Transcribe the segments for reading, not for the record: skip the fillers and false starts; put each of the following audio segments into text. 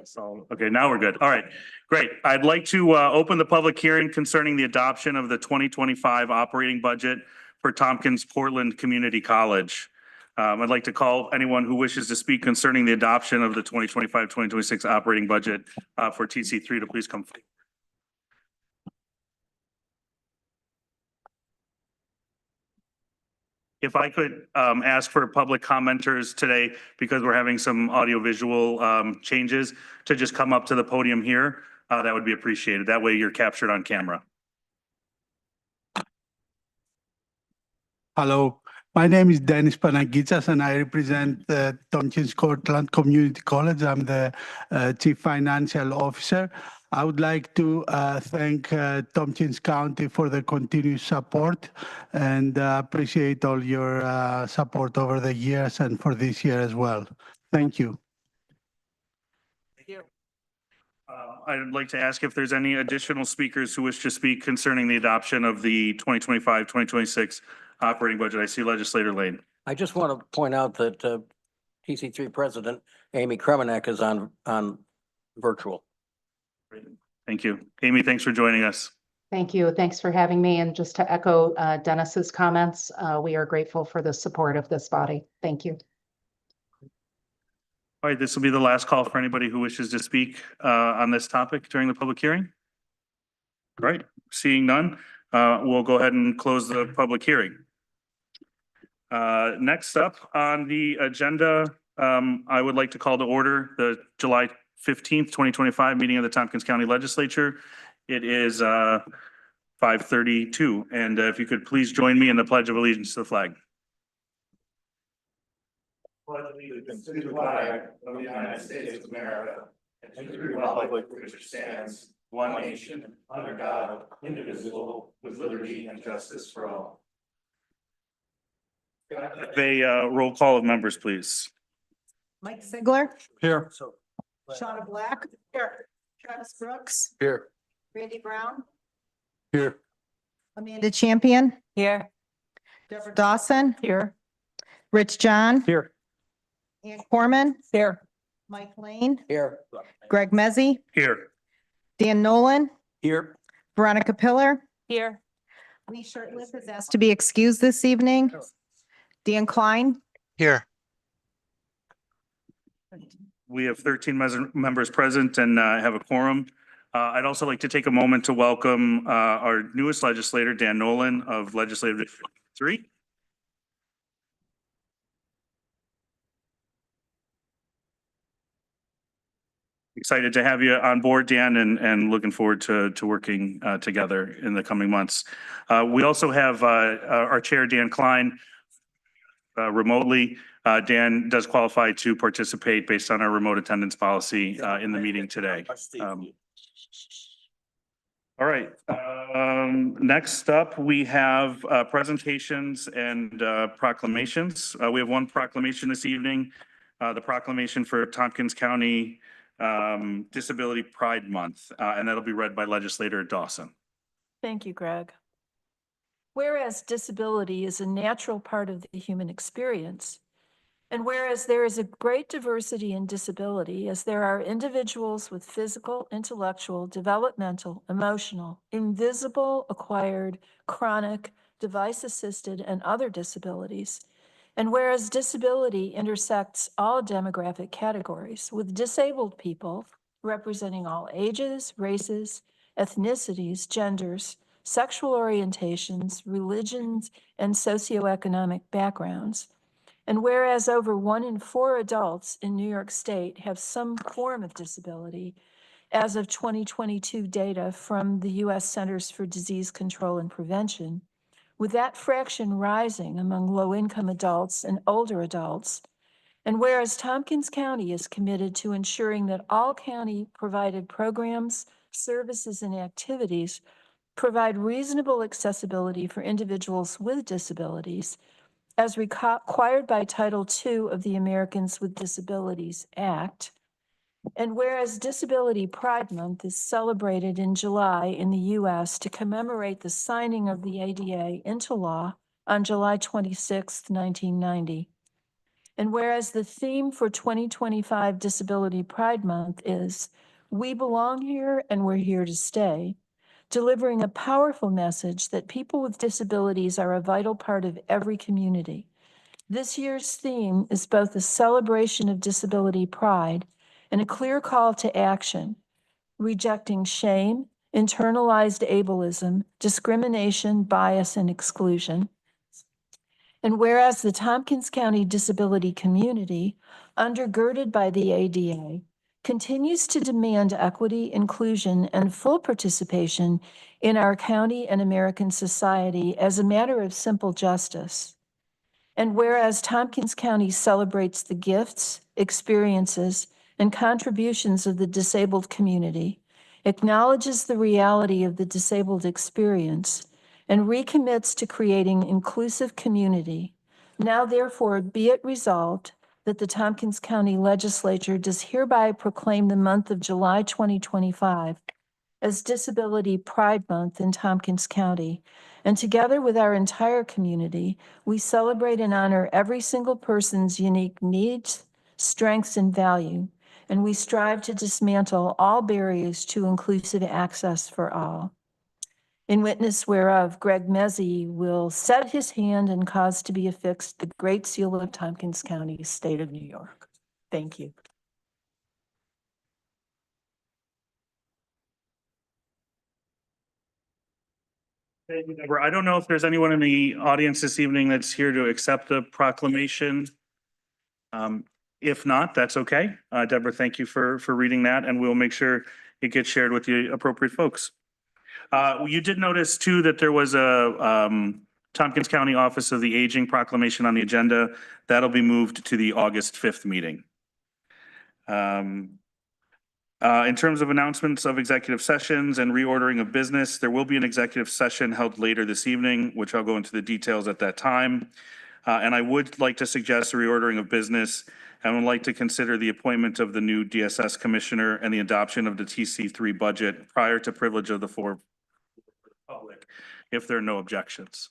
So, okay, now we're good. All right, great. I'd like to open the public hearing concerning the adoption of the 2025 operating budget for Tompkins Portland Community College. I'd like to call anyone who wishes to speak concerning the adoption of the 2025-2026 operating budget for TC3 to please come forward. If I could ask for public commenters today, because we're having some audiovisual changes, to just come up to the podium here, that would be appreciated. That way you're captured on camera. Hello, my name is Dennis Panagitsas and I represent the Tompkins Cortland Community College. I'm the Chief Financial Officer. I would like to thank Tompkins County for the continued support and appreciate all your support over the years and for this year as well. Thank you. Thank you. I'd like to ask if there's any additional speakers who wish to speak concerning the adoption of the 2025-2026 operating budget. I see Legislator Lane. I just want to point out that TC3 President Amy Kremenek is on virtual. Thank you. Amy, thanks for joining us. Thank you. Thanks for having me. And just to echo Dennis's comments, we are grateful for the support of this body. Thank you. All right, this will be the last call for anybody who wishes to speak on this topic during the public hearing. All right, seeing none, we'll go ahead and close the public hearing. Next up on the agenda, I would like to call to order the July 15th, 2025 meeting of the Tompkins County Legislature. It is 5:32, and if you could please join me in the Pledge of Allegiance to the flag. Pledge allegiance to the flag of the United States of America and to the republic which stands one nation under God, indivisible, with liberty and justice for all. A roll call of members, please. Mike Sigler. Here. Shauna Black. Here. Travis Brooks. Here. Randy Brown. Here. Amanda Champion. Here. Deborah Dawson. Here. Rich John. Here. Ann Corman. Here. Mike Lane. Here. Greg Mezzi. Here. Dan Nolan. Here. Veronica Pillar. Here. Lee Shirtliff is asked to be excused this evening. Dan Klein. Here. We have 13 members present and have a quorum. I'd also like to take a moment to welcome our newest legislator, Dan Nolan of Legislative District 3. Excited to have you on board, Dan, and looking forward to working together in the coming months. We also have our chair, Dan Klein, remotely. Dan does qualify to participate based on our remote attendance policy in the meeting today. All right. Next up, we have presentations and proclamations. We have one proclamation this evening, the proclamation for Tompkins County Disability Pride Month, and that'll be read by Legislator Dawson. Thank you, Greg. Whereas disability is a natural part of the human experience, and whereas there is a great diversity in disability, as there are individuals with physical, intellectual, developmental, emotional, invisible, acquired, chronic, device-assisted, and other disabilities, and whereas disability intersects all demographic categories, with disabled people representing all ages, races, ethnicities, genders, sexual orientations, religions, and socioeconomic backgrounds. And whereas over 1 in 4 adults in New York State have some form of disability, as of 2022 data from the U.S. Centers for Disease Control and Prevention, with that fraction rising among low-income adults and older adults. And whereas Tompkins County is committed to ensuring that all county-provided programs, services, and activities provide reasonable accessibility for individuals with disabilities, as required by Title II of the Americans with Disabilities Act. And whereas Disability Pride Month is celebrated in July in the U.S. to commemorate the signing of the ADA into law on July 26, 1990. And whereas the theme for 2025 Disability Pride Month is "We belong here and we're here to stay," delivering a powerful message that people with disabilities are a vital part of every community. This year's theme is both a celebration of disability pride and a clear call to action, rejecting shame, internalized ableism, discrimination, bias, and exclusion. And whereas the Tompkins County disability community, undergirded by the ADA, continues to demand equity, inclusion, and full participation in our county and American society as a matter of simple justice. And whereas Tompkins County celebrates the gifts, experiences, and contributions of the disabled community, acknowledges the reality of the disabled experience, and recommits to creating inclusive community, now therefore be it resolved that the Tompkins County Legislature does hereby proclaim the month of July 2025 as Disability Pride Month in Tompkins County. And together with our entire community, we celebrate and honor every single person's unique needs, strengths, and value. And we strive to dismantle all barriers to inclusive access for all. In witness whereof, Greg Mezzi will set his hand and cause to be affixed the Great Seal of Tompkins County, State of New York. Thank you. Thank you, Deborah. I don't know if there's anyone in the audience this evening that's here to accept the proclamation. If not, that's okay. Deborah, thank you for reading that, and we'll make sure it gets shared with the appropriate folks. You did notice too that there was a Tompkins County Office of the Aging proclamation on the agenda. That'll be moved to the August 5th meeting. In terms of announcements of executive sessions and reordering of business, there will be an executive session held later this evening, which I'll go into the details at that time. And I would like to suggest a reordering of business and would like to consider the appointment of the new DSS commissioner and the adoption of the TC3 budget prior to privilege of the floor public, if there are no objections.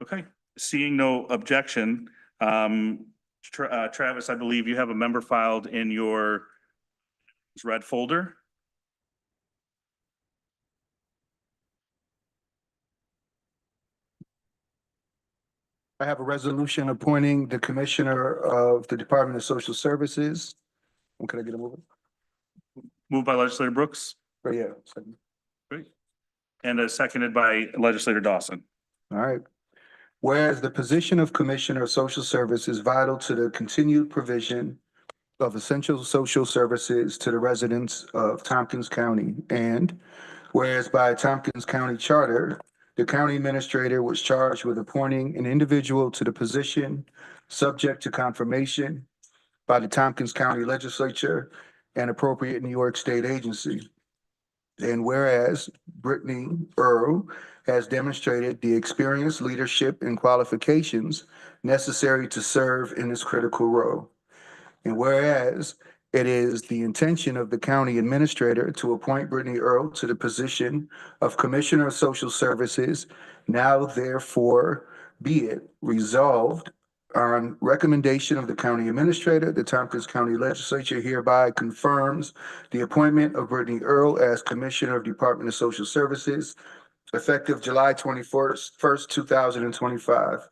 Okay, seeing no objection, Travis, I believe you have a member filed in your red folder. I have a resolution appointing the Commissioner of the Department of Social Services. Can I get a move? Moved by Legislator Brooks. Oh, yeah. Second. Great. And seconded by Legislator Dawson. All right. Whereas the position of Commissioner of Social Service is vital to the continued provision of essential social services to the residents of Tompkins County. And whereas by Tompkins County Charter, the county administrator was charged with appointing an individual to the position subject to confirmation by the Tompkins County Legislature and appropriate New York State agency. And whereas Brittany Earl has demonstrated the experience, leadership, and qualifications necessary to serve in this critical role. And whereas it is the intention of the county administrator to appoint Brittany Earl to the position of Commissioner of Social Services, now therefore be it resolved on recommendation of the county administrator, the Tompkins County Legislature hereby confirms the appointment of Brittany Earl as Commissioner of Department of Social Services effective July 21st, 2025.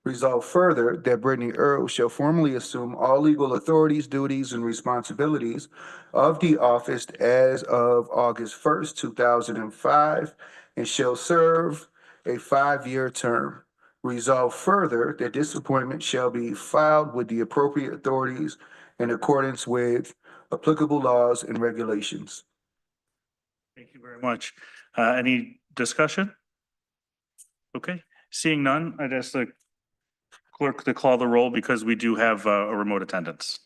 Resolve further that Brittany Earl shall formally assume all legal authorities, duties, and responsibilities of the office as of August 1st, 2005, and shall serve a 5-year term. Resolve further that this appointment shall be filed with the appropriate authorities in accordance with applicable laws and regulations. Thank you very much. Any discussion? Okay, seeing none, I'd ask the clerk to call the roll because we do have a remote attendance.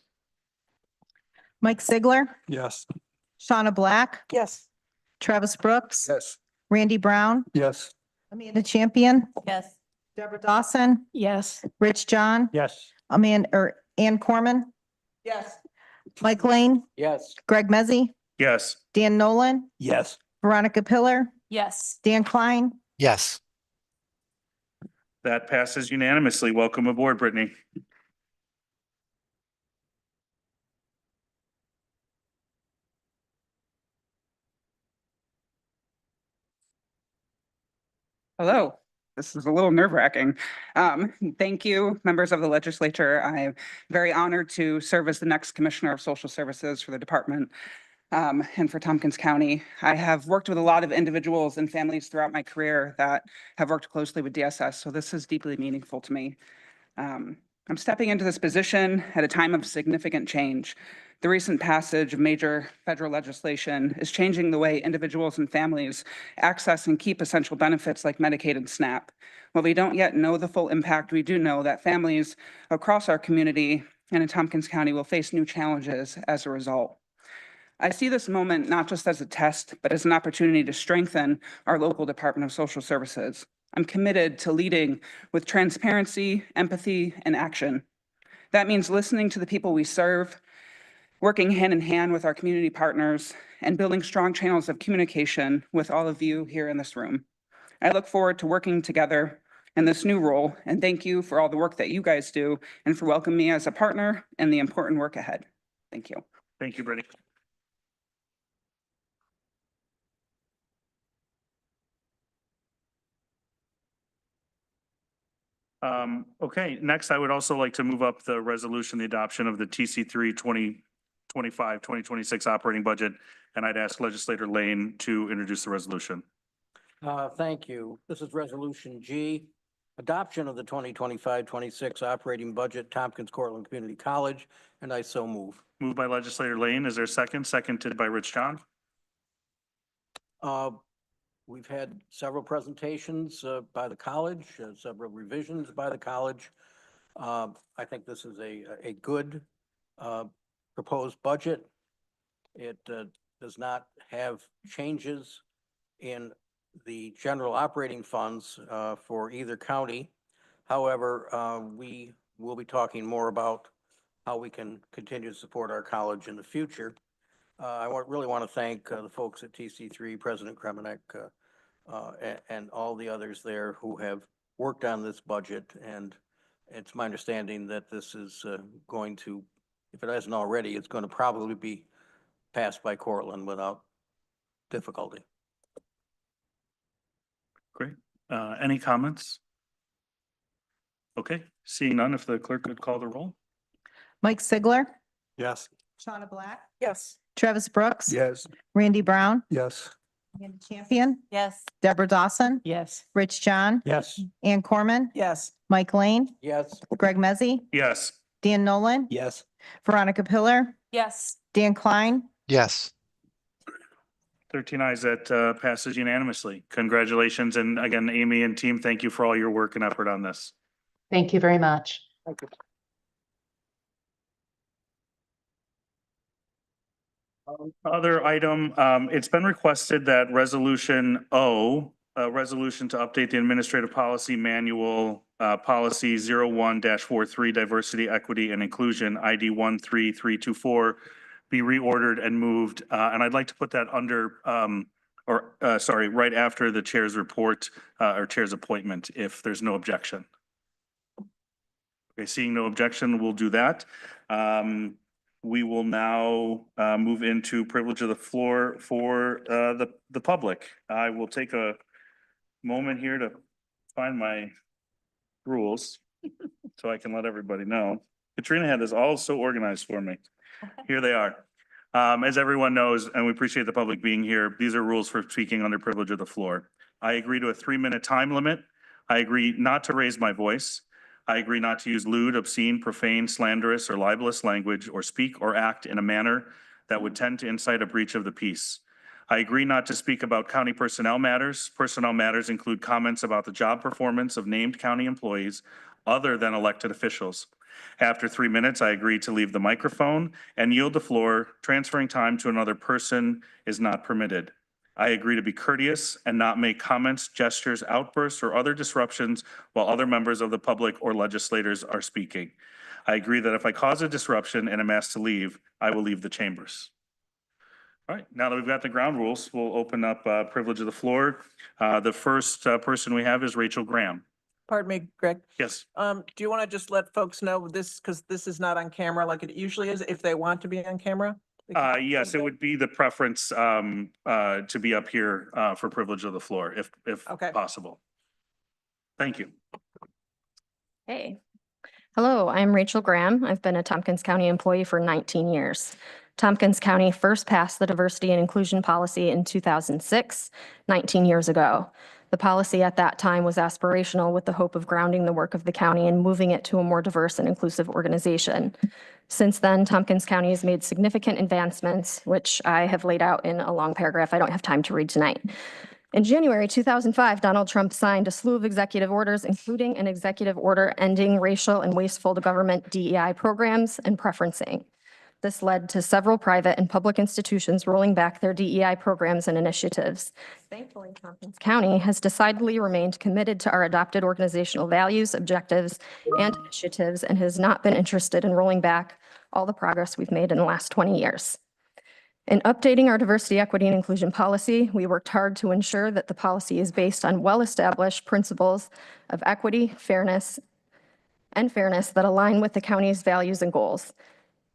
Mike Sigler, Yes. Shauna Black, Yes. Travis Brooks, Yes. Randy Brown, Yes. Amanda Champion, Yes. Deborah Dawson, Yes. Rich John, Yes. Ann Corman, Yes. Mike Lane, Yes. Greg Mezzi, Yes, Dan Nolan, Yes. Veronica Pillar, Yes. Dan Klein, Yes. That passes unanimously. Welcome aboard, Brittany. Hello, this is a little nerve-wracking. Thank you, members of the legislature. I'm very honored to serve as the next Commissioner of Social Services for the department and for Tompkins County. I have worked with a lot of individuals and families throughout my career that have worked closely with DSS, so this is deeply meaningful to me. I'm stepping into this position at a time of significant change. The recent passage of major federal legislation is changing the way individuals and families access and keep essential benefits like Medicaid and SNAP. While we don't yet know the full impact, we do know that families across our community and in Tompkins County will face new challenges as a result. I see this moment not just as a test, but as an opportunity to strengthen our local Department of Social Services. I'm committed to leading with transparency, empathy, and action. That means listening to the people we serve, working hand in hand with our community partners, and building strong channels of communication with all of you here in this room. I look forward to working together in this new role, and thank you for all the work that you guys do and for welcoming me as a partner and the important work ahead. Thank you. Thank you, Brittany. Okay, next, I would also like to move up the resolution, the adoption of the TC3 2025-2026 operating budget, and I'd ask Legislator Lane to introduce the resolution. Thank you. This is Resolution G, adoption of the 2025-26 operating budget, Tompkins Cortland Community College, and I so move. Moved by Legislator Lane. Is there a second? Seconded by Rich John. We've had several presentations by the college, several revisions by the college. I think this is a good proposed budget. It does not have changes in the general operating funds for either county. However, we will be talking more about how we can continue to support our college in the future. I really want to thank the folks at TC3, President Kremenek, and all the others there who have worked on this budget. And it's my understanding that this is going to, if it hasn't already, it's going to probably be passed by Cortland without difficulty. Great. Any comments? Okay, seeing none, if the clerk could call the roll. Mike Sigler, Yes. Shauna Black, Yes. Travis Brooks. Yes. Randy Brown, Yes. Amanda Champion, Yes. Deborah Dawson, Yes. Rich John, Yes. Ann Corman, Yes. Mike Lane, Yes. Greg Mezzi, Yes. Dan Nolan, Yes. Veronica Pillar, Yes. Dan Klein, Yes. 13 ayes, that passes unanimously. Congratulations. And again, Amy and team, thank you for all your work and effort on this. Thank you very much. Other item, it's been requested that Resolution O, a resolution to update the Administrative Policy Manual, Policy 01-43, Diversity, Equity, and Inclusion, ID 13324, be reordered and moved. And I'd like to put that under, right after the chair's report, or chair's appointment, if there's no objection. Okay, seeing no objection, we'll do that. We will now move into privilege of the floor for the public. I will take a moment here to find my rules so I can let everybody know. Katrina had this all so organized for me. Here they are. As everyone knows, and we appreciate the public being here, these are rules for speaking under privilege of the floor. I agree to a 3-minute time limit. I agree not to raise my voice. I agree not to use lewd, obscene, profane, slanderous, or libelous language, or speak or act in a manner that would tend to incite a breach of the peace. I agree not to speak about county personnel matters. Personnel matters include comments about the job performance of named county employees other than elected officials. After 3 minutes, I agree to leave the microphone and yield the floor. Transferring time to another person is not permitted. I agree to be courteous and not make comments, gestures, outbursts, or other disruptions while other members of the public or legislators are speaking. I agree that if I cause a disruption and am asked to leave, I will leave the chambers. All right, now that we've got the ground rules, we'll open up privilege of the floor. The first person we have is Rachel Graham. Pardon me, Greg. Yes. Do you want to just let folks know this, because this is not on camera like it usually is, if they want to be on camera? they can- Yes, it would be the preference to be up here for privilege of the floor if Okay. possible. Thank you. Hey. Hello, I'm Rachel Graham. I've been a Tompkins County employee for 19 years. Tompkins County first passed the diversity and inclusion policy in 2006, 19 years ago. The policy at that time was aspirational with the hope of grounding the work of the county and moving it to a more diverse and inclusive organization. Since then, Tompkins County has made significant advancements, which I have laid out in a long paragraph I don't have time to read tonight. In January 2005, Donald Trump signed a slew of executive orders, including an executive order ending racial and wasteful government DEI programs and preferencing. This led to several private and public institutions rolling back their DEI programs and initiatives. Thankfully, Tompkins County has decidedly remained committed to our adopted organizational values, objectives, and initiatives, and has not been interested in rolling back all the progress we've made in the last 20 years. In updating our diversity, equity, and inclusion policy, we worked hard to ensure that the policy is based on well-established principles of equity, fairness that align with the county's values and goals.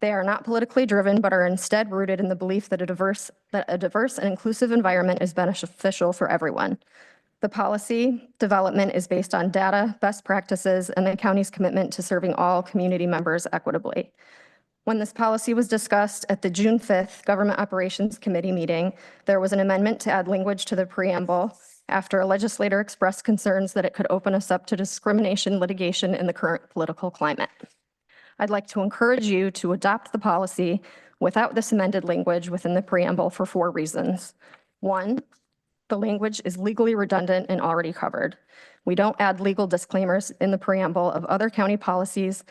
They are not politically driven, but are instead rooted in the belief that a diverse and inclusive environment is beneficial for everyone. The policy development is based on data, best practices, and the county's commitment to serving all community members equitably. When this policy was discussed at the June 5th Government Operations Committee meeting, there was an amendment to add language to the preamble after a legislator expressed concerns that it could open us up to discrimination litigation in the current political climate. I'd like to encourage you to adopt the policy without this amended language within the preamble for 4 reasons. 1, the language is legally redundant and already covered. We don't add legal disclaimers in the preamble of other county policies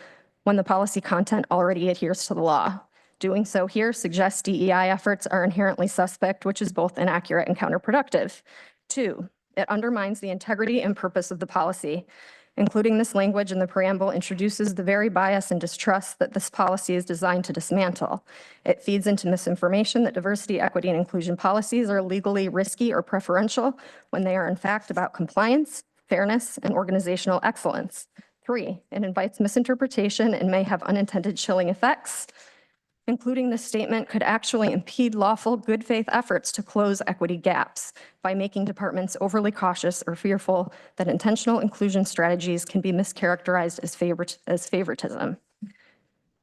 when the policy content already adheres to the law. Doing so here suggests DEI efforts are inherently suspect, which is both inaccurate and counterproductive. 2, it undermines the integrity and purpose of the policy. Including this language in the preamble introduces the very bias and distrust that this policy is designed to dismantle. It feeds into misinformation that diversity, equity, and inclusion policies are legally risky or preferential when they are in fact about compliance, fairness, and organizational excellence. 3, it invites misinterpretation and may have unintended chilling effects. Including this statement could actually impede lawful good faith efforts to close equity gaps by making departments overly cautious or fearful that intentional inclusion strategies can be mischaracterized as favoritism.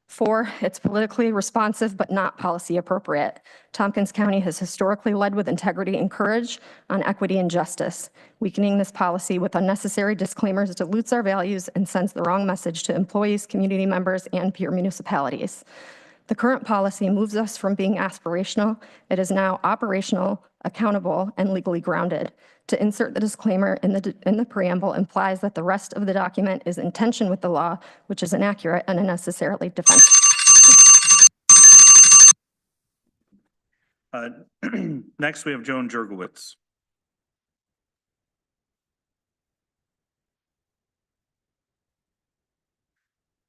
4, it's politically responsive but not policy appropriate. Tompkins County has historically led with integrity and courage on equity and justice. Weakening this policy with unnecessary disclaimers dilutes our values and sends the wrong message to employees, community members, and peer municipalities. The current policy moves us from being aspirational. It is now operational, accountable, and legally grounded. To insert the disclaimer in the preamble implies that the rest of the document is in tension with the law, which is inaccurate and unnecessarily defensive. Next, we have Joan Jurgowitz.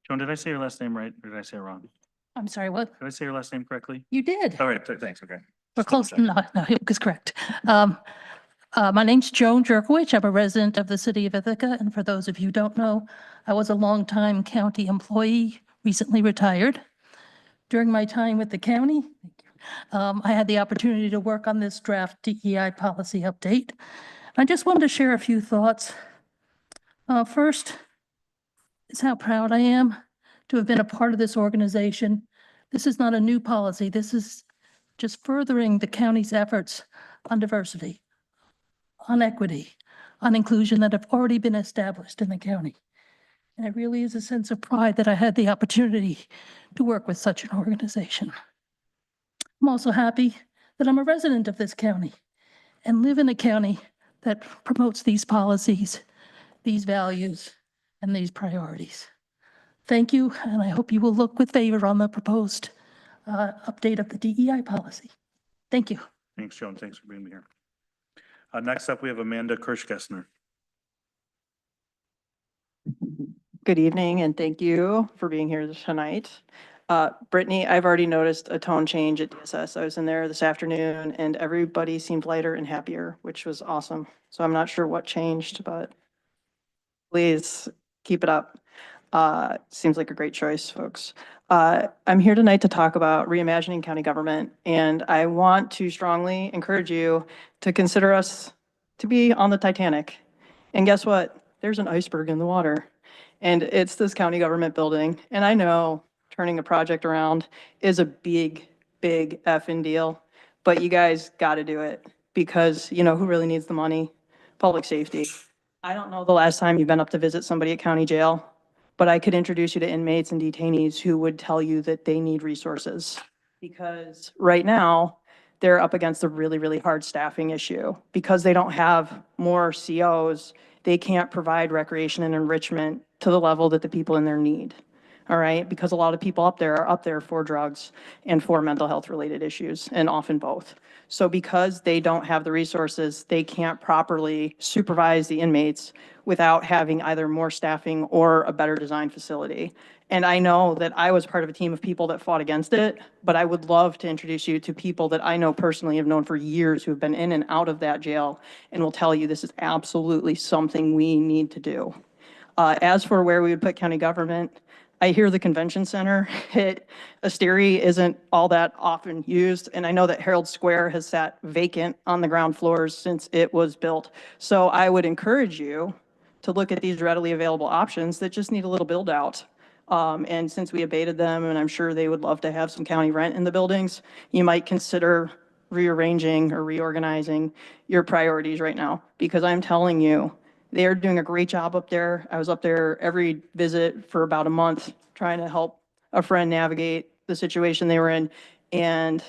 Joan, did I say your last name right, or did I say it wrong? I'm sorry, what? Did I say your last name correctly? You did. All right, thanks, okay. We're close. No, it was correct. My name's Joan Jerkowicz. I'm a resident of the city of Ithaca. And for those of you who don't know, I was a longtime county employee, recently retired. During my time with the county, I had the opportunity to work on this draft DEI policy update. I just wanted to share a few thoughts. First is how proud I am to have been a part of this organization. This is not a new policy. This is just furthering the county's efforts on diversity, on equity, on inclusion that have already been established in the county. And it really is a sense of pride that I had the opportunity to work with such an organization. I'm also happy that I'm a resident of this county and live in a county that promotes these policies, these values, and these priorities. Thank you, and I hope you will look with favor on the proposed update of the DEI policy. Thank you. Thanks, Joan. Thanks for being here. Next up, we have Amanda Kirschgessner. Good evening, and thank you for being here tonight. Brittany, I've already noticed a tone change at DSS. I was in there this afternoon, and everybody seemed lighter and happier, which was awesome. So I'm not sure what changed, but Please keep it up. Seems like a great choice, folks. I'm here tonight to talk about reimagining county government, and I want to strongly encourage you to consider us to be on the Titanic. And guess what? There's an iceberg in the water, and it's this county government building. And I know turning a project around is a big, big effing deal, but you guys got to do it because you know who really needs the money? Public safety. I don't know the last time you've been up to visit somebody at county jail, but I could introduce you to inmates and detainees who would tell you that they need resources. Because right now, they're up against a really, really hard staffing issue. Because they don't have more COs, they can't provide recreation and enrichment to the level that the people in there need. All right, because a lot of people up there are up there for drugs and for mental health related issues, and often both. So because they don't have the resources, they can't properly supervise the inmates without having either more staffing or a better designed facility. And I know that I was part of a team of people that fought against it, but I would love to introduce you to people that I know personally, have known for years, who have been in and out of that jail, and will tell you this is absolutely something we need to do. As for where we would put county government, I hear the convention center at Asteri isn't all that often used, and I know that Herald Square has sat vacant on the ground floors since it was built. So I would encourage you to look at these readily available options that just need a little build out. And since we abated them, and I'm sure they would love to have some county rent in the buildings, you might consider rearranging or reorganizing your priorities right now, because I'm telling you, they're doing a great job up there. I was up there every visit for about a month trying to help a friend navigate the situation they were in. And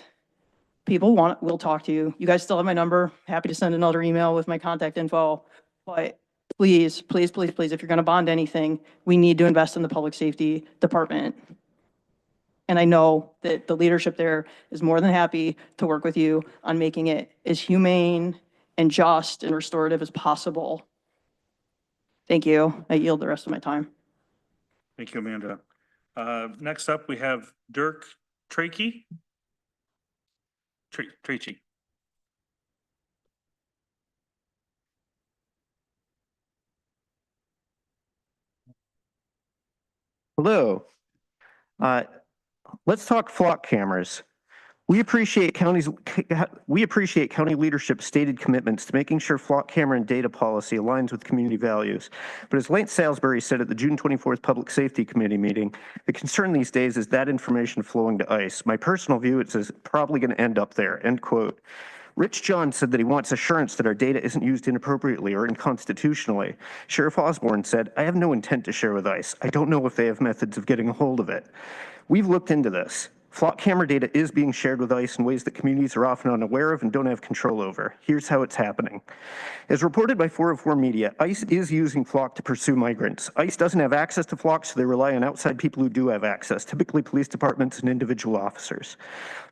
people will talk to you. You guys still have my number. Happy to send another email with my contact info. But please, please, please, please, if you're going to bond anything, we need to invest in the public safety department. And I know that the leadership there is more than happy to work with you on making it as humane and just and restorative as possible. Thank you. I yield the rest of my time. Thank you, Amanda. Next up, we have Dirk Trakey. Tracey. Hello. Let's talk flock cameras. We appreciate county leadership's stated commitments to making sure flock camera and data policy aligns with community values. But as Lance Salisbury said at the June 24th Public Safety Committee meeting, the concern these days is that information flowing to ICE. My personal view, it's probably going to end up there, end quote. Rich John said that he wants assurance that our data isn't used inappropriately or unconstitutionally. Sheriff Osborne said, I have no intent to share with ICE. I don't know if they have methods of getting a hold of it. We've looked into this. Flock camera data is being shared with ICE in ways that communities are often unaware of and don't have control over. Here's how it's happening. As reported by 404 Media, ICE is using flock to pursue migrants. ICE doesn't have access to flock, so they rely on outside people who do have access, typically police departments and individual officers.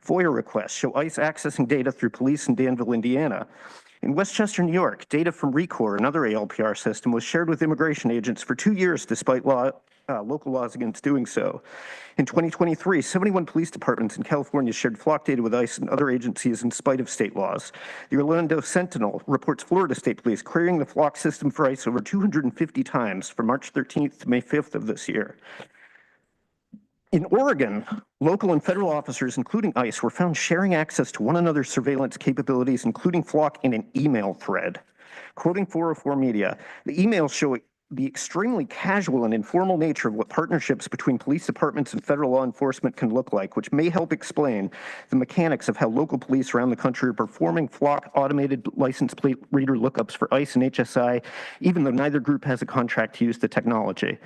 FOIA requests show ICE accessing data through police in Danville, Indiana. In Westchester, New York, data from RECOR, another ALPR system, was shared with immigration agents for 2 years despite local laws against doing so. In 2023, 71 police departments in California shared flock data with ICE and other agencies in spite of state laws. The Orlando Sentinel reports Florida State Police querying the flock system for ICE over 250 times from March 13th to May 5th of this year. In Oregon, local and federal officers, including ICE, were found sharing access to one another's surveillance capabilities, including flock, in an email thread. Quoting 404 Media, the emails show the extremely casual and informal nature of what partnerships between police departments and federal law enforcement can look like, which may help explain the mechanics of how local police around the country are performing flock automated license plate reader lookups for ICE and HSI, even though neither group has a contract to use the technology.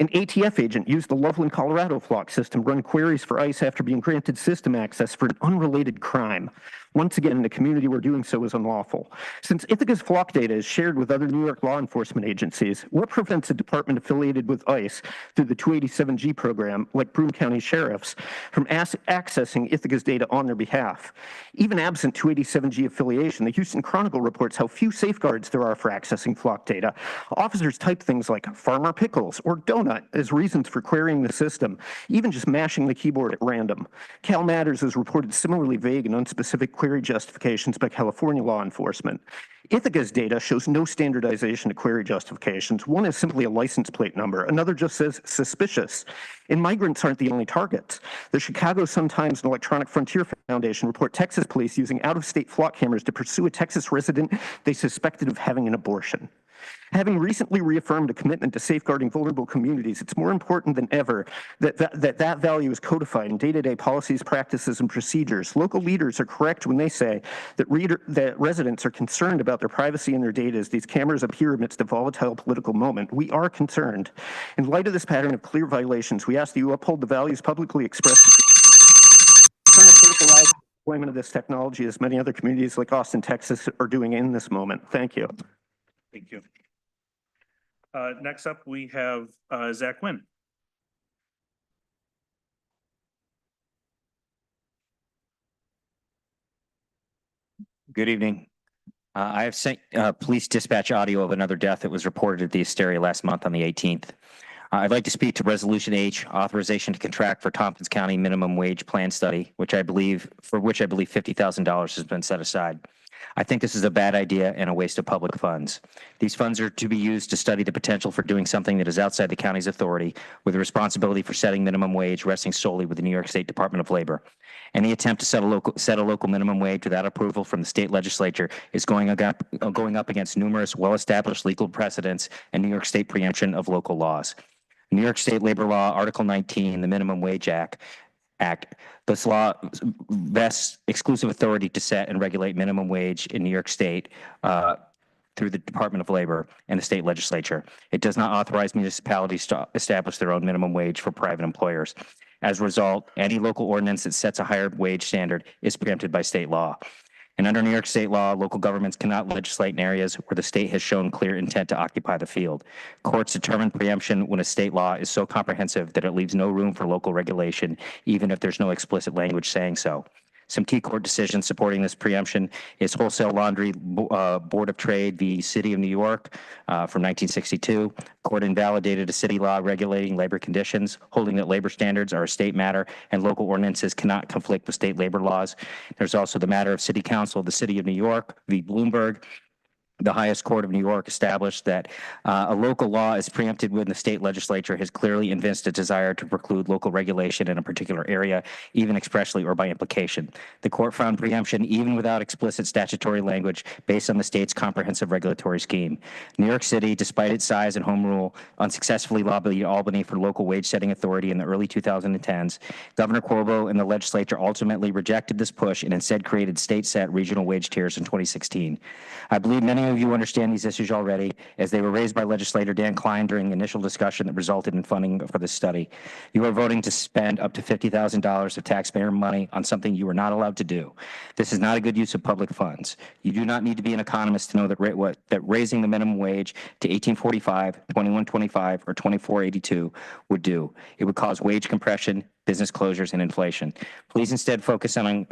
An ATF agent used the Loveland, Colorado flock system to run queries for ICE after being granted system access for an unrelated crime. Once again, in a community where doing so is unlawful. Since Ithaca's flock data is shared with other New York law enforcement agencies, what prevents a department affiliated with ICE through the 287G program, like Broome County sheriffs, from accessing Ithaca's data on their behalf? Even absent 287G affiliation, the Houston Chronicle reports how few safeguards there are for accessing flock data. Officers type things like farmer pickles or donut as reasons for querying the system, even just mashing the keyboard at random. Cal Matters has reported similarly vague and unspecific query justifications by California law enforcement. Ithaca's data shows no standardization to query justifications. One is simply a license plate number. Another just says suspicious. And migrants aren't the only targets. The Chicago Sun-Times and Electronic Frontier Foundation report Texas police using out-of-state flock cameras to pursue a Texas resident they suspected of having an abortion. Having recently reaffirmed a commitment to safeguarding vulnerable communities, it's more important than ever that value is codified in day-to-day policies, practices, and procedures. Local leaders are correct when they say that residents are concerned about their privacy and their data as these cameras appear amidst a volatile political moment. We are concerned. In light of this pattern of clear violations, we ask that you uphold the values publicly expressed. Deployment of this technology, as many other communities like Austin, Texas, are doing in this moment. Thank you. Thank you. Next up, we have Zach Wynn. Good evening. I have sent police dispatch audio of another death that was reported at the Asteria last month on the 18th. I'd like to speak to Resolution H, authorization to contract for Tompkins County minimum wage plan study, for which I believe $50,000 has been set aside. I think this is a bad idea and a waste of public funds. These funds are to be used to study the potential for doing something that is outside the county's authority, with the responsibility for setting minimum wage resting solely with the New York State Department of Labor. Any attempt to set a local minimum wage without approval from the state legislature is going up against numerous well-established legal precedents and New York State preemption of local laws. New York State Labor Law, Article 19, the Minimum Wage Act. This law vests exclusive authority to set and regulate minimum wage in New York State through the Department of Labor and the state legislature. It does not authorize municipalities to establish their own minimum wage for private employers. As a result, any local ordinance that sets a higher wage standard is preempted by state law. And under New York State law, local governments cannot legislate in areas where the state has shown clear intent to occupy the field. Courts determine preemption when a state law is so comprehensive that it leaves no room for local regulation, even if there's no explicit language saying so. Some key court decisions supporting this preemption is Wholesale Laundry Board of Trade v. City of New York from 1962. Court invalidated a city law regulating labor conditions, holding that labor standards are a state matter and local ordinances cannot conflict with state labor laws. There's also the matter of City Council of the City of New York v. Bloomberg. The highest court of New York established that a local law is preempted when the state legislature has clearly evinced a desire to preclude local regulation in a particular area, even expressly or by implication. The court found preemption even without explicit statutory language based on the state's comprehensive regulatory scheme. New York City, despite its size and home rule, unsuccessfully lobbied Albany for local wage setting authority in the early 2010s. Governor Cuomo and the legislature ultimately rejected this push and instead created state-set regional wage tiers in 2016. I believe many of you understand these issues already, as they were raised by legislator Dan Klein during the initial discussion that resulted in funding for this study. You are voting to spend up to $50,000 of taxpayer money on something you are not allowed to do. This is not a good use of public funds. You do not need to be an economist to know that raising the minimum wage to $18.45, $21.25, or $24.82 would do. It would cause wage compression, business closures, and inflation. Please instead focus on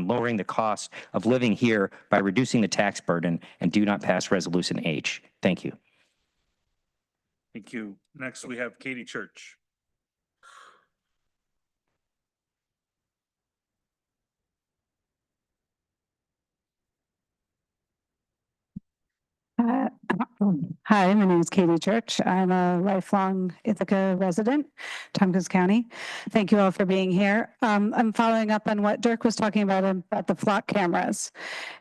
lowering the cost of living here by reducing the tax burden, and do not pass Resolution H. Thank you. Thank you. Next, we have Katie Church. Hi, my name is Katie Church. I'm a lifelong Ithaca resident, Tompkins County. Thank you all for being here. I'm following up on what Dirk was talking about the flock cameras.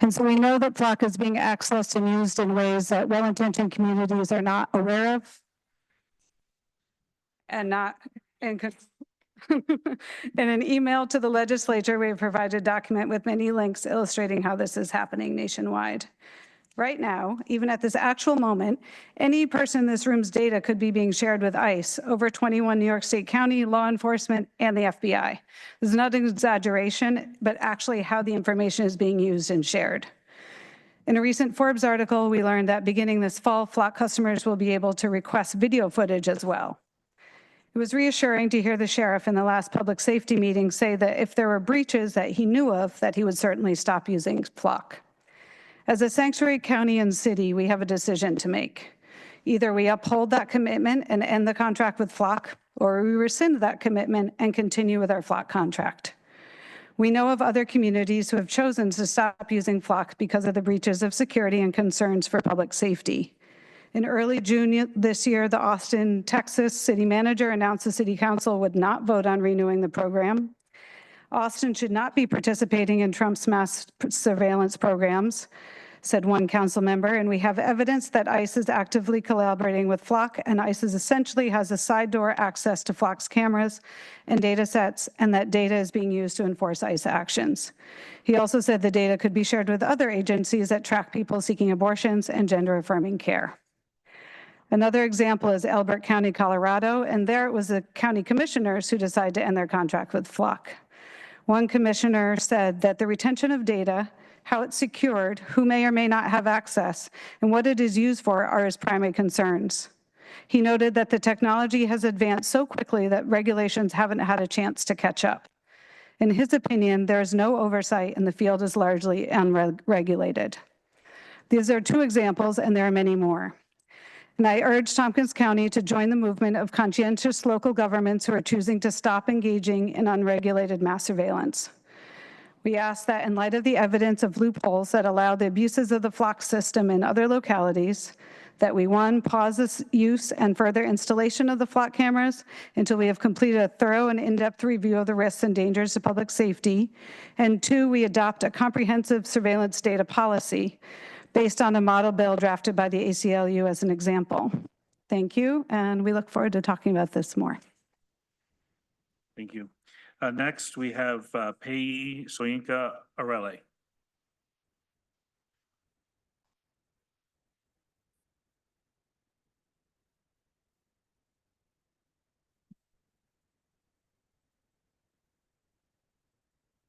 And so we know that flock is being accessed and used in ways that well-intentioned communities are not aware of and not in in an email to the legislature, we have provided a document with many links illustrating how this is happening nationwide. Right now, even at this actual moment, any person in this room's data could be being shared with ICE, over 21 New York State County, law enforcement, and the FBI. This is not an exaggeration, but actually how the information is being used and shared. In a recent Forbes article, we learned that beginning this fall, flock customers will be able to request video footage as well. It was reassuring to hear the sheriff in the last public safety meeting say that if there were breaches that he knew of, that he would certainly stop using flock. As a sanctuary county and city, we have a decision to make. Either we uphold that commitment and end the contract with flock, or we rescind that commitment and continue with our flock contract. We know of other communities who have chosen to stop using flock because of the breaches of security and concerns for public safety. In early June this year, the Austin, Texas city manager announced the city council would not vote on renewing the program. Austin should not be participating in Trump's mass surveillance programs, said one council member, and we have evidence that ICE is actively collaborating with Flock, and ICE essentially has a side door access to Flock's cameras and data sets, and that data is being used to enforce ICE actions. He also said the data could be shared with other agencies that track people seeking abortions and gender-affirming care. Another example is Elbert County, Colorado, and there it was the county commissioners who decided to end their contract with Flock. One commissioner said that the retention of data, how it's secured, who may or may not have access, and what it is used for are his primary concerns. He noted that the technology has advanced so quickly that regulations haven't had a chance to catch up. In his opinion, there is no oversight and the field is largely unregulated. These are two examples, and there are many more. And I urge Tompkins County to join the movement of conscientious local governments who are choosing to stop engaging in unregulated mass surveillance. We ask that in light of the evidence of loopholes that allow the abuses of the Flock system in other localities, that we, one, pause this use and further installation of the Flock cameras until we have completed a thorough and in-depth review of the risks and dangers to public safety, and two, we adopt a comprehensive surveillance data policy based on a model bill drafted by the ACLU as an example. Thank you, and we look forward to talking about this more. Thank you. Next, we have Pei Soyinka Arele.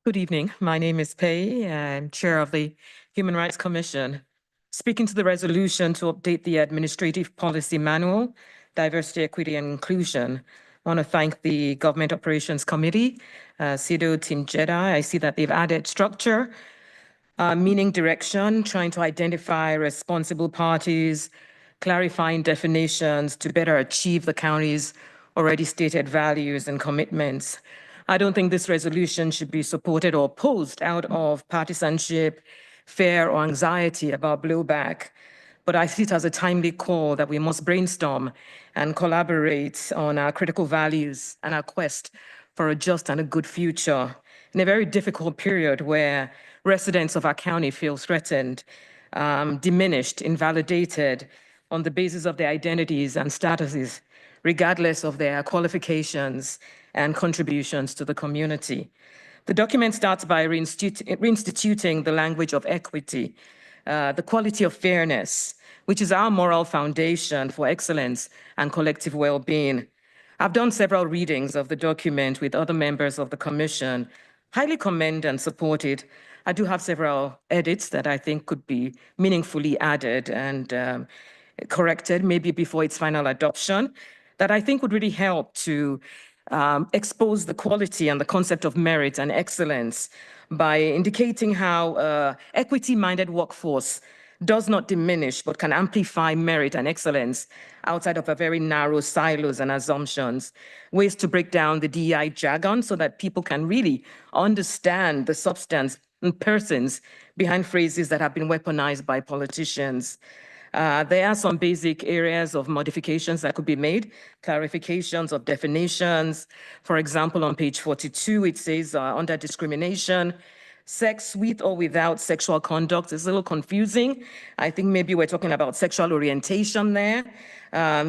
Good evening. My name is Pei. I'm Chair of the Human Rights Commission. Speaking to the resolution to update the Administrative Policy Manual, Diversity, Equity, and Inclusion, I want to thank the Government Operations Committee, Sido Team Jedi. I see that they've added structure, meaning direction, trying to identify responsible parties, clarifying definitions to better achieve the county's already stated values and commitments. I don't think this resolution should be supported or opposed out of partisanship, fear, or anxiety about blowback. But I see it as a timely call that we must brainstorm and collaborate on our critical values and our quest for a just and a good future in a very difficult period where residents of our county feel threatened, diminished, invalidated on the basis of their identities and statuses, regardless of their qualifications and contributions to the community. The document starts by reinstituting the language of equity, the quality of fairness, which is our moral foundation for excellence and collective well-being. I've done several readings of the document with other members of the commission, highly commend and support it. I do have several edits that I think could be meaningfully added and corrected, maybe before its final adoption, that I think would really help to expose the quality and the concept of merit and excellence by indicating how equity-minded workforce does not diminish but can amplify merit and excellence outside of a very narrow silos and assumptions, ways to break down the DEI jargon so that people can really understand the substance and persons behind phrases that have been weaponized by politicians. There are some basic areas of modifications that could be made, clarifications of definitions. For example, on page 42, it says under discrimination, sex with or without sexual conduct is a little confusing. I think maybe we're talking about sexual orientation there.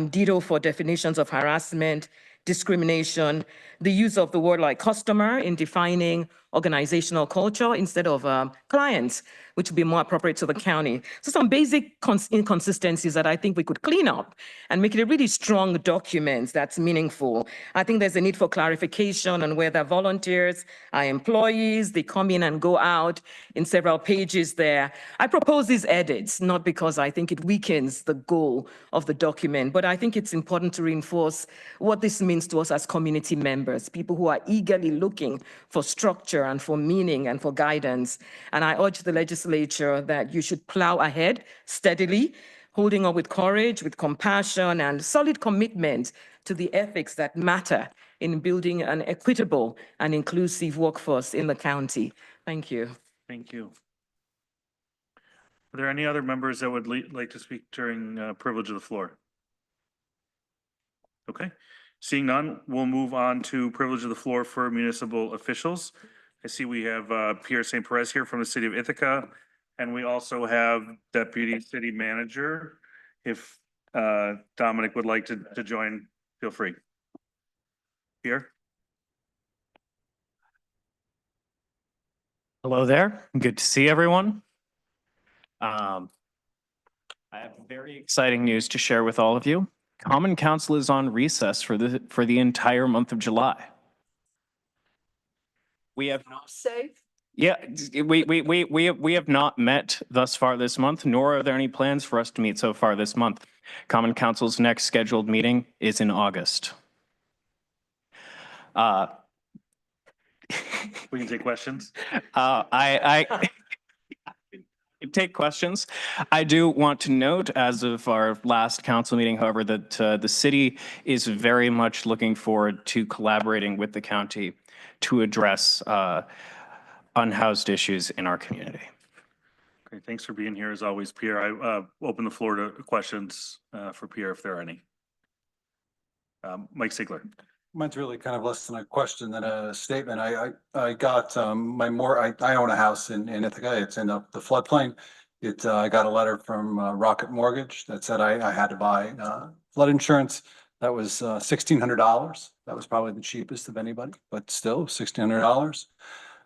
Ditto for definitions of harassment, discrimination, the use of the word like customer in defining organizational culture instead of clients, which would be more appropriate to the county. So some basic inconsistencies that I think we could clean up and make it a really strong document that's meaningful. I think there's a need for clarification on whether volunteers are employees, they come in and go out in several pages there. I propose these edits, not because I think it weakens the goal of the document, but I think it's important to reinforce what this means to us as community members, people who are eagerly looking for structure and for meaning and for guidance. And I urge the legislature that you should plow ahead steadily, holding up with courage, with compassion, and solid commitment to the ethics that matter in building an equitable and inclusive workforce in the county. Thank you. Thank you. Are there any other members that would like to speak during privilege of the floor? Okay, seeing none, we'll move on to privilege of the floor for municipal officials. I see we have Pierre St. Perez here from the city of Ithaca, and we also have Deputy City Manager. If Dominic would like to join, feel free. Pierre? Hello there. Good to see everyone. I have very exciting news to share with all of you. Common Council is on recess for the entire month of July. We have not. Safe. Yeah, we have not met thus far this month, nor are there any plans for us to meet so far this month. Common Council's next scheduled meeting is in August. We can take questions. I take questions. I do want to note, as of our last council meeting, however, that the city is very much looking forward to collaborating with the county to address unhoused issues in our community. Great, thanks for being here as always, Pierre. I open the floor to questions for Pierre if there are any. Mike Sigler. Mine's really kind of less than a question than a statement. I got I own a house in Ithaca. It's in the floodplain. I got a letter from Rocket Mortgage that said I had to buy flood insurance. That was $1,600. That was probably the cheapest of anybody, but still $1,600.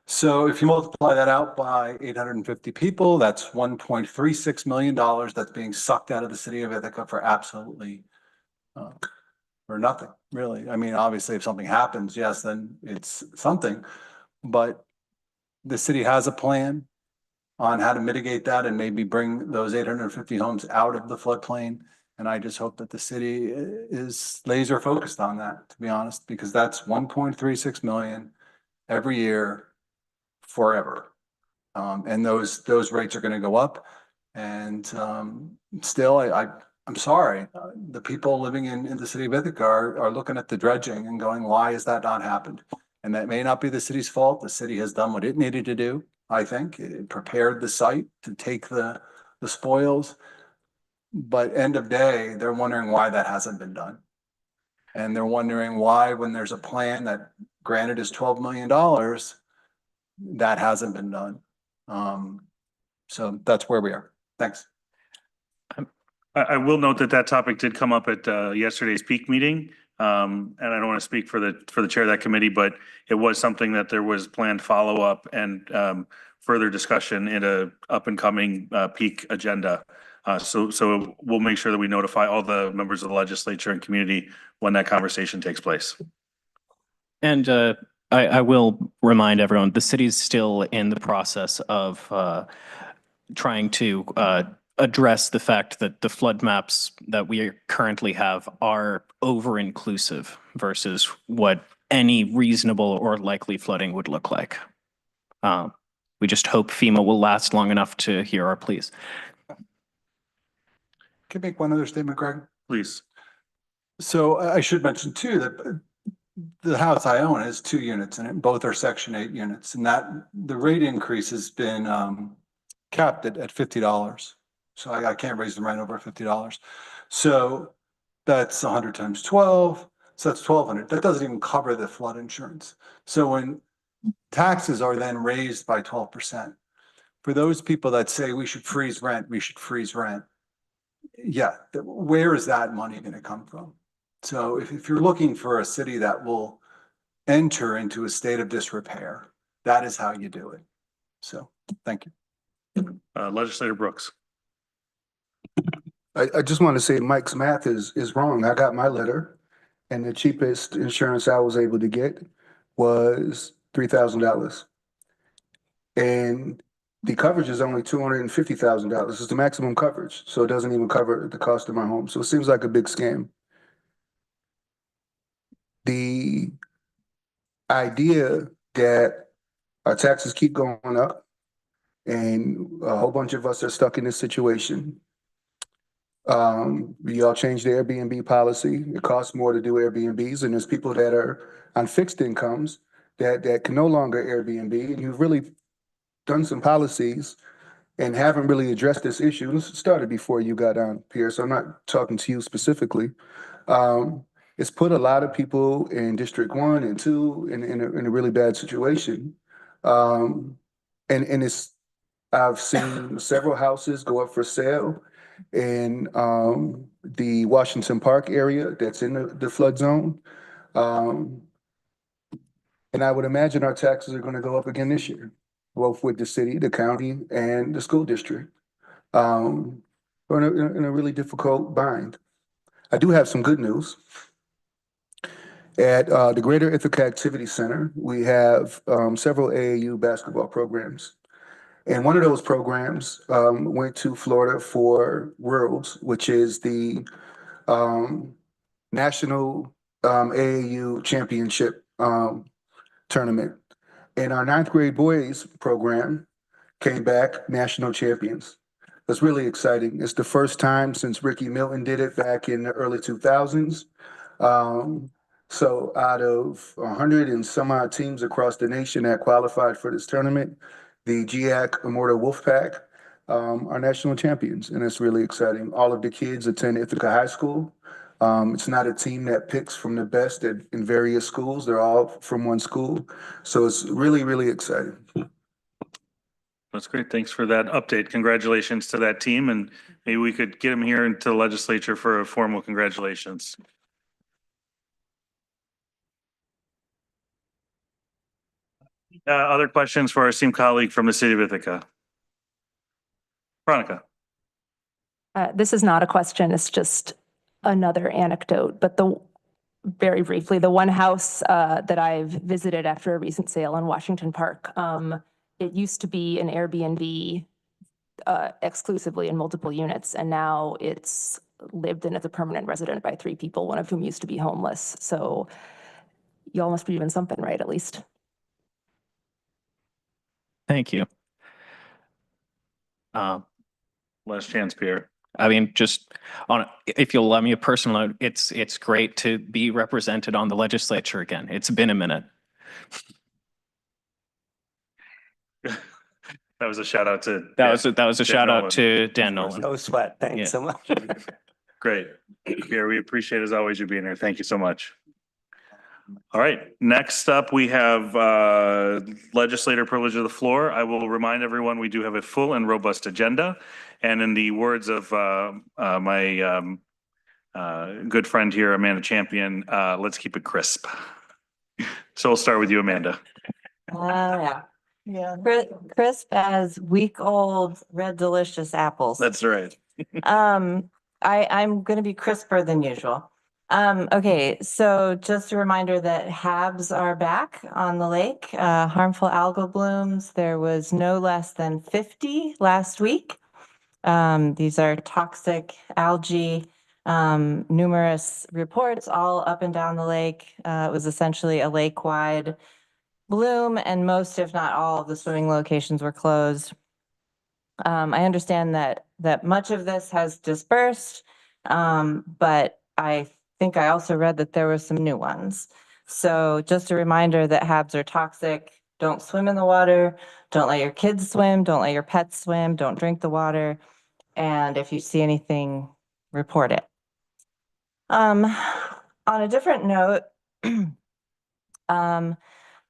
So if you multiply that out by 850 people, that's $1.36 million that's being sucked out of the city of Ithaca for absolutely or nothing, really. I mean, obviously, if something happens, yes, then it's something. But the city has a plan on how to mitigate that and maybe bring those 850 homes out of the floodplain. And I just hope that the city is laser focused on that, to be honest, because that's 1.36 million every year forever. And those rates are going to go up. And still, I'm sorry, the people living in the city of Ithaca are looking at the dredging and going, why has that not happened? And that may not be the city's fault. The city has done what it needed to do, I think. It prepared the site to take the spoils. But end of day, they're wondering why that hasn't been done. And they're wondering why, when there's a plan that granted is $12 million, that hasn't been done. So that's where we are. Thanks. I will note that topic did come up at yesterday's peak meeting. And I don't want to speak for the chair of that committee, but it was something that there was planned follow-up and further discussion in a up and coming peak agenda. So we'll make sure that we notify all the members of the legislature and community when that conversation takes place. And I will remind everyone, the city's still in the process of trying to address the fact that the flood maps that we currently have are over-inclusive versus what any reasonable or likely flooding would look like. We just hope FEMA will last long enough to hear our pleas. Can I make one other statement, Greg? Please. So I should mention too that the house I own has 2 units in it. Both are Section 8 units, and that the rate increase has been capped at $50. So I can't raise the rent over $50. So that's 100 times 12. So that's 1,200. That doesn't even cover the flood insurance. So when taxes are then raised by 12%, for those people that say we should freeze rent, yeah, where is that money going to come from? So if you're looking for a city that will enter into a state of disrepair, that is how you do it. So thank you. Legislator Brooks. I just want to say Mike's math is wrong. I got my letter and the cheapest insurance I was able to get was $3,000. And the coverage is only $250,000. It's the maximum coverage. So it doesn't even cover the cost of my home. So it seems like a big scam. The idea that our taxes keep going up and a whole bunch of us are stuck in this situation We all changed the Airbnb policy. It costs more to do Airbnbs, and there's people that are on fixed incomes that can no longer Airbnb. And you've really done some policies and haven't really addressed this issue. This started before you got on, Pierre, so I'm not talking to you specifically. It's put a lot of people in District 1 and 2 in a really bad situation. And I've seen several houses go up for sale in the Washington Park area that's in the flood zone. And I would imagine our taxes are going to go up again this year, both with the city, the county, and the school district. We're in a really difficult bind. I do have some good news. At the Greater Ithaca Activity Center, we have several AAU basketball programs. And one of those programs went to Florida for Worlds, which is the national AAU championship tournament. And our 9th grade boys program came back national champions. It's really exciting. It's the first time since Ricky Milton did it back in the early 2000s. So out of 100 and some odd teams across the nation that qualified for this tournament, the GIAC Immortal Wolfpack are national champions, and it's really exciting. All of the kids attend Ithaca High School. It's not a team that picks from the best in various schools. They're all from one school. So it's really, really exciting. That's great. Thanks for that update. Congratulations to that team, and maybe we could get them here into the legislature for a formal congratulations. Other questions for our esteemed colleague from the city of Ithaca? Veronica. This is not a question, it's just another anecdote, but very briefly, the one house that I've visited after a recent sale in Washington Park, it used to be an Airbnb exclusively in multiple units, and now it's lived in as a permanent resident by 3 people, one of whom used to be homeless. So you all must be doing something right, at least. Thank you. Last chance, Pierre. I mean, just if you'll allow me a personal note, it's great to be represented on the legislature again. It's been a minute. That was a shout out to that was a shout out to Dan Nolan. No sweat. Thanks so much. Great. Pierre, we appreciate as always you being here. Thank you so much. All right, next up we have legislator privilege of the floor. I will remind everyone we do have a full and robust agenda. And in the words of my good friend here, Amanda Champion, let's keep it crisp. So we'll start with you, Amanda. Yeah. Crisp as week-old red delicious apples. That's right. I'm going to be crisper than usual. Okay, so just a reminder that HABs are back on the lake. Harmful algal blooms. There was no less than 50 last week. These are toxic algae. Numerous reports all up and down the lake. It was essentially a lake-wide bloom, and most, if not all, of the swimming locations were closed. I understand that much of this has dispersed, but I think I also read that there were some new ones. So just a reminder that HABs are toxic. Don't swim in the water. Don't let your kids swim. Don't let your pets swim. Don't drink the water. And if you see anything, report it. On a different note,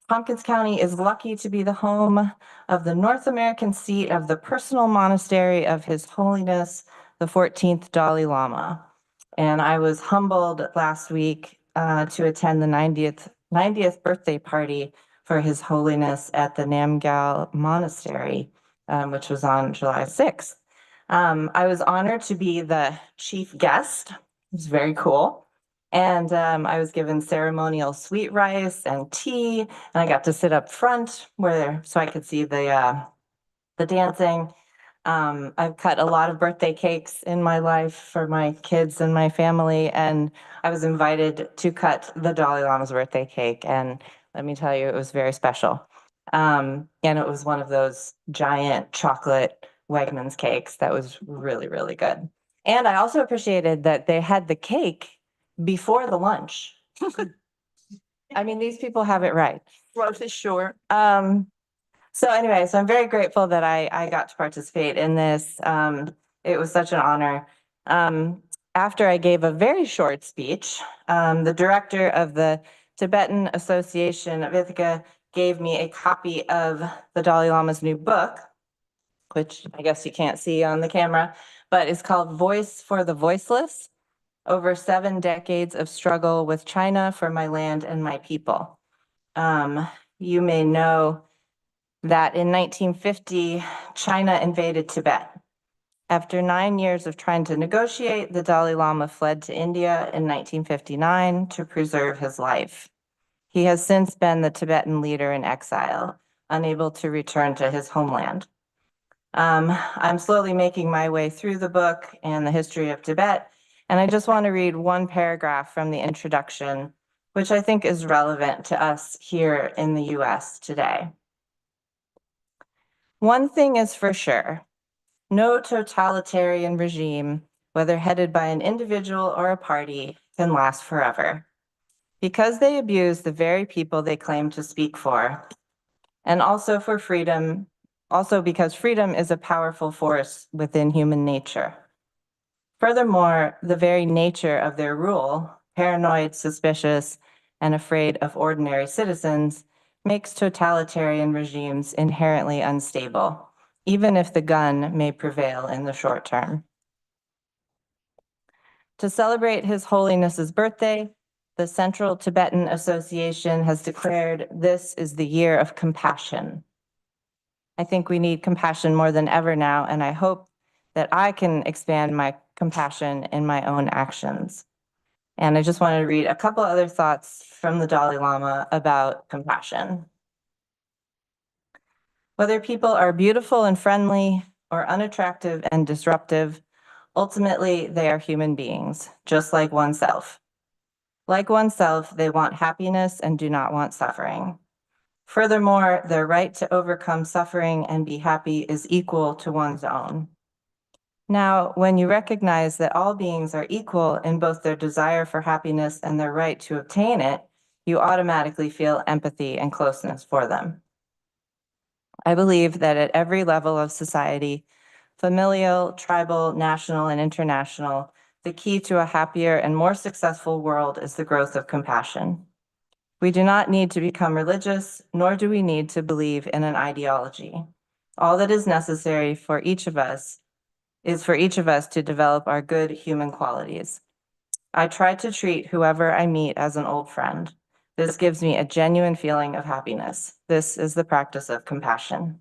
Tompkins County is lucky to be the home of the North American seat of the personal monastery of His Holiness, the 14th Dalai Lama. And I was humbled last week to attend the 90th birthday party for His Holiness at the Namgyal Monastery, which was on July 6th. I was honored to be the chief guest. It was very cool. And I was given ceremonial sweet rice and tea, and I got to sit up front so I could see the dancing. I've cut a lot of birthday cakes in my life for my kids and my family, and I was invited to cut the Dalai Lama's birthday cake, and let me tell you, it was very special. And it was one of those giant chocolate Wegmans cakes that was really, really good. And I also appreciated that they had the cake before the lunch. I mean, these people have it right. Well, for sure. So anyway, so I'm very grateful that I got to participate in this. It was such an honor. After I gave a very short speech, the director of the Tibetan Association of Ithaca gave me a copy of the Dalai Lama's new book, which I guess you can't see on the camera, but it's called Voice for the Voiceless: Over 7 Decades of Struggle with China for My Land and My People. You may know that in 1950, China invaded Tibet. After 9 years of trying to negotiate, the Dalai Lama fled to India in 1959 to preserve his life. He has since been the Tibetan leader in exile, unable to return to his homeland. I'm slowly making my way through the book and the history of Tibet, and I just want to read one paragraph from the introduction, which I think is relevant to us here in the US today. One thing is for sure, no totalitarian regime, whether headed by an individual or a party, can last forever, because they abuse the very people they claim to speak for, and also for freedom, also because freedom is a powerful force within human nature. Furthermore, the very nature of their rule, paranoid, suspicious, and afraid of ordinary citizens, makes totalitarian regimes inherently unstable, even if the gun may prevail in the short term. To celebrate His Holiness's birthday, the Central Tibetan Association has declared this is the year of compassion. I think we need compassion more than ever now, and I hope that I can expand my compassion in my own actions. And I just wanted to read a couple other thoughts from the Dalai Lama about compassion. Whether people are beautiful and friendly or unattractive and disruptive, ultimately they are human beings, just like oneself. Like oneself, they want happiness and do not want suffering. Furthermore, their right to overcome suffering and be happy is equal to one's own. Now, when you recognize that all beings are equal in both their desire for happiness and their right to obtain it, you automatically feel empathy and closeness for them. I believe that at every level of society, familial, tribal, national, and international, the key to a happier and more successful world is the growth of compassion. We do not need to become religious, nor do we need to believe in an ideology. All that is necessary for each of us is for each of us to develop our good human qualities. I try to treat whoever I meet as an old friend. This gives me a genuine feeling of happiness. This is the practice of compassion.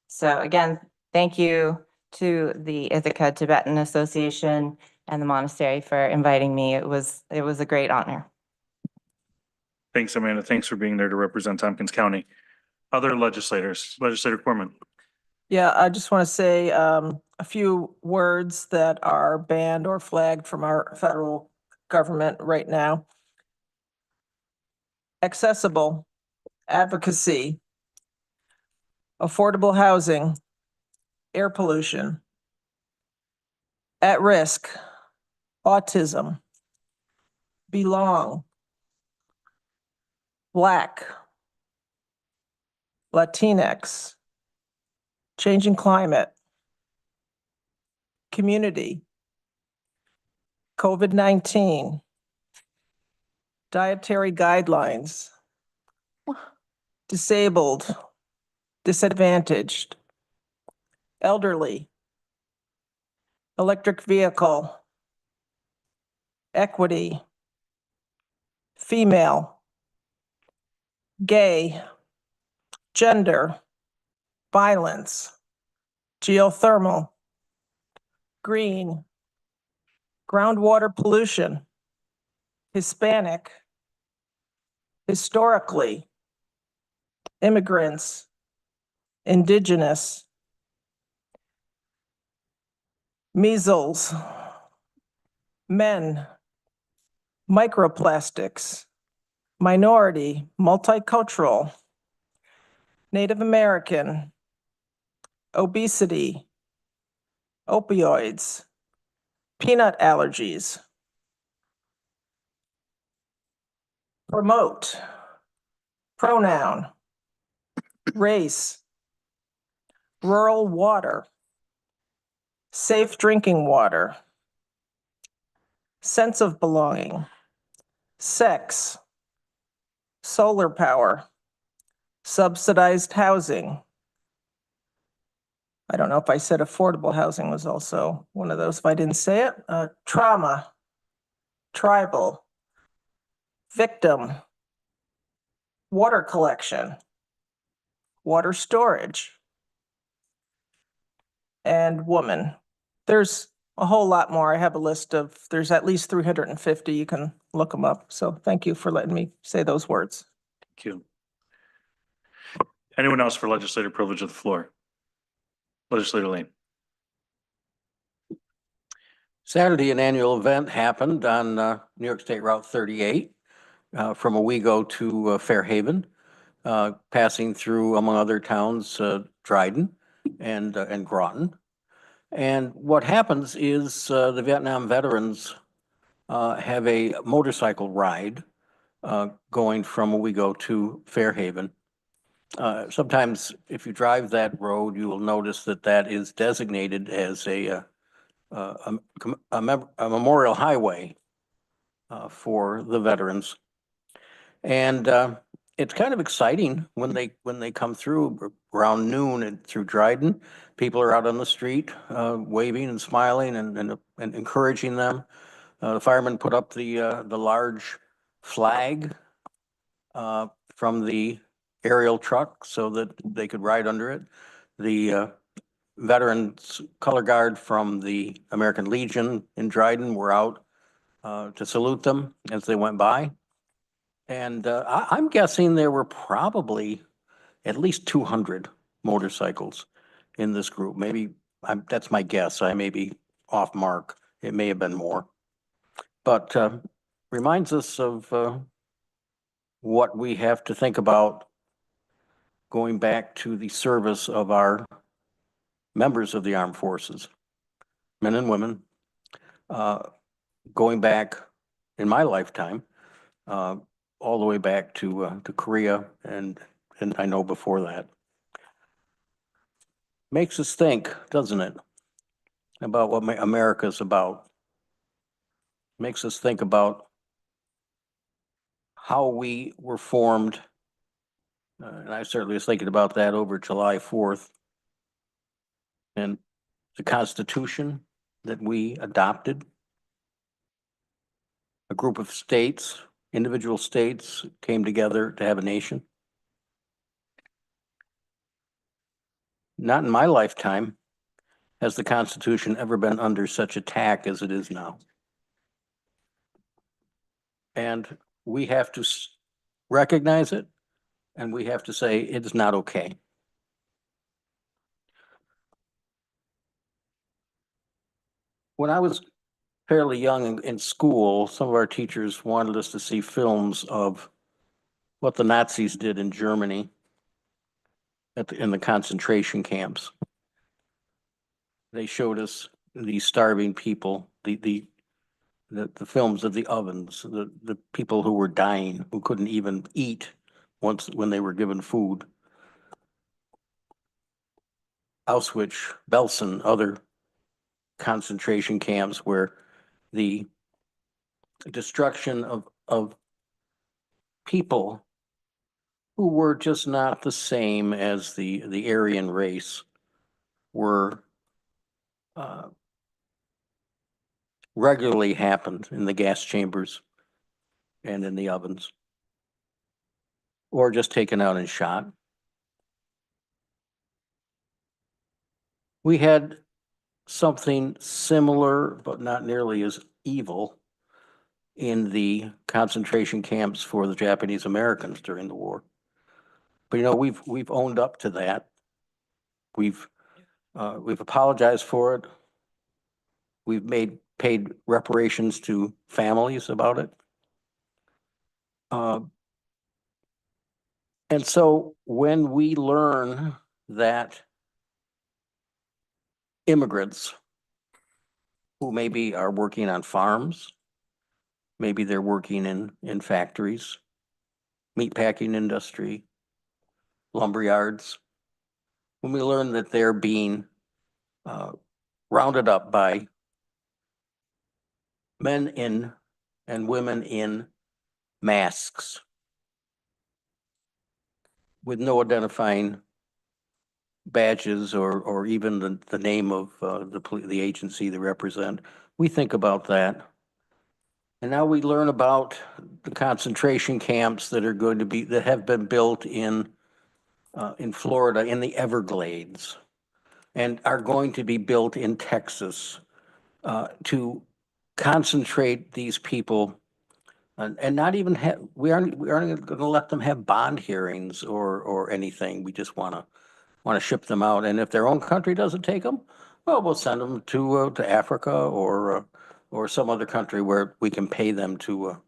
So again, thank you to the Ithaca Tibetan Association and the monastery for inviting me. It was a great honor. Thanks, Amanda. Thanks for being there to represent Tompkins County. Other legislators, Legislator Corman. Yeah, I just want to say a few words that are banned or flagged from our federal government right now. Accessible, advocacy, affordable housing, air pollution, at risk, autism, belong, Black, Latinx, changing climate, community, COVID-19, dietary guidelines, disabled, disadvantaged, elderly, electric vehicle, equity, female, gay, gender, violence, geothermal, green, groundwater pollution, Hispanic, historically, immigrants, indigenous, measles, men, microplastics, minority, multicultural, Native American, obesity, opioids, Peanut allergies. Promote. Pronoun. Race. Rural water. Safe drinking water. Sense of belonging. Sex. Solar power. Subsidized housing. I don't know if I said affordable housing was also one of those, if I didn't say it. Trauma. Tribal. Victim. Water collection. Water storage. And woman. There's a whole lot more. I have a list of, there's at least 350. You can look them up. So thank you for letting me say those words. Thank you. Anyone else for legislative privilege of the floor? Legislator Lane. Saturday, an annual event happened on New York State Route 38 from Owego to Fairhaven, passing through, among other towns, Dryden and Groton. And what happens is the Vietnam veterans have a motorcycle ride going from Owego to Fairhaven. Sometimes if you drive that road, you will notice that that is designated as a memorial highway for the veterans. And it's kind of exciting when they come through around noon and through Dryden. People are out on the street waving and smiling and encouraging them. The firemen put up the large flag from the aerial truck so that they could ride under it. The veterans color guard from the American Legion in Dryden were out to salute them as they went by. And I'm guessing there were probably at least 200 motorcycles in this group. Maybe that's my guess. I may be off mark. It may have been more. But reminds us of what we have to think about going back to the service of our members of the armed forces, men and women, going back in my lifetime, all the way back to Korea and I know before that. Makes us think, doesn't it, about what America's about. Makes us think about how we were formed. And I certainly was thinking about that over July 4th. And the Constitution that we adopted. A group of states, individual states, came together to have a nation. Not in my lifetime has the Constitution ever been under such attack as it is now. And we have to recognize it, and we have to say it's not okay. When I was fairly young in school, some of our teachers wanted us to see films of what the Nazis did in Germany in the concentration camps. They showed us these starving people, the films of the ovens, the people who were dying, who couldn't even eat when they were given food. Auschwitz, Belsen, other concentration camps where the destruction of people who were just not the same as the Aryan race were regularly happened in the gas chambers and in the ovens, or just taken out and shot. We had something similar, but not nearly as evil, in the concentration camps for the Japanese Americans during the war. But you know, we've owned up to that. We've apologized for it. We've paid reparations to families about it. And so when we learn that immigrants who maybe are working on farms. Maybe they're working in factories, meatpacking industry, lumber yards. When we learn that they're being rounded up by men in and women in masks with no identifying badges or even the name of the agency they represent, we think about that. And now we learn about the concentration camps that are going to be, that have been built in Florida, in the Everglades, and are going to be built in Texas to concentrate these people and not even have, we aren't going to let them have bond hearings or anything. We just want to ship them out. And if their own country doesn't take them, well, we'll send them to Africa or some other country where we can pay them to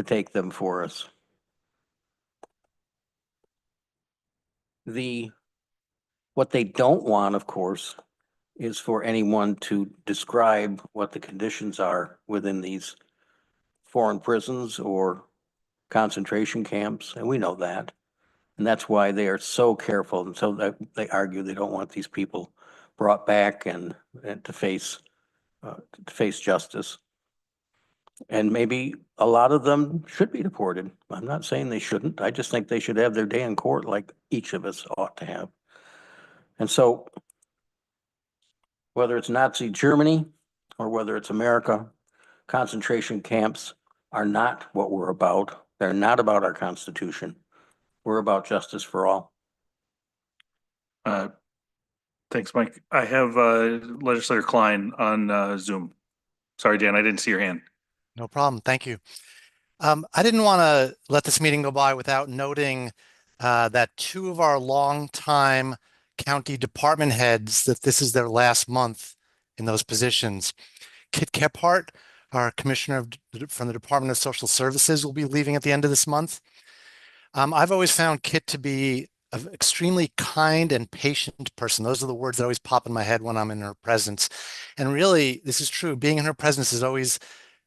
take them for us. What they don't want, of course, is for anyone to describe what the conditions are within these foreign prisons or concentration camps, and we know that. And that's why they are so careful, and so that they argue they don't want these people brought back and to face justice. And maybe a lot of them should be deported. I'm not saying they shouldn't. I just think they should have their day in court like each of us ought to have. And so whether it's Nazi Germany or whether it's America, concentration camps are not what we're about. They're not about our Constitution. We're about justice for all. Thanks, Mike. I have Legislator Klein on Zoom. Sorry, Dan, I didn't see your hand. No problem. Thank you. I didn't want to let this meeting go by without noting that two of our longtime county department heads, that this is their last month in those positions. Kit Kephart, our commissioner from the Department of Social Services, will be leaving at the end of this month. I've always found Kit to be an extremely kind and patient person. Those are the words that always pop in my head when I'm in her presence. And really, this is true. Being in her presence has always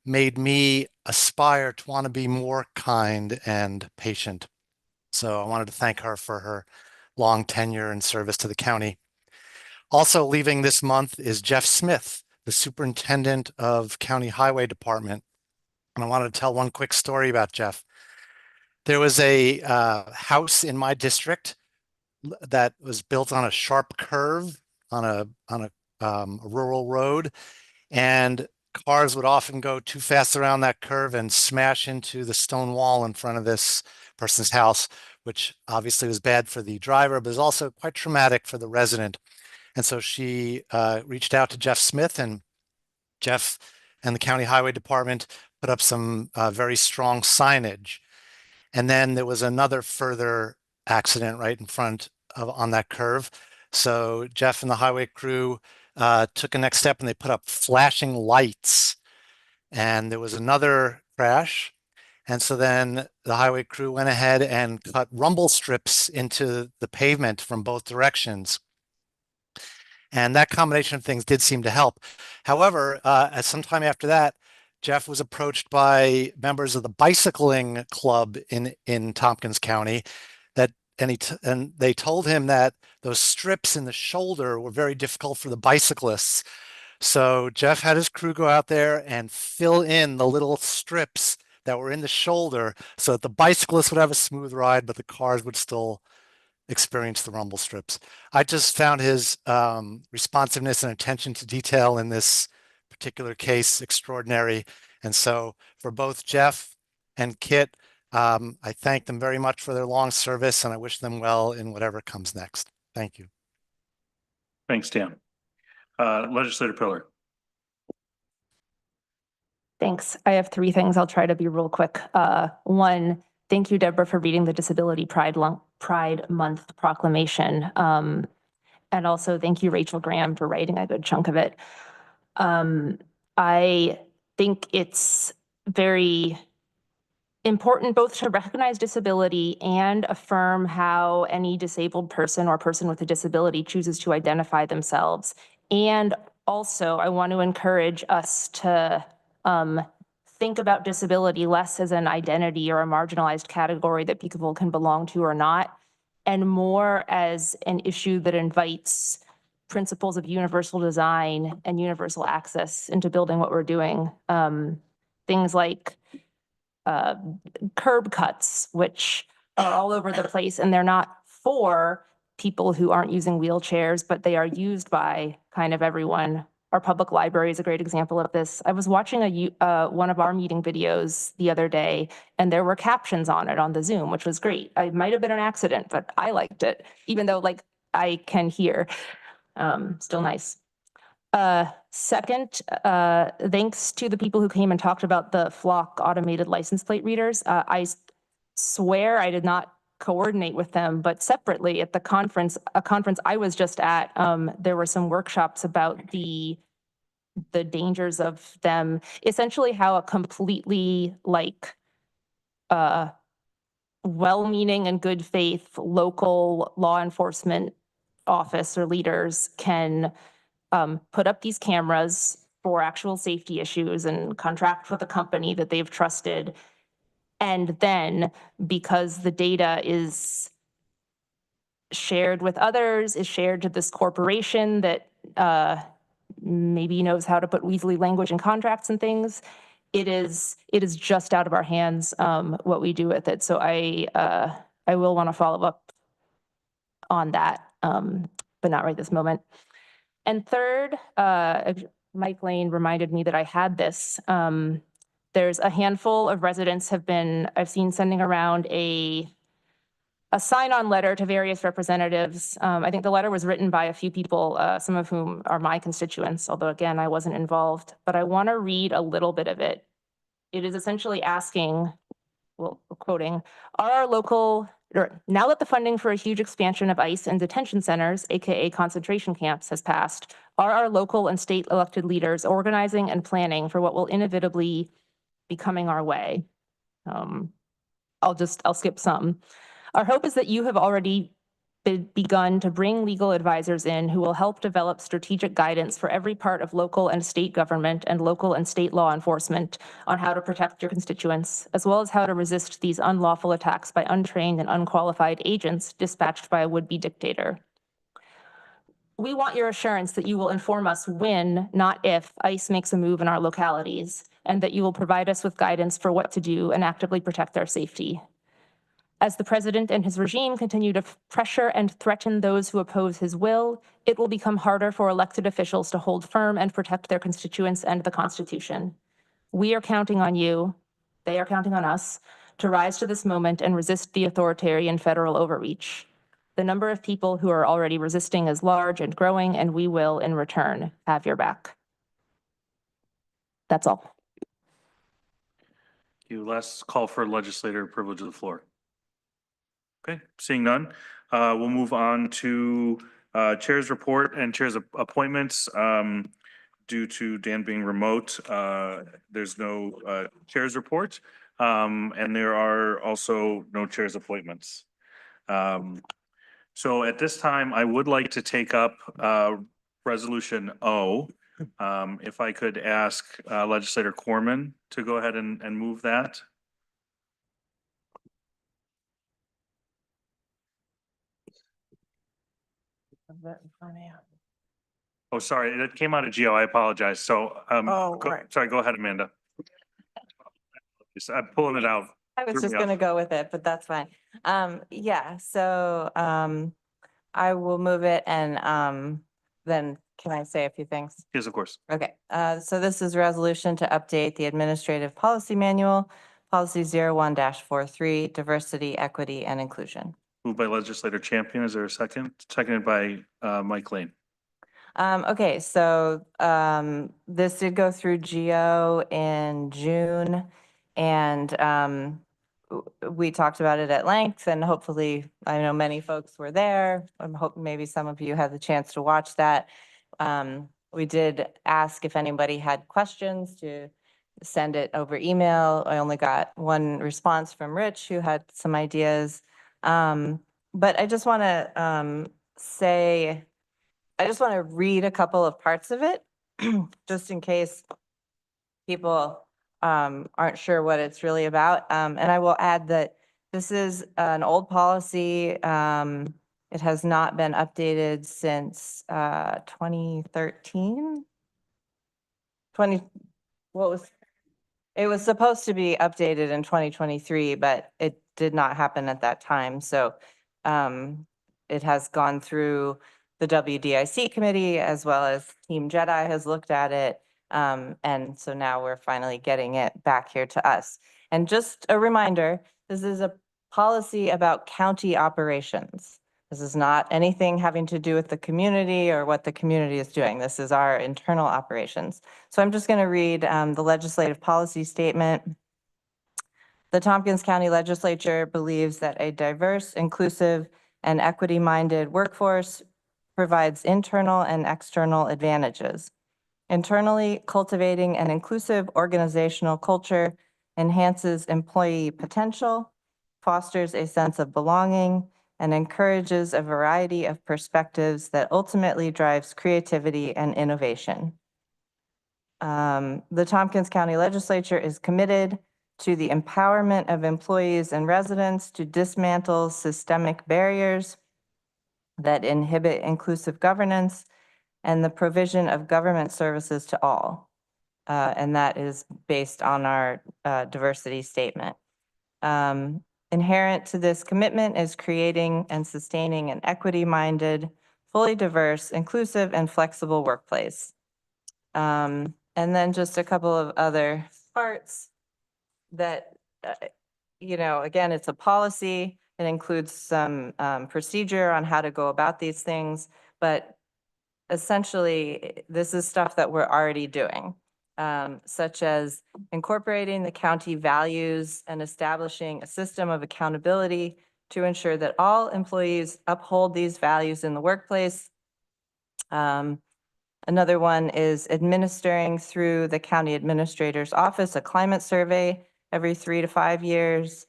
made me aspire to want to be more kind and patient. So I wanted to thank her for her long tenure and service to the county. Also leaving this month is Jeff Smith, the superintendent of County Highway Department. And I wanted to tell one quick story about Jeff. There was a house in my district that was built on a sharp curve on a rural road, and cars would often go too fast around that curve and smash into the stone wall in front of this person's house, which obviously was bad for the driver, but was also quite traumatic for the resident. And so she reached out to Jeff Smith, and Jeff and the County Highway Department put up some very strong signage. And then there was another further accident right in front of on that curve. So Jeff and the highway crew took a next step and they put up flashing lights. And there was another crash. And so then the highway crew went ahead and cut rumble strips into the pavement from both directions. And that combination of things did seem to help. However, sometime after that, Jeff was approached by members of the bicycling club in Tompkins County and they told him that those strips in the shoulder were very difficult for the bicyclists. So Jeff had his crew go out there and fill in the little strips that were in the shoulder so that the bicyclists would have a smooth ride, but the cars would still experience the rumble strips. I just found his responsiveness and attention to detail in this particular case extraordinary. And so for both Jeff and Kit, I thank them very much for their long service, and I wish them well in whatever comes next. Thank you. Thanks, Dan. Legislator Pillar. Thanks. I have three things. I'll try to be real quick. One, thank you, Deborah, for reading the Disability Pride Month proclamation. And also thank you, Rachel Graham, for writing a good chunk of it. I think it's very important both to recognize disability and affirm how any disabled person or person with a disability chooses to identify themselves, and also, I want to encourage us to think about disability less as an identity or a marginalized category that people can belong to or not, and more as an issue that invites principles of universal design and universal access into building what we're doing. Things like curb cuts, which are all over the place, and they're not for people who aren't using wheelchairs, but they are used by kind of everyone. Our public library is a great example of this. I was watching one of our meeting videos the other day, and there were captions on it on the Zoom, which was great. It might have been an accident, but I liked it, even though like I can hear. Still nice. Second, thanks to the people who came and talked about the Flock automated license plate readers. I swear I did not coordinate with them, but separately at the conference, a conference I was just at, there were some workshops about the dangers of them, essentially how a completely like well-meaning and good faith local law enforcement office or leaders can put up these cameras for actual safety issues and contract with a company that they've trusted. And then because the data is shared with others, is shared to this corporation that maybe knows how to put weaselly language in contracts and things, it is just out of our hands what we do with it. So I will want to follow up on that, but not right this moment. And third, Mike Lane reminded me that I had this. There's a handful of residents I've seen sending around a sign-on letter to various representatives. I think the letter was written by a few people, some of whom are my constituents, although again, I wasn't involved, but I want to read a little bit of it. It is essentially asking, well, quoting, now that the funding for a huge expansion of ICE and detention centers, AKA concentration camps, has passed, are our local and state elected leaders organizing and planning for what will inevitably be coming our way? I'll skip some. Our hope is that you have already begun to bring legal advisors in who will help develop strategic guidance for every part of local and state government and local and state law enforcement on how to protect your constituents, as well as how to resist these unlawful attacks by untrained and unqualified agents dispatched by a would-be dictator. We want your assurance that you will inform us when, not if, ICE makes a move in our localities, and that you will provide us with guidance for what to do and actively protect our safety. As the president and his regime continue to pressure and threaten those who oppose his will, it will become harder for elected officials to hold firm and protect their constituents and the Constitution. We are counting on you, they are counting on us, to rise to this moment and resist the authoritarian federal overreach. The number of people who are already resisting is large and growing, and we will, in return, have your back. That's all. Last call for legislator privilege of the floor. Okay, seeing none, we'll move on to chair's report and chair's appointments. Due to Dan being remote, there's no chair's report, and there are also no chair's appointments. So at this time, I would like to take up Resolution O. If I could ask Legislator Corman to go ahead and move that. Oh, sorry, it came out of Geo. I apologize. So, sorry, go ahead, Amanda. I'm pulling it out. I was just going to go with it, but that's fine. Yeah, so I will move it and then can I say a few things? Yes, of course. Okay, so this is a resolution to update the Administrative Policy Manual, Policy 01-43, Diversity, Equity, and Inclusion. Moved by Legislator Champion. Is there a second? Seconded by Mike Lane. Okay, so this did go through Geo in June, and we talked about it at length, and hopefully, I know many folks were there. I'm hoping maybe some of you had the chance to watch that. We did ask if anybody had questions to send it over email. I only got one response from Rich, who had some ideas. But I just want to read a couple of parts of it just in case people aren't sure what it's really about. And I will add that this is an old policy. It has not been updated since 2013. It was supposed to be updated in 2023, but it did not happen at that time. So it has gone through the WDIC committee as well as Team Jedi has looked at it. And so now we're finally getting it back here to us. And just a reminder, this is a policy about county operations. This is not anything having to do with the community or what the community is doing. This is our internal operations. So I'm just going to read the legislative policy statement. The Tompkins County Legislature believes that a diverse, inclusive, and equity-minded workforce provides internal and external advantages. Internally, cultivating an inclusive organizational culture enhances employee potential, fosters a sense of belonging, and encourages a variety of perspectives that ultimately drives creativity and innovation. The Tompkins County Legislature is committed to the empowerment of employees and residents to dismantle systemic barriers that inhibit inclusive governance and the provision of government services to all. And that is based on our diversity statement. Inherent to this commitment is creating and sustaining an equity-minded, fully diverse, inclusive, and flexible workplace. And then just a couple of other parts that, again, it's a policy. It includes some procedure on how to go about these things, but essentially, this is stuff that we're already doing. Such as incorporating the county values and establishing a system of accountability to ensure that all employees uphold these values in the workplace. Another one is administering through the county administrator's office a climate survey every 3 to 5 years,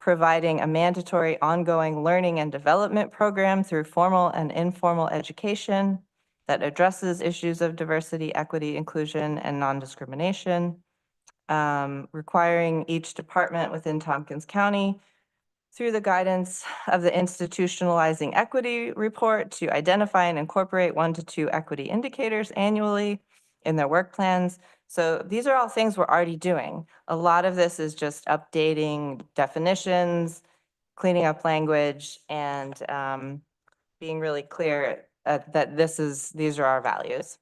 providing a mandatory ongoing learning and development program through formal and informal education that addresses issues of diversity, equity, inclusion, and non-discrimination, requiring each department within Tompkins County through the guidance of the Institutionalizing Equity Report to identify and incorporate 1 to 2 equity indicators annually in their work plans. So these are all things we're already doing. A lot of this is just updating definitions, cleaning up language, and being really clear that these are our values.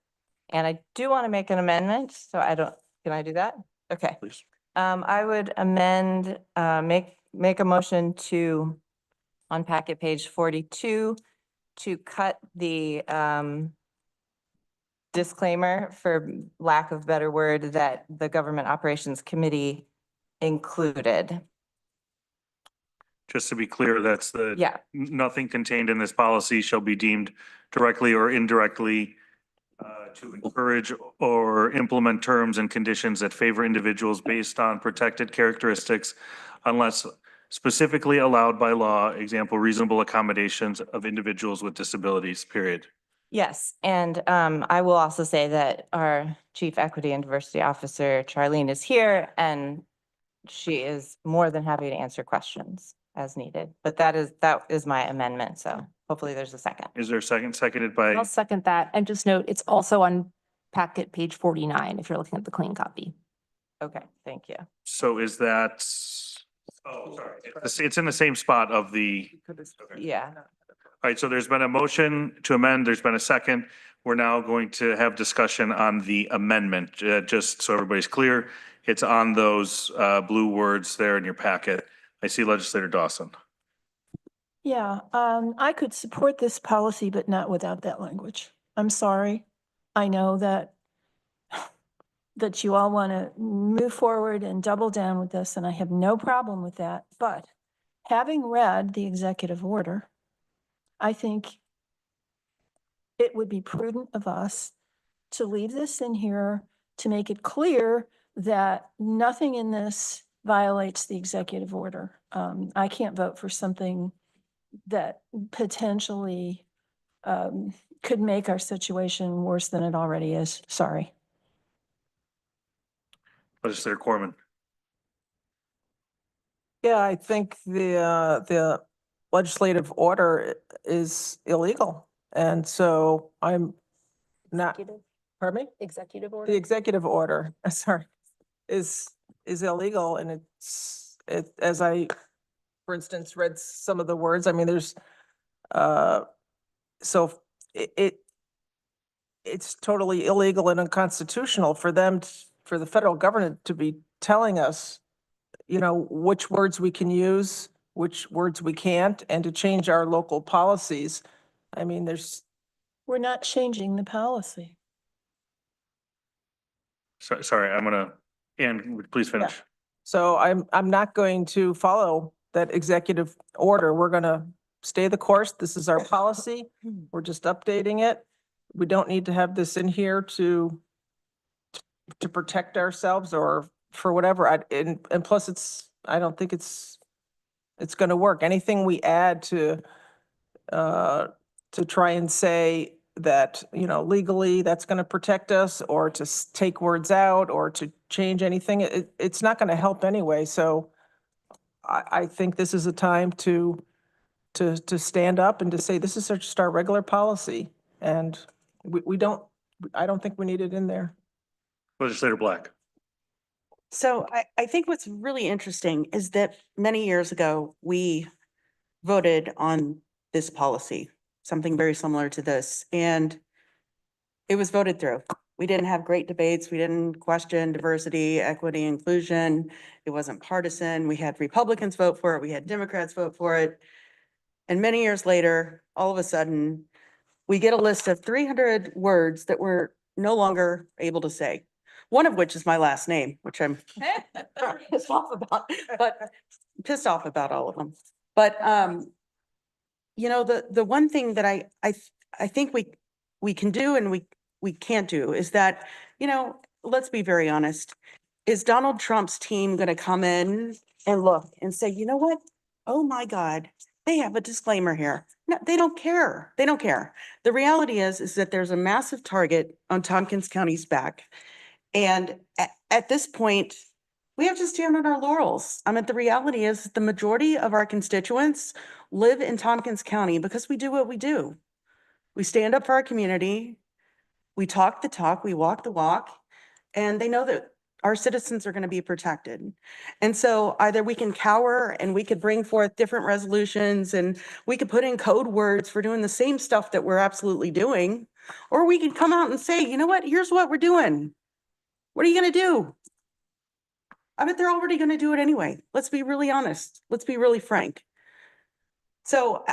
And I do want to make an amendment, so can I do that? Okay. Please. I would amend, make a motion to, on packet page 42, to cut the disclaimer, for lack of better word, that the Government Operations Committee included. Just to be clear, that's Yeah. nothing contained in this policy shall be deemed directly or indirectly to encourage or implement terms and conditions that favor individuals based on protected characteristics unless specifically allowed by law, example, reasonable accommodations of individuals with disabilities, period. Yes, and I will also say that our Chief Equity and Diversity Officer, Charlene, is here, and she is more than happy to answer questions as needed. But that is my amendment, so hopefully there's a second. Is there a second? Seconded by, I'll second that. And just note, it's also on packet page 49 if you're looking at the clean copy. Okay, thank you. so is that, oh, sorry. It's in the same spot of the, Yeah. all right, so there's been a motion to amend, there's been a second. We're now going to have discussion on the amendment, just so everybody's clear. It's on those blue words there in your packet. I see Legislator Dawson. Yeah, I could support this policy, but not without that language. I'm sorry. I know that you all want to move forward and double down with this, and I have no problem with that. But having read the executive order, I think it would be prudent of us to leave this in here to make it clear that nothing in this violates the executive order. I can't vote for something that potentially could make our situation worse than it already is. Sorry. Legislator Corman. Yeah, I think the legislative order is illegal. And so I'm not, pardon me? Executive The order? executive order, sorry, is illegal, and as I, for instance, read some of the words, I mean, there's, so it's totally illegal and unconstitutional for them, for the federal government to be telling us, you know, which words we can use, which words we can't, and to change our local policies. I mean, We're not changing the policy. Sorry, I'm gonna, Ann, please finish. so I'm not going to follow that executive order. We're gonna stay the course. This is our policy. We're just updating it. We don't need to have this in here to protect ourselves or for whatever. And plus I don't think it's gonna work. Anything we add to try and say that, you know, legally that's gonna protect us, or to take words out, or to change anything, it's not gonna help anyway. So I think this is a time to stand up and to say, this is just our regular policy. And I don't think we need it in there. Legislator Black. So I think what's really interesting is that many years ago, we voted on this policy, something very similar to this, and it was voted through. We didn't have great debates. We didn't question diversity, equity, inclusion. It wasn't partisan. We had Republicans vote for it. We had Democrats vote for it. And many years later, all of a sudden, we get a list of 300 words that we're no longer able to say. One of which is my last name, which I'm pissed off about all of them. But, you know, the one thing that I think we can do and we can't do is that, you know, let's be very honest. Is Donald Trump's team going to come in and look and say, you know what? Oh my God, they have a disclaimer here. No, they don't care. They don't care. The reality is that there's a massive target on Tompkins County's back. And at this point, we have to stand on our laurels. I mean, the reality is the majority of our constituents live in Tompkins County because we do what we do. We stand up for our community. We talk the talk, we walk the walk, and they know that our citizens are going to be protected. And so either we can cower and we could bring forth different resolutions and we could put in code words for doing the same stuff that we're absolutely doing, or we could come out and say, you know what, here's what we're doing. What are you going to do? I bet they're already going to do it anyway. Let's be really honest. Let's be really frank. So,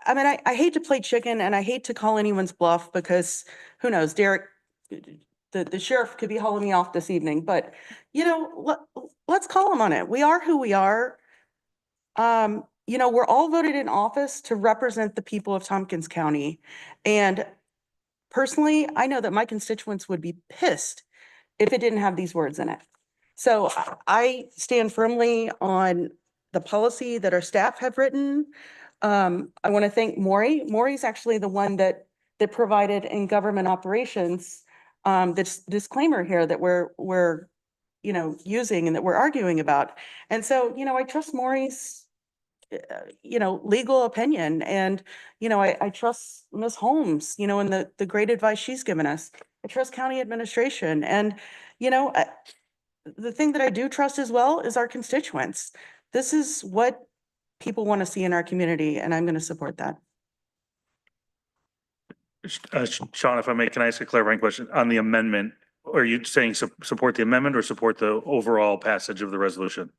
I mean, I hate to play chicken and I hate to call anyone's bluff because who knows, Derek, the sheriff could be hauling me off this evening, but you know, let's call him on it. We are who we are. You know, we're all voted in office to represent the people of Tompkins County. And personally, I know that my constituents would be pissed if it didn't have these words in it. So I stand firmly on the policy that our staff have written. I want to thank Maury. Maury's actually the one that provided in government operations this disclaimer here that we're you know, using and that we're arguing about. And so, you know, I trust Maury's you know, legal opinion, and you know, I trust Ms. Holmes, you know, and the great advice she's given us. I trust county administration, and you know, the thing that I do trust as well is our constituents. This is what people want to see in our community, and I'm going to support that. Sean, if I may, can I ask a clarifying question on the amendment? Are you saying support the amendment or support the overall passage of the resolution?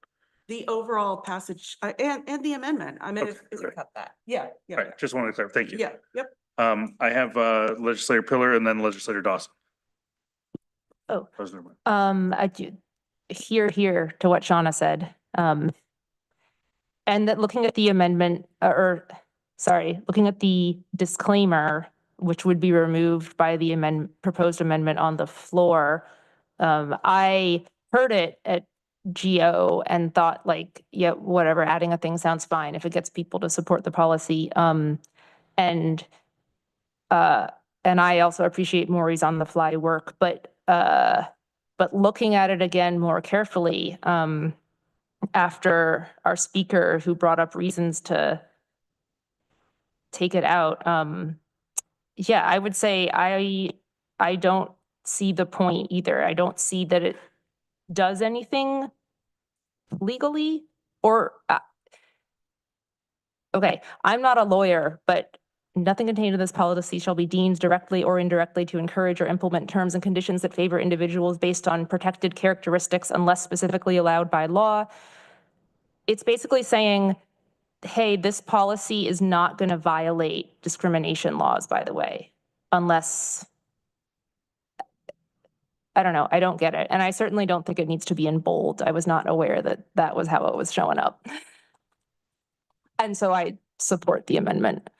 The overall passage and the amendment. I mean, Okay, if you great. cut that. Yeah. All right, just wanted to clarify. Thank you. Yeah. Yep. I have Legislator Pillar and then Legislator Dawson. Oh, President Moore. I do hear to what Shauna said. And that looking at the amendment, looking at the disclaimer, which would be removed by the proposed amendment on the floor. I heard it at GO and thought like, yeah, whatever, adding a thing sounds fine if it gets people to support the policy. And and I also appreciate Maury's on the fly work, but looking at it again more carefully, after our speaker who brought up reasons to take it out, yeah, I would say I don't see the point either. I don't see that it does anything legally or, okay, I'm not a lawyer, but nothing contained in this policy shall be deemed directly or indirectly to encourage or implement terms and conditions that favor individuals based on protected characteristics unless specifically allowed by law. It's basically saying, hey, this policy is not going to violate discrimination laws, by the way, unless, I don't know, I don't get it. And I certainly don't think it needs to be in bold. I was not aware that that was how it was showing up. And so I support the amendment.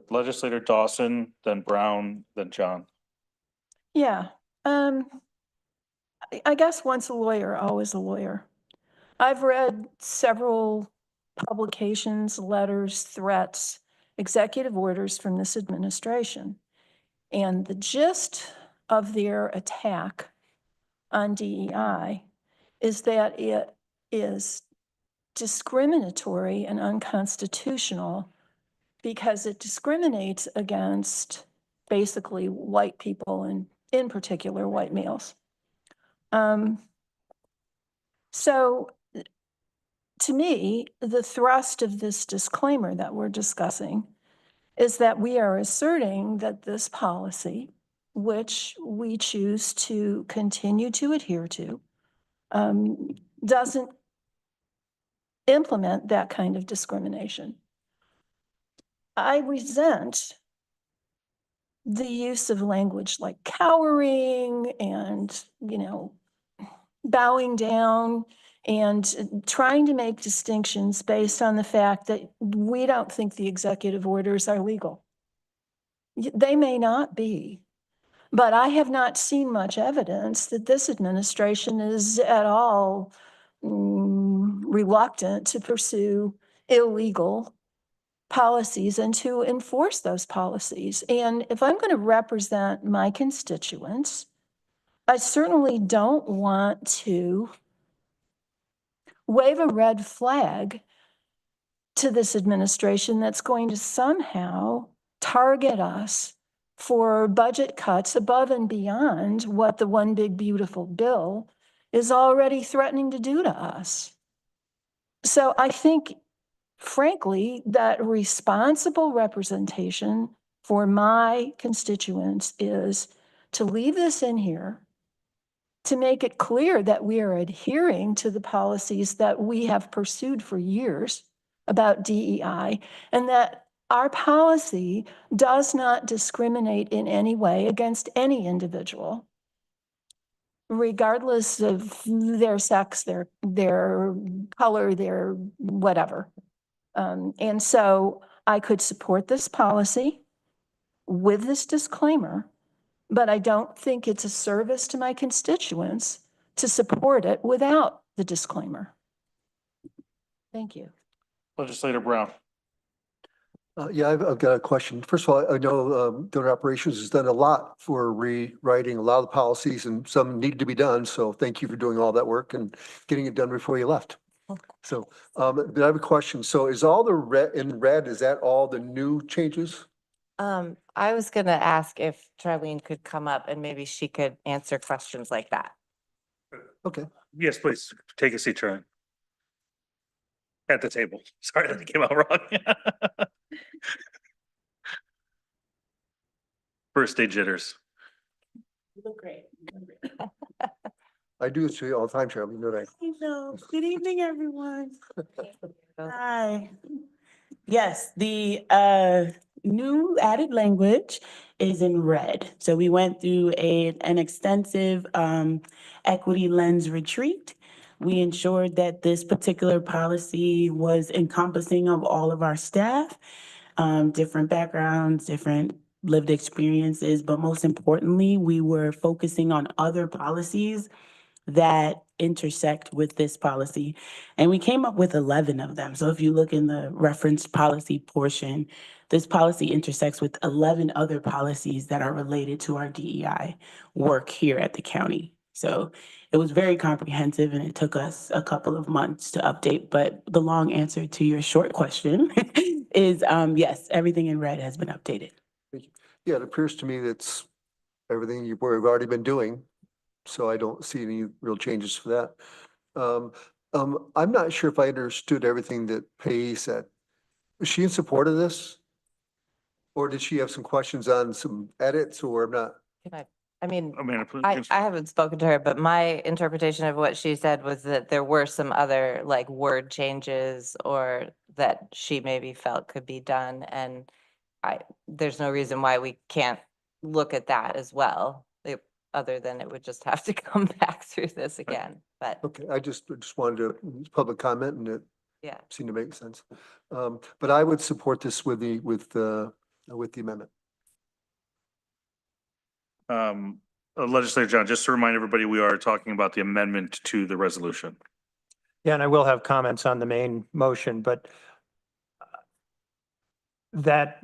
Legislator Dawson, then Brown, then John. Yeah, I guess once a lawyer, always a lawyer. I've read several publications, letters, threats, executive orders from this administration. And the gist of their attack on DEI is that it is discriminatory and unconstitutional because it discriminates against basically white people and in particular white males. So to me, the thrust of this disclaimer that we're discussing is that we are asserting that this policy, which we choose to continue to adhere to, doesn't implement that kind of discrimination. I resent the use of language like cowering and, bowing down and trying to make distinctions based on the fact that we don't think the executive orders are legal. They may not be, but I have not seen much evidence that this administration is at all reluctant to pursue illegal policies and to enforce those policies. And if I'm going to represent my constituents, I certainly don't want to wave a red flag to this administration that's going to somehow target us for budget cuts above and beyond what the one big beautiful bill is already threatening to do to us. So I think, frankly, that responsible representation for my constituents is to leave this in here, to make it clear that we are adhering to the policies that we have pursued for years about DEI, and that our policy does not discriminate in any way against any individual, regardless of their sex, their color, their whatever. And so I could support this policy with this disclaimer, but I don't think it's a service to my constituents to support it without the disclaimer. Thank you. Legislator Brown. Yeah, I've got a question. First of all, I know donor operations has done a lot for rewriting a lot of the policies, and some need to be done. So thank you for doing all that work and getting it done before you left. So, but I have a question. So is all the red in red, is that all the new changes? I was gonna ask if Charlene could come up and maybe she could answer questions like that. Okay. Yes, please take a seat, Charlene. At the table. Sorry that came out wrong. First day jitters. You look great. I do this to you all the time, Charlie, don't I? I know. Good evening, everyone. Hi. Yes, the new added language is in red. So we went through an extensive equity lens retreat. We ensured that this particular policy was encompassing of all of our staff, different backgrounds, different lived experiences, but most importantly, we were focusing on other policies that intersect with this policy. And we came up with 11 of them. So if you look in the reference policy portion, this policy intersects with 11 other policies that are related to our DEI work here at the county. So it was very comprehensive and it took us a couple of months to update. But the long answer to your short question is yes, everything in red has been updated. Yeah, it appears to me that's everything we've already been doing. So I don't see any real changes for that. I'm not sure if I understood everything that Pei said. Was she in support of this? Or did she have some questions on some edits or I'm not? I mean, Amanda, please. I haven't spoken to her, but my interpretation of what she said was that there were some other like word changes or that she maybe felt could be done. And there's no reason why we can't look at that as well. Other than it would just have to come back through this again, but Okay, I just wanted to, public comment and it yeah. seemed to make sense. But I would support this with the amendment. Legislator John, just to remind everybody, we are talking about the amendment to the resolution. Yeah, and I will have comments on the main motion, but that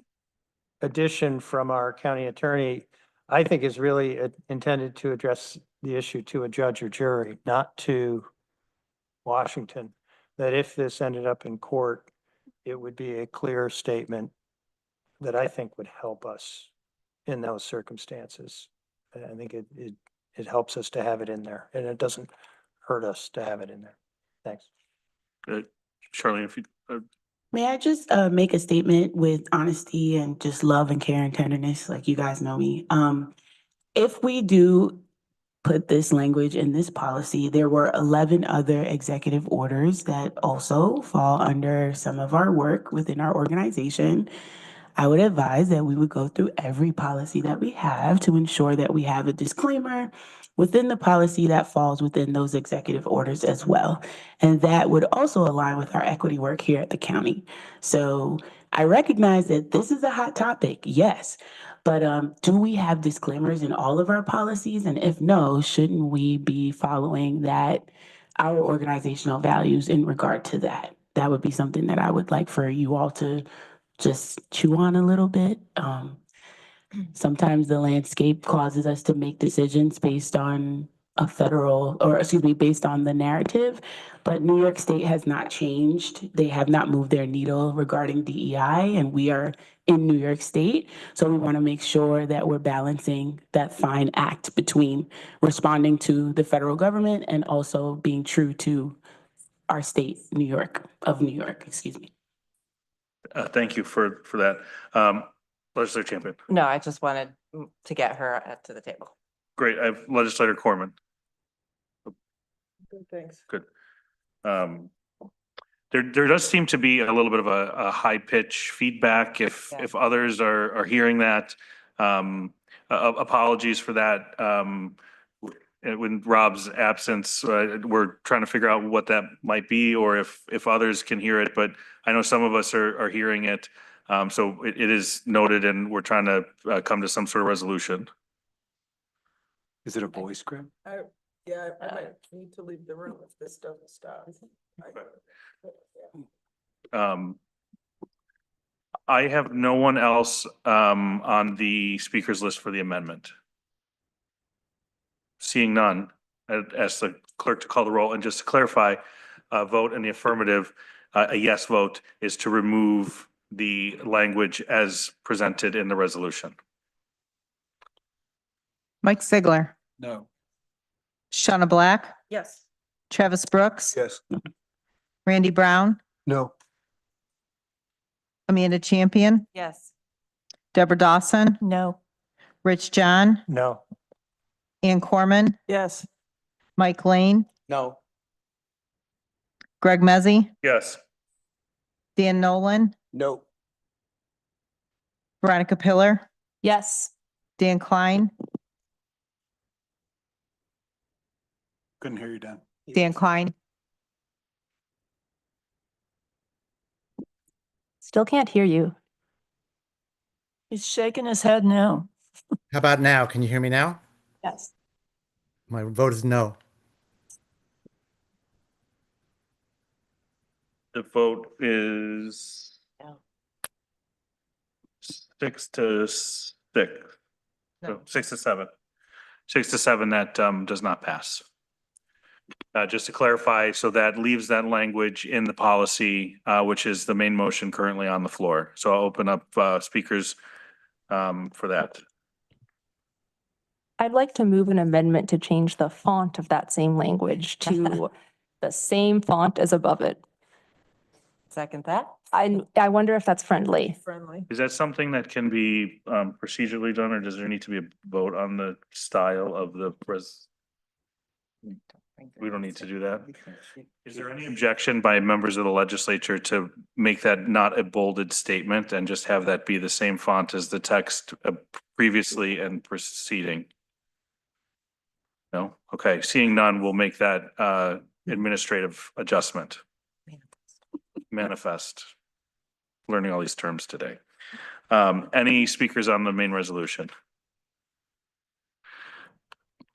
addition from our county attorney, I think is really intended to address the issue to a judge or jury, not to Washington. That if this ended up in court, it would be a clear statement that I think would help us in those circumstances. I think it helps us to have it in there and it doesn't hurt us to have it in there. Thanks. Good. Charlene, if you, May I just make a statement with honesty and just love and care and tenderness, like you guys know me. If we do put this language in this policy, there were 11 other executive orders that also fall under some of our work within our organization. I would advise that we would go through every policy that we have to ensure that we have a disclaimer within the policy that falls within those executive orders as well. And that would also align with our equity work here at the county. So I recognize that this is a hot topic, yes, but do we have disclaimers in all of our policies? And if no, shouldn't we be following that, our organizational values in regard to that? That would be something that I would like for you all to just chew on a little bit. Sometimes the landscape causes us to make decisions based on based on the narrative, but New York State has not changed. They have not moved their needle regarding DEI, and we are in New York State. So we want to make sure that we're balancing that fine act between responding to the federal government and also being true to our state, New York, excuse me. thank you for that. Legislator Champion. No, I just wanted to get her to the table. Great. I have Legislator Corman. Good, thanks. Good. There does seem to be a little bit of a high pitch feedback. If others are hearing that, apologies for that. In Rob's absence, we're trying to figure out what that might be, or if others can hear it. But I know some of us are hearing it. So it is noted, and we're trying to come to some sort of resolution. Is it a voice, Graham? Yeah, I might need to leave the room if this doesn't stop. I have no one else on the speakers list for the amendment. Seeing none, I'd ask the clerk to call the roll. And just to clarify, vote in the affirmative, a yes vote is to remove the language as presented in the resolution. Mike Sigler, No. Shauna Black, Yes. Travis Brooks, Yes. Randy Brown, No. Amanda Champion, Yes. Deborah Dawson, No. Rich John, No. Ann Corman, Yes. Mike Lane, No. Greg Mezzi, Yes. Dan Nolan, No. Veronica Pillar, Yes. Dan Klein, Couldn't hear you, Dan. Dan Klein, Still can't hear you. He's shaking his head no. How about now? Can you hear me now? Yes. My vote is no. The vote is 6-6. No, 6-7. 6-7, that does not pass. Just to clarify, so that leaves that language in the policy, which is the main motion currently on the floor. So I'll open up speakers for that. I'd like to move an amendment to change the font of that same language to the same font as above it. Second that. I wonder if that's friendly. Friendly. Is that something that can be procedurally done, or does there need to be a vote on the style of the We don't need to do that. Is there any objection by members of the legislature to make that not a bolded statement and just have that be the same font as the text previously and preceding? No? Okay, seeing none, we'll make that administrative adjustment. Manifest. Learning all these terms today. Any speakers on the main resolution?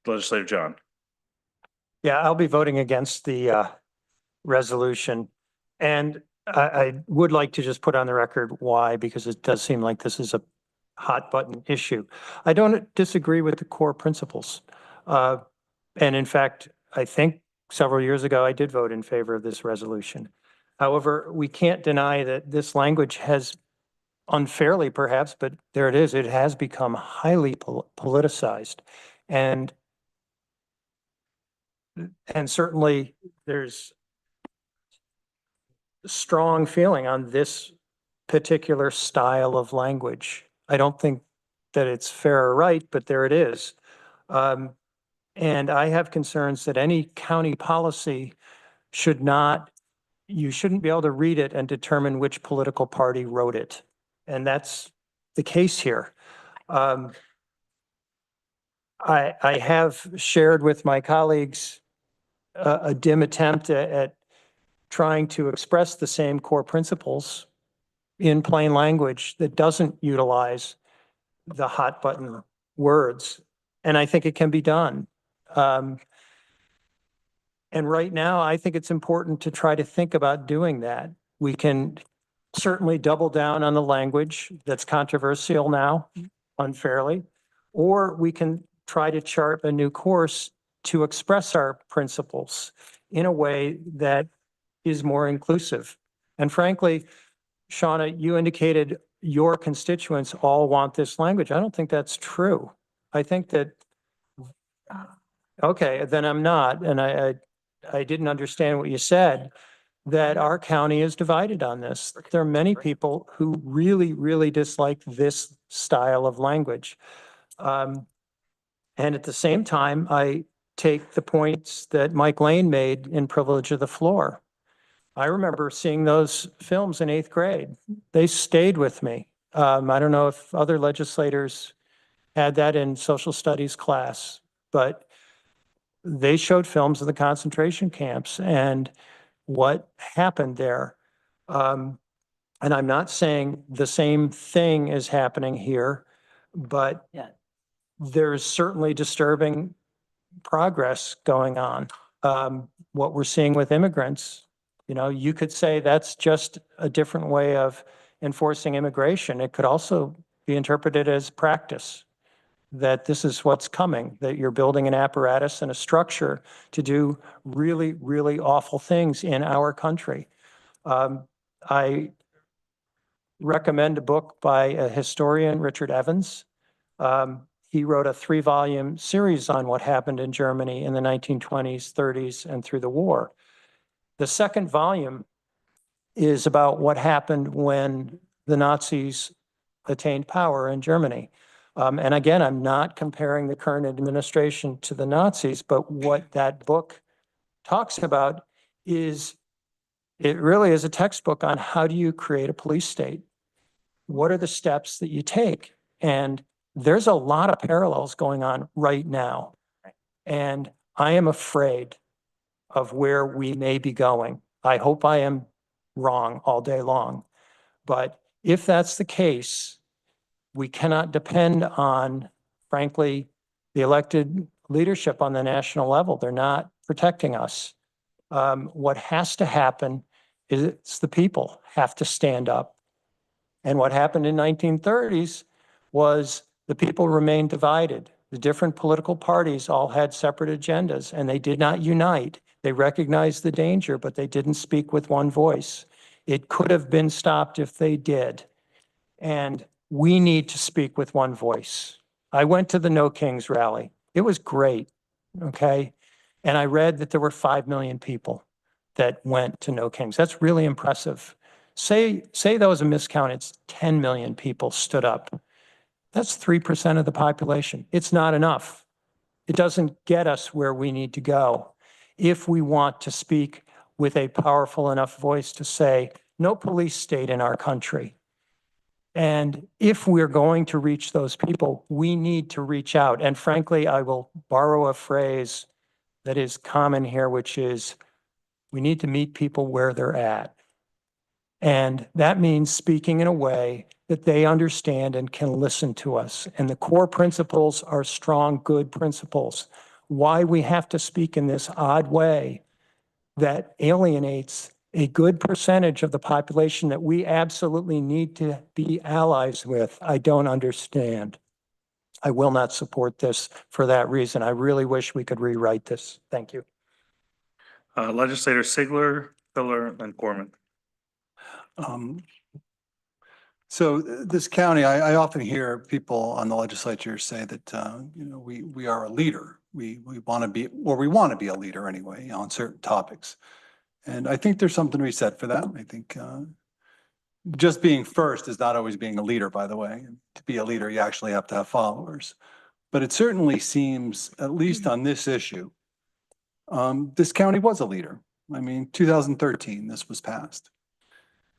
Legislator John. Yeah, I'll be voting against the resolution. And I would like to just put on the record why, because it does seem like this is a hot button issue. I don't disagree with the core principles. And in fact, I think several years ago, I did vote in favor of this resolution. However, we can't deny that this language has unfairly perhaps, but there it is. It has become highly politicized. And certainly there's strong feeling on this particular style of language. I don't think that it's fair or right, but there it is. And I have concerns that any county policy you shouldn't be able to read it and determine which political party wrote it. And that's the case here. I have shared with my colleagues a dim attempt at trying to express the same core principles in plain language that doesn't utilize the hot button words. And I think it can be done. And right now, I think it's important to try to think about doing that. We can certainly double down on the language that's controversial now unfairly, or we can try to chart a new course to express our principles in a way that is more inclusive. And frankly, Shauna, you indicated your constituents all want this language. I don't think that's true. I think that, okay, then I'm not, and I didn't understand what you said, that our county is divided on this. There are many people who really, really dislike this style of language. And at the same time, I take the points that Mike Lane made in Privilege of the Floor. I remember seeing those films in 8th grade. They stayed with me. I don't know if other legislators had that in social studies class, but they showed films of the concentration camps and what happened there. And I'm not saying the same thing is happening here, but there's certainly disturbing progress going on. What we're seeing with immigrants, you could say that's just a different way of enforcing immigration. It could also be interpreted as practice, that this is what's coming, that you're building an apparatus and a structure to do really, really awful things in our country. I recommend a book by a historian, Richard Evans. He wrote a 3-volume series on what happened in Germany in the 1920s, 30s, and through the war. The second volume is about what happened when the Nazis attained power in Germany. And again, I'm not comparing the current administration to the Nazis, but what that book talks about is, it really is a textbook on how do you create a police state? What are the steps that you take? And there's a lot of parallels going on right now. And I am afraid of where we may be going. I hope I am wrong all day long. But if that's the case, we cannot depend on, frankly, the elected leadership on the national level. They're not protecting us. What has to happen It's the people have to stand up. And what happened in 1930s was the people remained divided. The different political parties all had separate agendas and they did not unite. They recognized the danger, but they didn't speak with one voice. It could have been stopped if they did. And we need to speak with one voice. I went to the No Kings rally. It was great, okay? And I read that there were 5 million people that went to No Kings. That's really impressive. Say that was a miscount, it's 10 million people stood up. That's 3% of the population. It's not enough. It doesn't get us where we need to go. If we want to speak with a powerful enough voice to say, no police state in our country. And if we're going to reach those people, we need to reach out. And frankly, I will borrow a phrase that is common here, which is, we need to meet people where they're at. And that means speaking in a way that they understand and can listen to us. And the core principles are strong, good principles. Why we have to speak in this odd way that alienates a good percentage of the population that we absolutely need to be allies with, I don't understand. I will not support this for that reason. I really wish we could rewrite this. Thank you. Legislator Sigler, Pillar, and Corman. So this county, I often hear people on the legislature say that, you know, we are a leader. We want to be, or we want to be a leader anyway on certain topics. And I think there's something to be said for that. I think just being first is not always being a leader, by the way. To be a leader, you actually have to have followers. But it certainly seems, at least on this issue, this county was a leader. I mean, 2013, this was passed.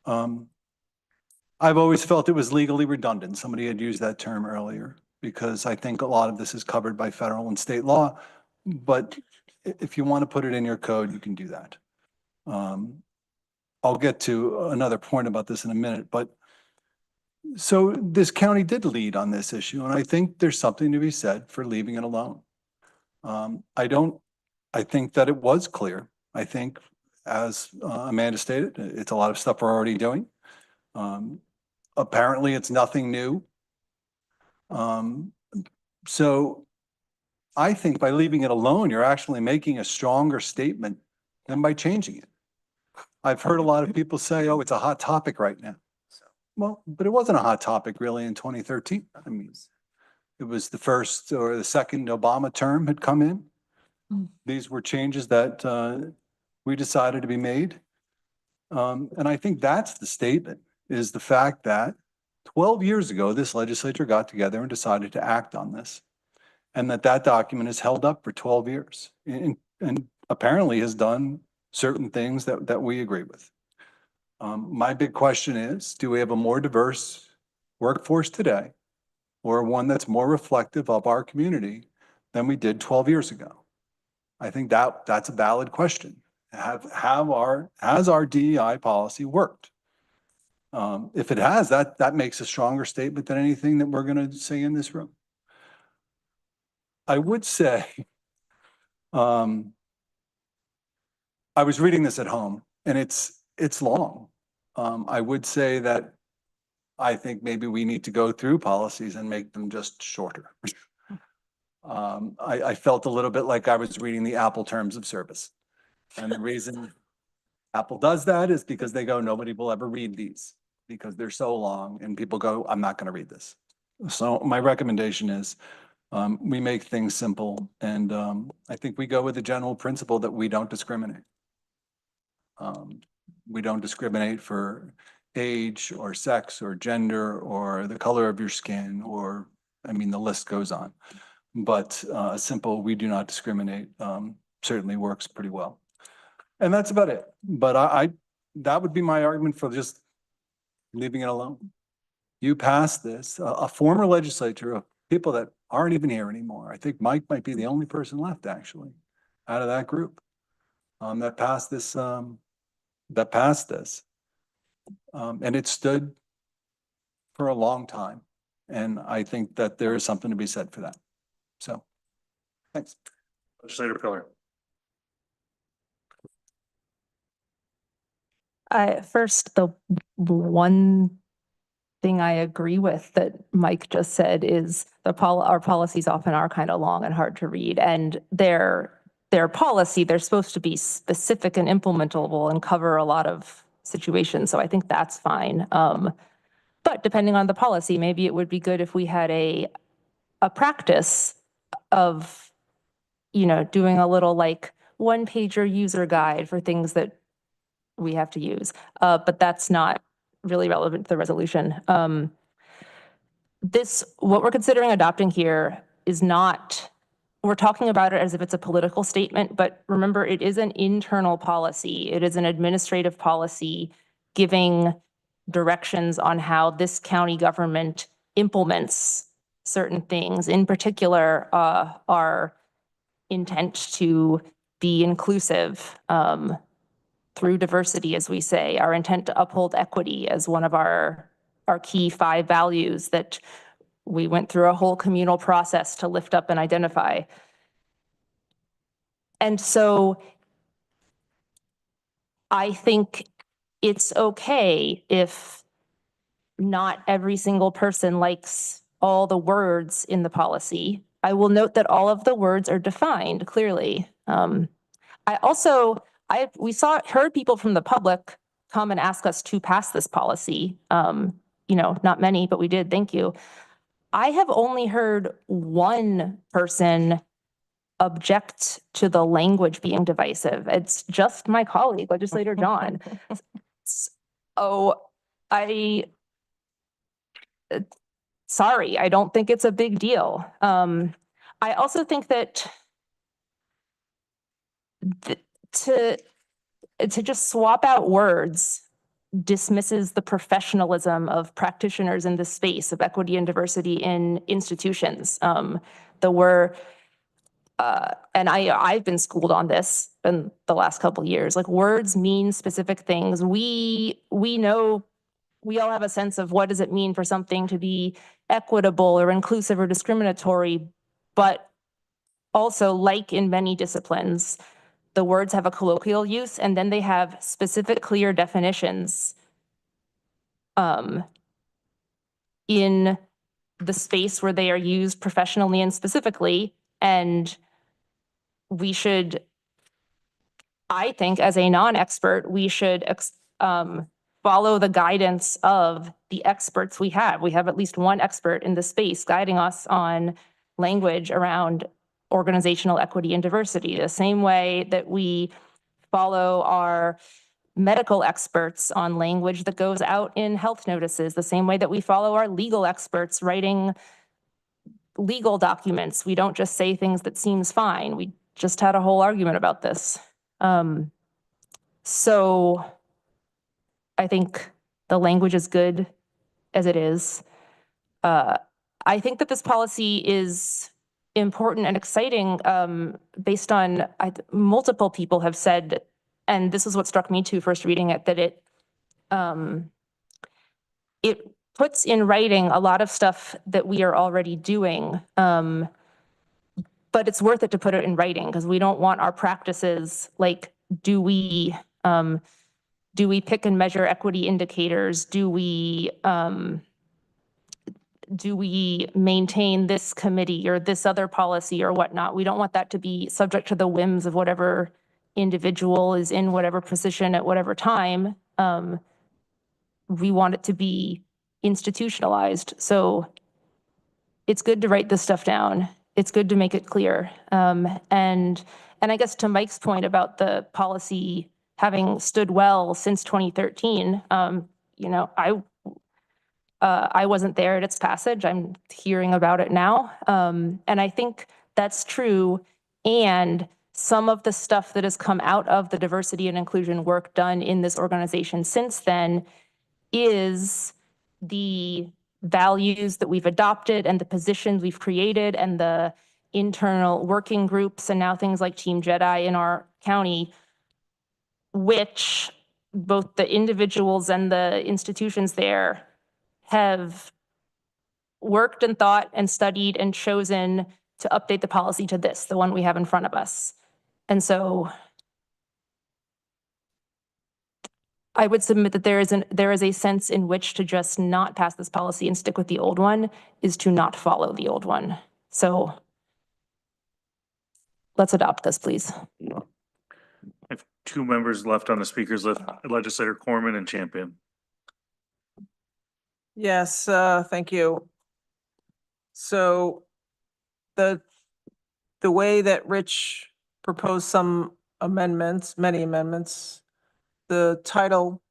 I've always felt it was legally redundant. Somebody had used that term earlier because I think a lot of this is covered by federal and state law. But if you want to put it in your code, you can do that. I'll get to another point about this in a minute, but so this county did lead on this issue, and I think there's something to be said for leaving it alone. I think that it was clear. I think, as Amanda stated, it's a lot of stuff we're already doing. Apparently it's nothing new. So I think by leaving it alone, you're actually making a stronger statement than by changing it. I've heard a lot of people say, oh, it's a hot topic right now. Well, but it wasn't a hot topic really in 2013. I mean, it was the first or the second Obama term had come in. These were changes that we decided to be made. And I think that's the statement, is the fact that 12 years ago, this legislature got together and decided to act on this. And that document is held up for 12 years and apparently has done certain things that we agree with. My big question is, do we have a more diverse workforce today or one that's more reflective of our community than we did 12 years ago? I think that's a valid question. Has our DEI policy worked? If it has, that makes a stronger statement than anything that we're going to say in this room. I would say, I was reading this at home and it's long. I would say that I think maybe we need to go through policies and make them just shorter. I felt a little bit like I was reading the Apple terms of service. And the reason Apple does that is because they go, nobody will ever read these because they're so long, and people go, I'm not going to read this. So my recommendation is we make things simple, and I think we go with the general principle that we don't discriminate. We don't discriminate for age or sex or gender or the color of your skin, or, I mean, the list goes on. But a simple, we do not discriminate, certainly works pretty well. And that's about it. But that would be my argument for just leaving it alone. You passed this, a former legislature of people that aren't even here anymore. I think Mike might be the only person left, actually, out of that group that passed this. And it stood for a long time. And I think that there is something to be said for that. So, thanks. Legislator Pillar. First, the one thing I agree with that Mike just said is our policies often are kind of long and hard to read, and their policy, they're supposed to be specific and implementable and cover a lot of situations. So I think that's fine. But depending on the policy, maybe it would be good if we had a practice of, doing a little like one-pager user guide for things that we have to use. But that's not really relevant to the resolution. What we're considering adopting here is not, we're talking about it as if it's a political statement, but remember, it is an internal policy. It is an administrative policy giving directions on how this county government implements certain things. In particular, our intent to be inclusive through diversity, as we say, our intent to uphold equity as one of our key 5 values that we went through a whole communal process to lift up and identify. And so I think it's okay if not every single person likes all the words in the policy. I will note that all of the words are defined clearly. Heard people from the public come and ask us to pass this policy. Not many, but we did. Thank you. I have only heard one person object to the language being divisive. It's just my colleague, Legislator John. Sorry, I don't think it's a big deal. I also think that to just swap out words dismisses the professionalism of practitioners in the space of equity and diversity in institutions. And I've been schooled on this in the last couple of years. Like, words mean specific things. We know, we all have a sense of what does it mean for something to be equitable or inclusive or discriminatory, but also, like in many disciplines, the words have a colloquial use, and then they have specific, clear definitions in the space where they are used professionally and specifically. And we should, I think, as a non-expert, we should follow the guidance of the experts we have. We have at least one expert in the space guiding us on language around organizational equity and diversity, the same way that we follow our medical experts on language that goes out in health notices, the same way that we follow our legal experts writing legal documents. We don't just say things that seems fine. We just had a whole argument about this. So I think the language is good as it is. I think that this policy is important and exciting based on multiple people have said, and this is what struck me too first reading it, that it puts in writing a lot of stuff that we are already doing, but it's worth it to put it in writing because we don't want our practices, like, do we pick and measure equity indicators? Do we maintain this committee or this other policy or whatnot? We don't want that to be subject to the whims of whatever individual is in whatever position at whatever time. We want it to be institutionalized. So it's good to write this stuff down. It's good to make it clear. And I guess to Mike's point about the policy having stood well since 2013, I wasn't there at its passage. I'm hearing about it now. And I think that's true. And some of the stuff that has come out of the diversity and inclusion work done in this organization since then is the values that we've adopted and the positions we've created and the internal working groups and now things like Team Jedi in our county, which both the individuals and the institutions there have worked and thought and studied and chosen to update the policy to this, the one we have in front of us. And so I would submit that there is a sense in which to just not pass this policy and stick with the old one is to not follow the old one. So let's adopt this, please. I have two members left on the speakers list, Legislator Corman and Champion. Yes, thank you. So the way that Rich proposed some amendments, many amendments, the title,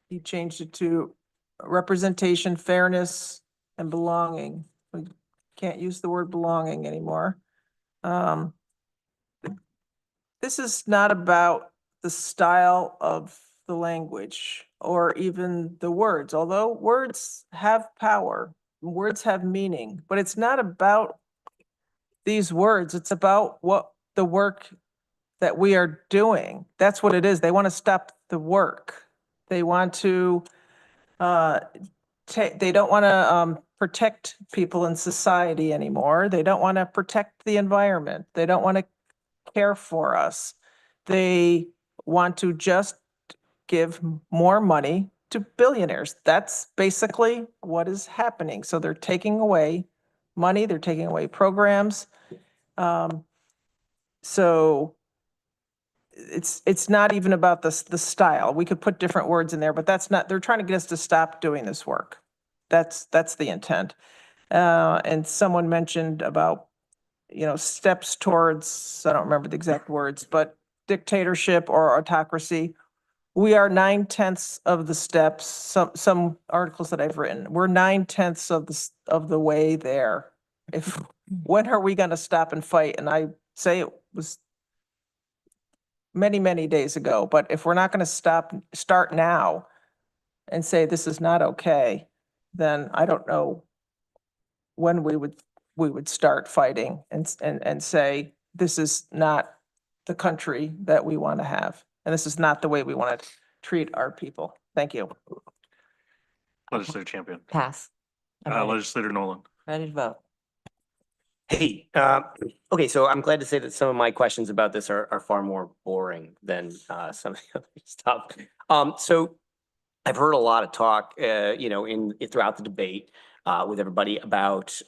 he changed it to representation, fairness, and belonging. We can't use the word belonging anymore. This is not about the style of the language or even the words, although words have power, words have meaning, but it's not about these words. It's about what the work that we are doing. That's what it is. They want to stop the work. They want to, they don't want to protect people in society anymore. They don't want to protect the environment. They don't want to care for us. They want to just give more money to billionaires. That's basically what is happening. So they're taking away money, they're taking away programs. So it's not even about the style. We could put different words in there, but that's not, they're trying to get us to stop doing this work. That's the intent. And someone mentioned about, you know, steps towards, I don't remember the exact words, but dictatorship or autocracy. We are 9/10 of the steps. Some articles that I've written, we're 9/10 of the way there. When are we going to stop and fight? And I say it was many, many days ago, but if we're not going to start now and say this is not okay, then I don't know when we would start fighting and say this is not the country that we want to have. And this is not the way we want to treat our people. Thank you. Legislator Champion. Pass. I'm ready. Legislator Nolan. Ready to vote. Hey, okay, so I'm glad to say that some of my questions about this are far more boring than some of the other stuff. So I've heard a lot of talk, you know, throughout the debate with everybody about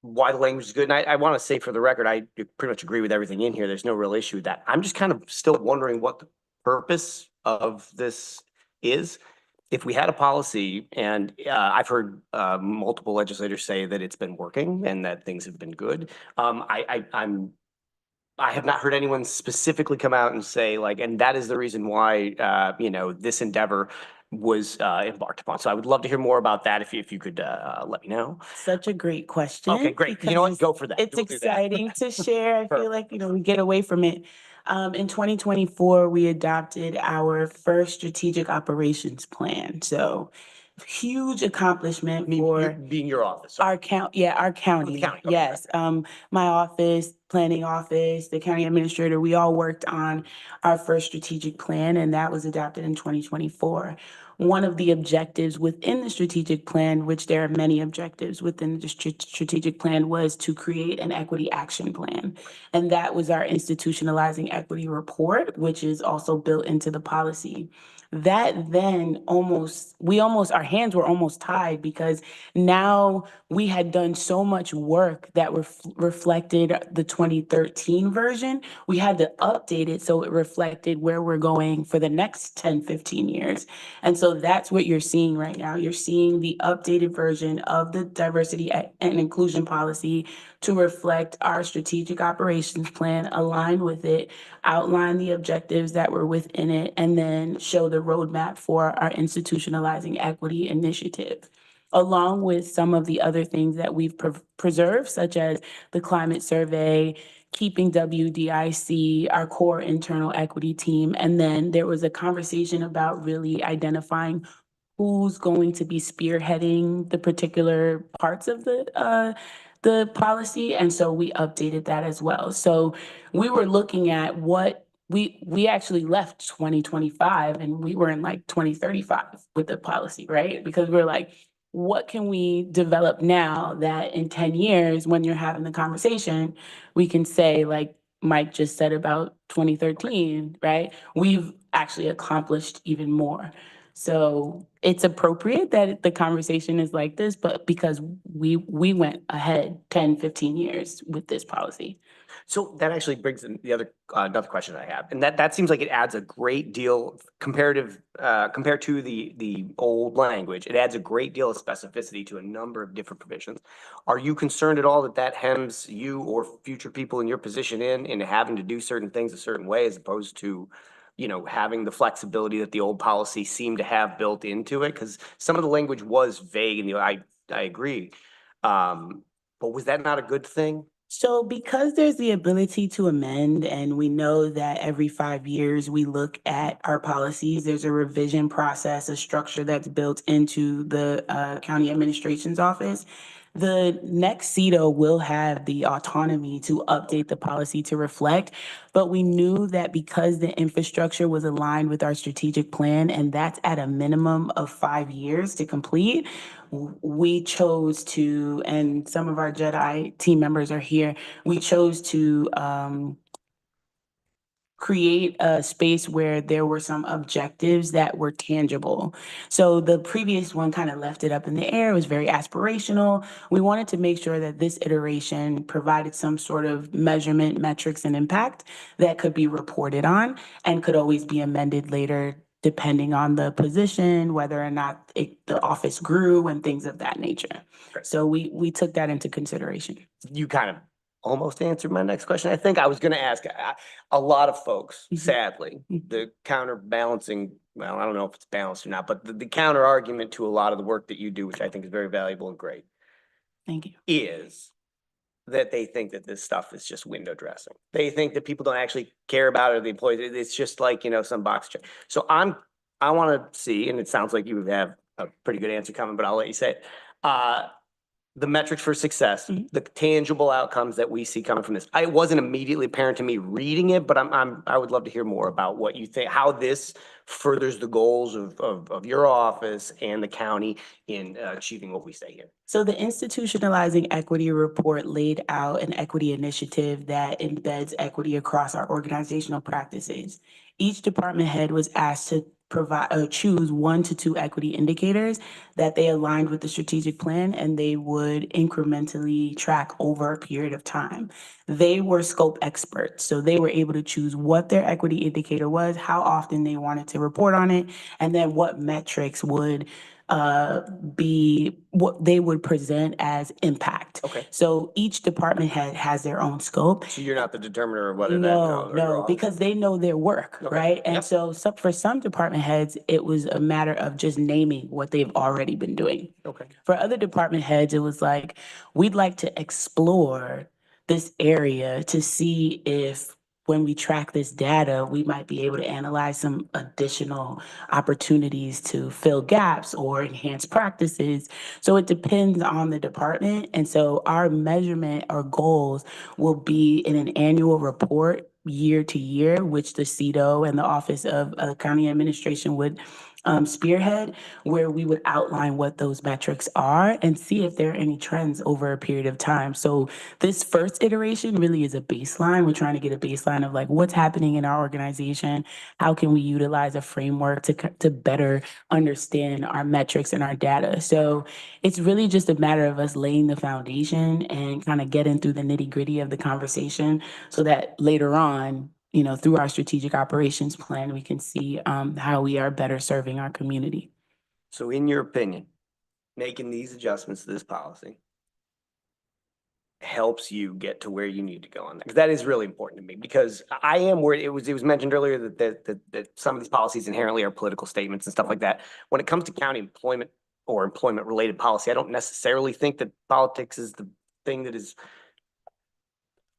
why the language is good. And I want to say for the record, I pretty much agree with everything in here. There's no real issue with that. I'm just kind of still wondering what the purpose of this is. If we had a policy, and I've heard multiple legislators say that it's been working and that things have been good. I have not heard anyone specifically come out and say like, and that is the reason why, you know, this endeavor was embarked upon. So I would love to hear more about that if you could let me know. Such a great question. Okay, great. You know what? Go for that. It's We'll do that. exciting to share. I feel like, you know, we get away from it. In 2024, we adopted our first strategic operations plan. So huge accomplishment for being your office. Our county. Okay, Yes. My office, planning office, the county administrator, we all worked on our first strategic plan, and that was adopted in 2024. One of the objectives within the strategic plan, which there are many objectives within the strategic plan, was to create an equity action plan. And that was our institutionalizing equity report, which is also built into the policy. That then our hands were almost tied because now we had done so much work that reflected the 2013 version. We had to update it so it reflected where we're going for the next 10, 15 years. And so that's what you're seeing right now. You're seeing the updated version of the diversity and inclusion policy to reflect our strategic operations plan, align with it, outline the objectives that were within it, and then show the roadmap for our institutionalizing equity initiative, along with some of the other things that we've preserved, such as the climate survey, keeping WDIC, our core internal equity team. And then there was a conversation about really identifying who's going to be spearheading the particular parts of the policy. And so we updated that as well. So we were looking at what we actually left 2025 and we were in like 2035 with the policy, right? Because we're like, what can we develop now that in 10 years, when you're having the conversation, we can say like, Mike just said about 2013, right? We've actually accomplished even more. So it's appropriate that the conversation is like this, but because we went ahead 10, 15 years with this policy. So that actually brings in the other, another question I have, and that seems like it adds a great deal compared to the old language. It adds a great deal of specificity to a number of different provisions. Are you concerned at all that that hems you or future people in your position in having to do certain things a certain way as opposed to, you know, having the flexibility that the old policy seemed to have built into it? Because some of the language was vague, and I agree. But was that not a good thing? So because there's the ability to amend, and we know that every 5 years we look at our policies, there's a revision process, a structure that's built into the county administration's office. The next CETO will have the autonomy to update the policy to reflect, but we knew that because the infrastructure was aligned with our strategic plan, and that's at a minimum of 5 years to complete, we chose to, and some of our JEDI team members are here, we chose to create a space where there were some objectives that were tangible. So the previous one kind of left it up in the air. It was very aspirational. We wanted to make sure that this iteration provided some sort of measurement, metrics, and impact that could be reported on and could always be amended later depending on the position, whether or not the office grew and things of that nature. So we took that into consideration. You kind of almost answered my next question. I think I was going to ask a lot of folks, sadly, the counterbalancing, well, I don't know if it's balanced or not, but the counter argument to a lot of the work that you do, which I think is very valuable and great. Thank you. Is that they think that this stuff is just window dressing. They think that people don't actually care about it, or the employees. It's just like, you know, some box check. So I want to see, and it sounds like you have a pretty good answer coming, but I'll let you say it. The metrics for success, the tangible outcomes that we see coming from this. It wasn't immediately apparent to me reading it, but I would love to hear more about what you think, how this furthers the goals of your office and the county in achieving what we say here. So the institutionalizing equity report laid out an equity initiative that embeds equity across our organizational practices. Each department head was asked to choose 1 to 2 equity indicators that they aligned with the strategic plan, and they would incrementally track over a period of time. They were scope experts, so they were able to choose what their equity indicator was, how often they wanted to report on it, and then what metrics would be what they would present as impact. Okay. So each department head has their own scope. So you're not the determiner of whether No, because they know their work, right? And so for some department heads, it was a matter of just naming what they've already been doing. Okay. For other department heads, it was like, we'd like to explore this area to see if when we track this data, we might be able to analyze some additional opportunities to fill gaps or enhance practices. So it depends on the department. And so our measurement or goals will be in an annual report year to year, which the CETO and the Office of County Administration would spearhead, where we would outline what those metrics are and see if there are any trends over a period of time. So this first iteration really is a baseline. We're trying to get a baseline of like what's happening in our organization. How can we utilize a framework to better understand our metrics and our data? So it's really just a matter of us laying the foundation and kind of getting through the nitty gritty of the conversation so that later on, you know, through our strategic operations plan, we can see how we are better serving our community. So in your opinion, making these adjustments to this policy helps you get to where you need to go on that? Because that is really important to me, because I am worried. It was mentioned earlier that some of these policies inherently are political statements and stuff like that. When it comes to county employment or employment related policy, I don't necessarily think that politics is the thing that is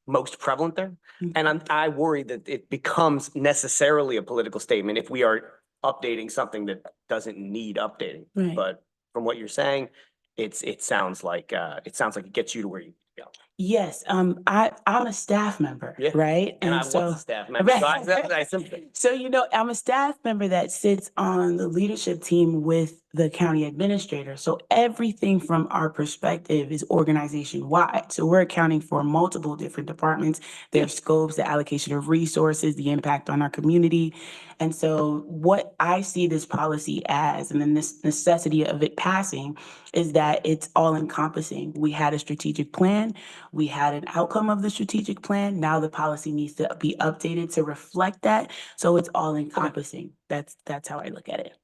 most prevalent there. And I worry that it becomes necessarily a political statement if we are updating something that doesn't need updating. Right. But from what you're saying, it sounds like it gets you to where you go. Yes, I'm a staff member, Yeah, right? And I And so. was a staff member. So Right. So, I'm a staff member that sits on the leadership team with the county administrator. So everything from our perspective is organization wide. So we're accounting for multiple different departments, their scopes, the allocation of resources, the impact on our community. And so what I see this policy as, and then this necessity of it passing, is that it's all encompassing. We had a strategic plan. We had an outcome of the strategic plan. Now the policy needs to be updated to reflect that. So it's all encompassing. That's how I look at it.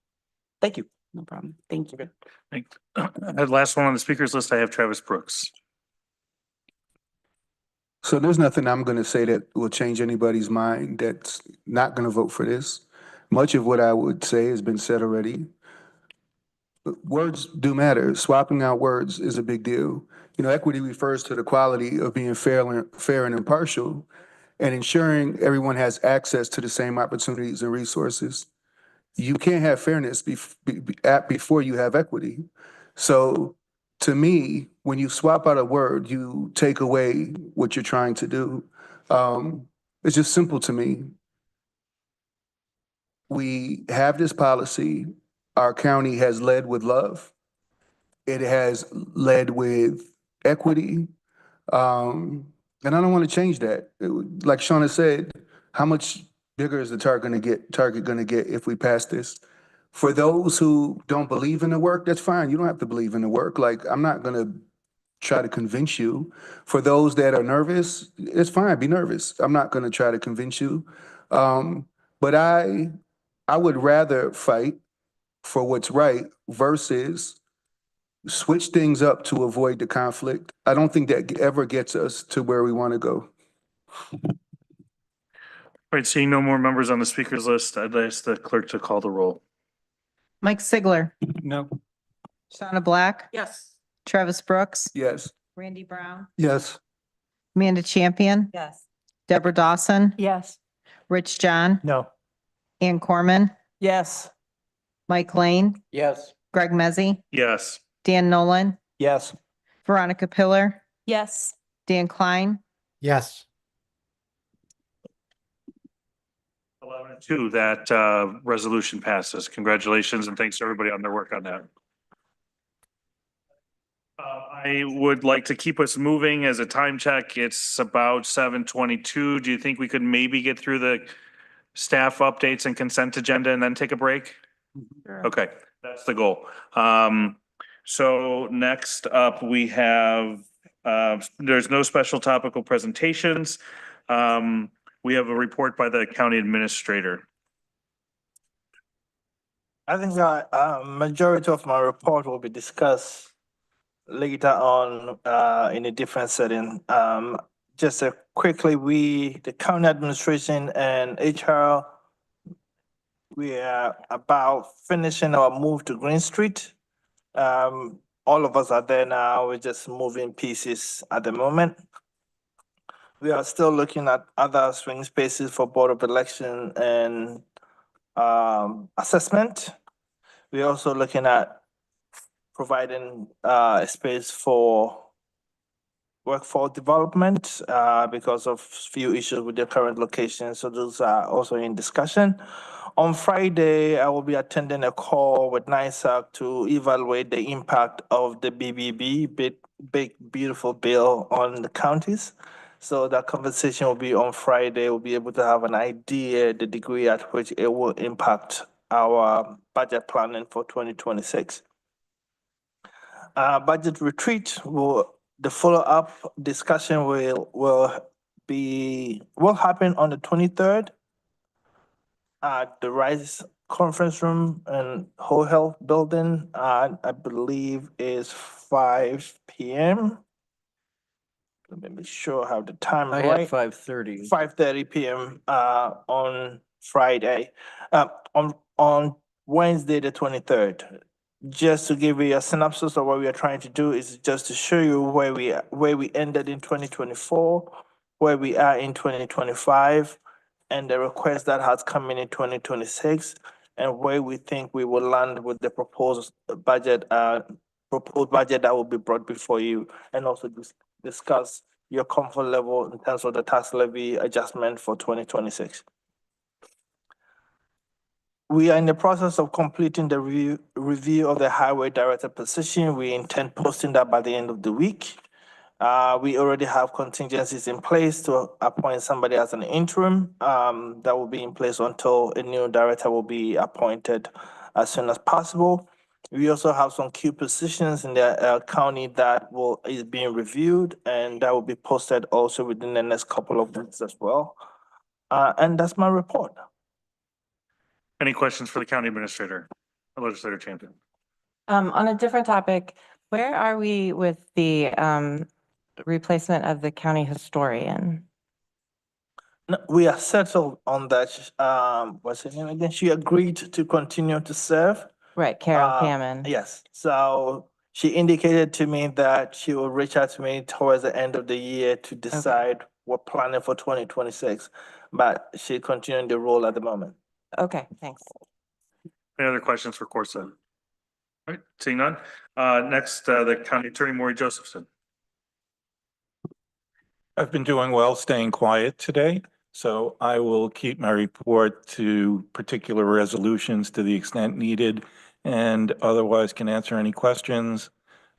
Thank you. No problem. Thank you. The last one on the speakers list, I have Travis Brooks. So there's nothing I'm going to say that will change anybody's mind that's not going to vote for this. Much of what I would say has been said already. Words do matter. Swapping out words is a big deal. Equity refers to the quality of being fair and impartial and ensuring everyone has access to the same opportunities and resources. You can't have fairness before you have equity. So to me, when you swap out a word, you take away what you're trying to do. It's just simple to me. We have this policy. Our county has led with love. It has led with equity. And I don't want to change that. Like Shauna said, how much bigger is the target gonna get if we pass this? For those who don't believe in the work, that's fine. You don't have to believe in the work. Like, I'm not gonna try to convince you. For those that are nervous, it's fine, be nervous. I'm not gonna try to convince you. But I would rather fight for what's right versus switch things up to avoid the conflict. I don't think that ever gets us to where we want to go. All right, seeing no more members on the speakers list, I'd ask the clerk to call the roll. Mike Sigler, No. Shauna Black, Yes. Travis Brooks, Yes. Randy Brown, Yes. Amanda Champion, Yes. Deborah Dawson, Yes. Rich John, No. Ann Corman, Yes. Mike Lane, Yes. Greg Mezzi, Yes. Dan Nolan, Yes. Veronica Pillar, Yes. Dan Klein, Yes. 11-2, that resolution passes. Congratulations and thanks to everybody on their work on that. I would like to keep us moving as a time check. It's about 7:22. Do you think we could maybe get through the staff updates and consent agenda and then take a break? Okay, that's the goal. So next up, we have, there's no special topical presentations. We have a report by the county administrator. I think majority of my report will be discussed later on in a different setting. Just quickly, the county administration and HR, we are about finishing our move to Green Street. All of us are there now. We're just moving pieces at the moment. We are still looking at other swing spaces for Board of Election and assessment. We're also looking at providing a space for workforce development because of few issues with the current location. So those are also in discussion. On Friday, I will be attending a call with NISAC to evaluate the impact of the BBB, Big Beautiful Bill, on the counties. So that conversation will be on Friday. We'll be able to have an idea the degree at which it will impact our budget planning for 2026. Budget retreat the follow-up discussion will happen on the 23rd at the Rise Conference Room and Whole Health Building. I believe is 5 p.m. Let me be sure I have the time I right. had 5:30. 5:30 p.m. On Friday. On Wednesday, the 23rd. Just to give you a synopsis of what we are trying to do is just to show you where we ended in 2024, where we are in 2025, and the request that has come in 2026, and where we think we will land with the proposed budget that will be brought before you, and also discuss your comfort level in terms of the tax levy adjustment for 2026. We are in the process of completing the review of the highway director position. We intend posting that by the end of the week. We already have contingencies in place to appoint somebody as an interim. That will be in place until a new director will be appointed as soon as possible. We also have some key positions in the county that is being reviewed, and that will be posted also within the next couple of weeks as well. And that's my report. Any questions for the county administrator, Legislator Champion? On a different topic, where are we with the replacement of the county historian? No, we are settled on that. What's her name again? She agreed to continue to serve. Right, Carol Cameron. Yes, so she indicated to me that she will reach out to me towards the end of the year to decide what planning for 2026, but she continuing the role at the moment. Okay, thanks. Any other questions for Corsa? All right, seeing none. Next, the County Attorney Maury Josephson. I've been doing well, staying quiet today, so I will keep my report to particular resolutions to the extent needed, and otherwise can answer any questions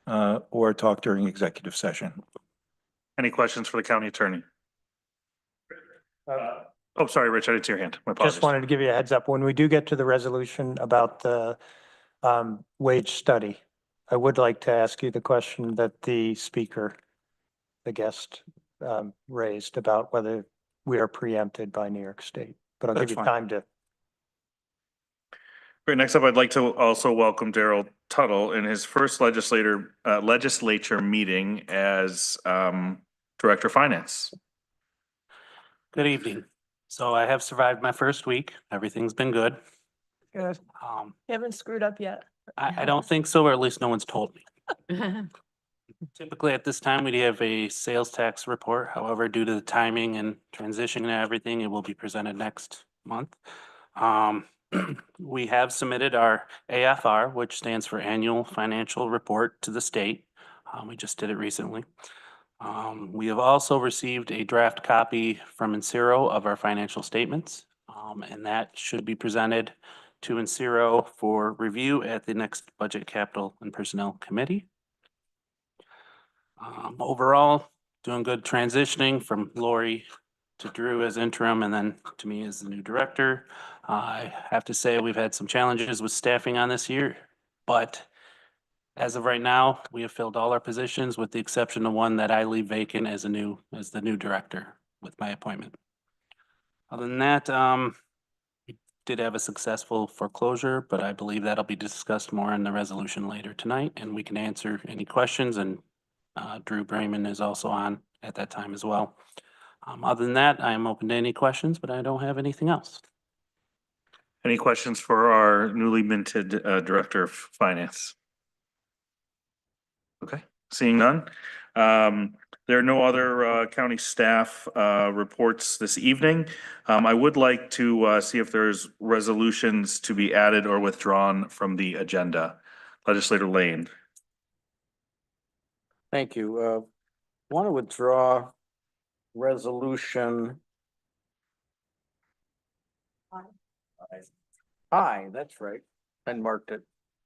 or talk during executive session. Any questions for the County Attorney? Oh, sorry, Rich, I didn't see your hand. My apologies. Just wanted to give you a heads up. When we do get to the resolution about the wage study, I would like to ask you the question that the speaker, the guest, raised about whether we are preempted by New York State. But I'll give you time to. Great. Next up, I'd like to also welcome Daryl Tuttle in his first legislature meeting as Director of Finance. Good evening. So I have survived my first week. Everything's been good. Good. You haven't screwed up yet. I don't think so, or at least no one's told me. Typically at this time, we have a sales tax report. However, due to the timing and transition and everything, it will be presented next month. We have submitted our AFR, which stands for Annual Financial Report, to the state. We just did it recently. We have also received a draft copy from Insero of our financial statements, and that should be presented to Insero for review at the next Budget, Capital, and Personnel Committee. Overall, doing good transitioning from Lori to Drew as interim and then to me as the new director. I have to say we've had some challenges with staffing on this year, but as of right now, we have filled all our positions with the exception of one that I leave vacant as the new director with my appointment. Other than that, we did have a successful foreclosure, but I believe that'll be discussed more in the resolution later tonight, and we can answer any questions, and Drew Brayman is also on at that time as well. Other than that, I am open to any questions, but I don't have anything else. Any questions for our newly minted Director of Finance? Okay, seeing none. There are no other county staff reports this evening. I would like to see if there's resolutions to be added or withdrawn from the agenda. Legislator Lane. Thank you. Want to withdraw resolution I, that's right, and marked it.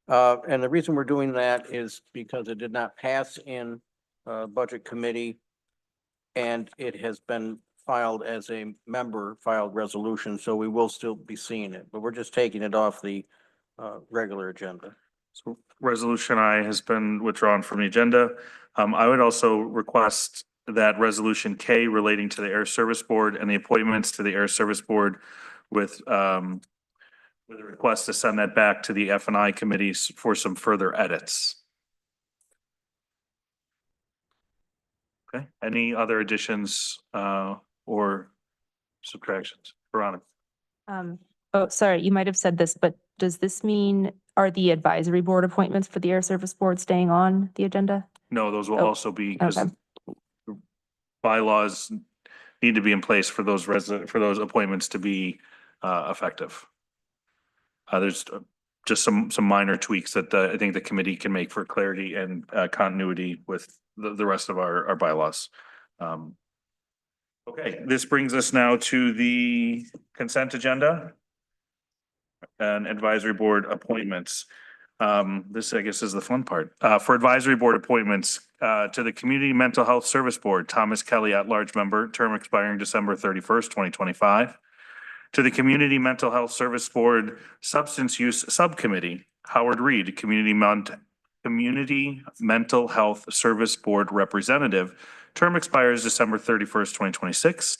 And the reason we're doing that is because it did not pass in Budget Committee, and it has been filed as a member filed resolution, so we will still be seeing it, but we're just taking it off the regular agenda. So resolution I has been withdrawn from the agenda. I would also request that resolution K relating to the Air Service Board and the appointments to the Air Service Board with a request to send that back to the F&I committees for some further edits. Okay, any other additions or subtractions? Veronica. Oh, sorry, you might have said this, but does this mean, are the advisory board appointments for the Air Service Board staying on the agenda? No, those will also be, because bylaws need to be in place for those appointments to be effective. There's just some minor tweaks that I think the committee can make for clarity and continuity with the rest of our bylaws. Okay, this brings us now to the consent agenda and advisory board appointments. This, I guess, is the fun part. For advisory board appointments, to the Community Mental Health Service Board, Thomas Kelly at-large member, term expiring December 31st, 2025. To the Community Mental Health Service Board Substance Use Subcommittee, Howard Reed, Community Mental Health Service Board Representative, term expires December 31st, 2026.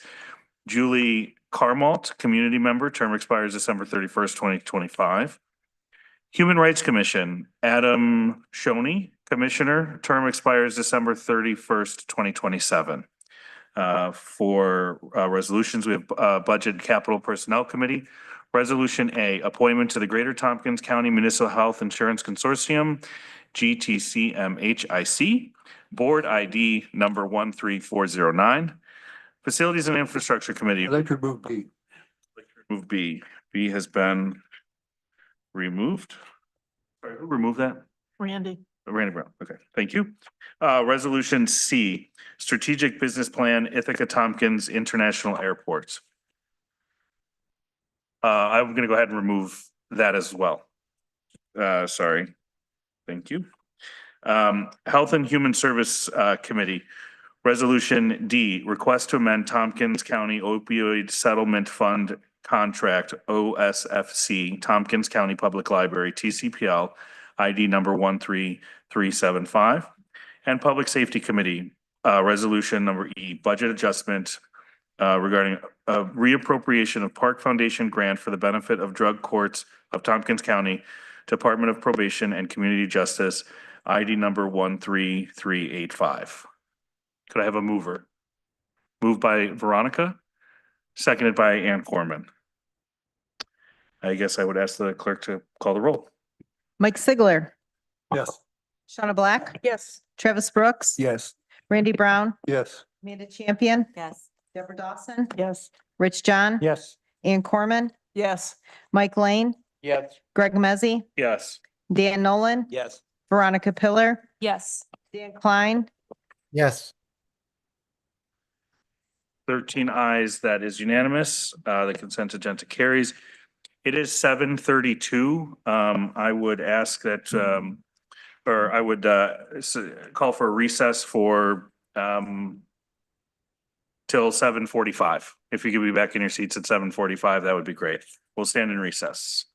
Julie Carmalt, community member, term expires December 31st, 2025. Human Rights Commission, Adam Shoney, commissioner, term expires December 31st, 2027. For resolutions, we have Budget and Capital Personnel Committee. Resolution A, appointment to the Greater Tompkins County Municipal Health Insurance Consortium, GTCMHIC, Board ID number 13409. Facilities and Infrastructure Committee. I'd like to remove B. Remove B. B has been removed. Sorry, who removed that? Randy. Randy Brown. Okay, thank you. Resolution C, Strategic Business Plan, Ithaca Tompkins International Airports. I'm gonna go ahead and remove that as well. Sorry. Thank you. Health and Human Service Committee. Resolution D, request to amend Tompkins County Opioid Settlement Fund Contract, OSFC, Tompkins County Public Library, TCPL, ID number 13375. And Public Safety Committee, resolution number E, budget adjustment regarding reappropriation of Park Foundation grant for the benefit of drug courts of Tompkins County, Department of Probation and Community Justice, ID number 13385. Could I have a mover? Moved by Veronica, seconded by Ann Corman. I guess I would ask the clerk to call the roll. Mike Sigler, Yes. Shauna Black, Yes. Travis Brooks, Yes. Randy Brown, Yes. Amanda Champion, Yes. Deborah Dawson, Yes. Rich John, Yes. Ann Corman, Yes. Mike Lane, Yes. Greg Mezzi, Yes. Dan Nolan, Yes. Veronica Pillar, Yes. Dan Klein, Yes. 13 ayes, that is unanimous. The consent agenda carries. It is 7:32. I would ask that, or I would call for a recess for till 7:45. If you could be back in your seats at 7:45, that would be great. We'll stand in recess.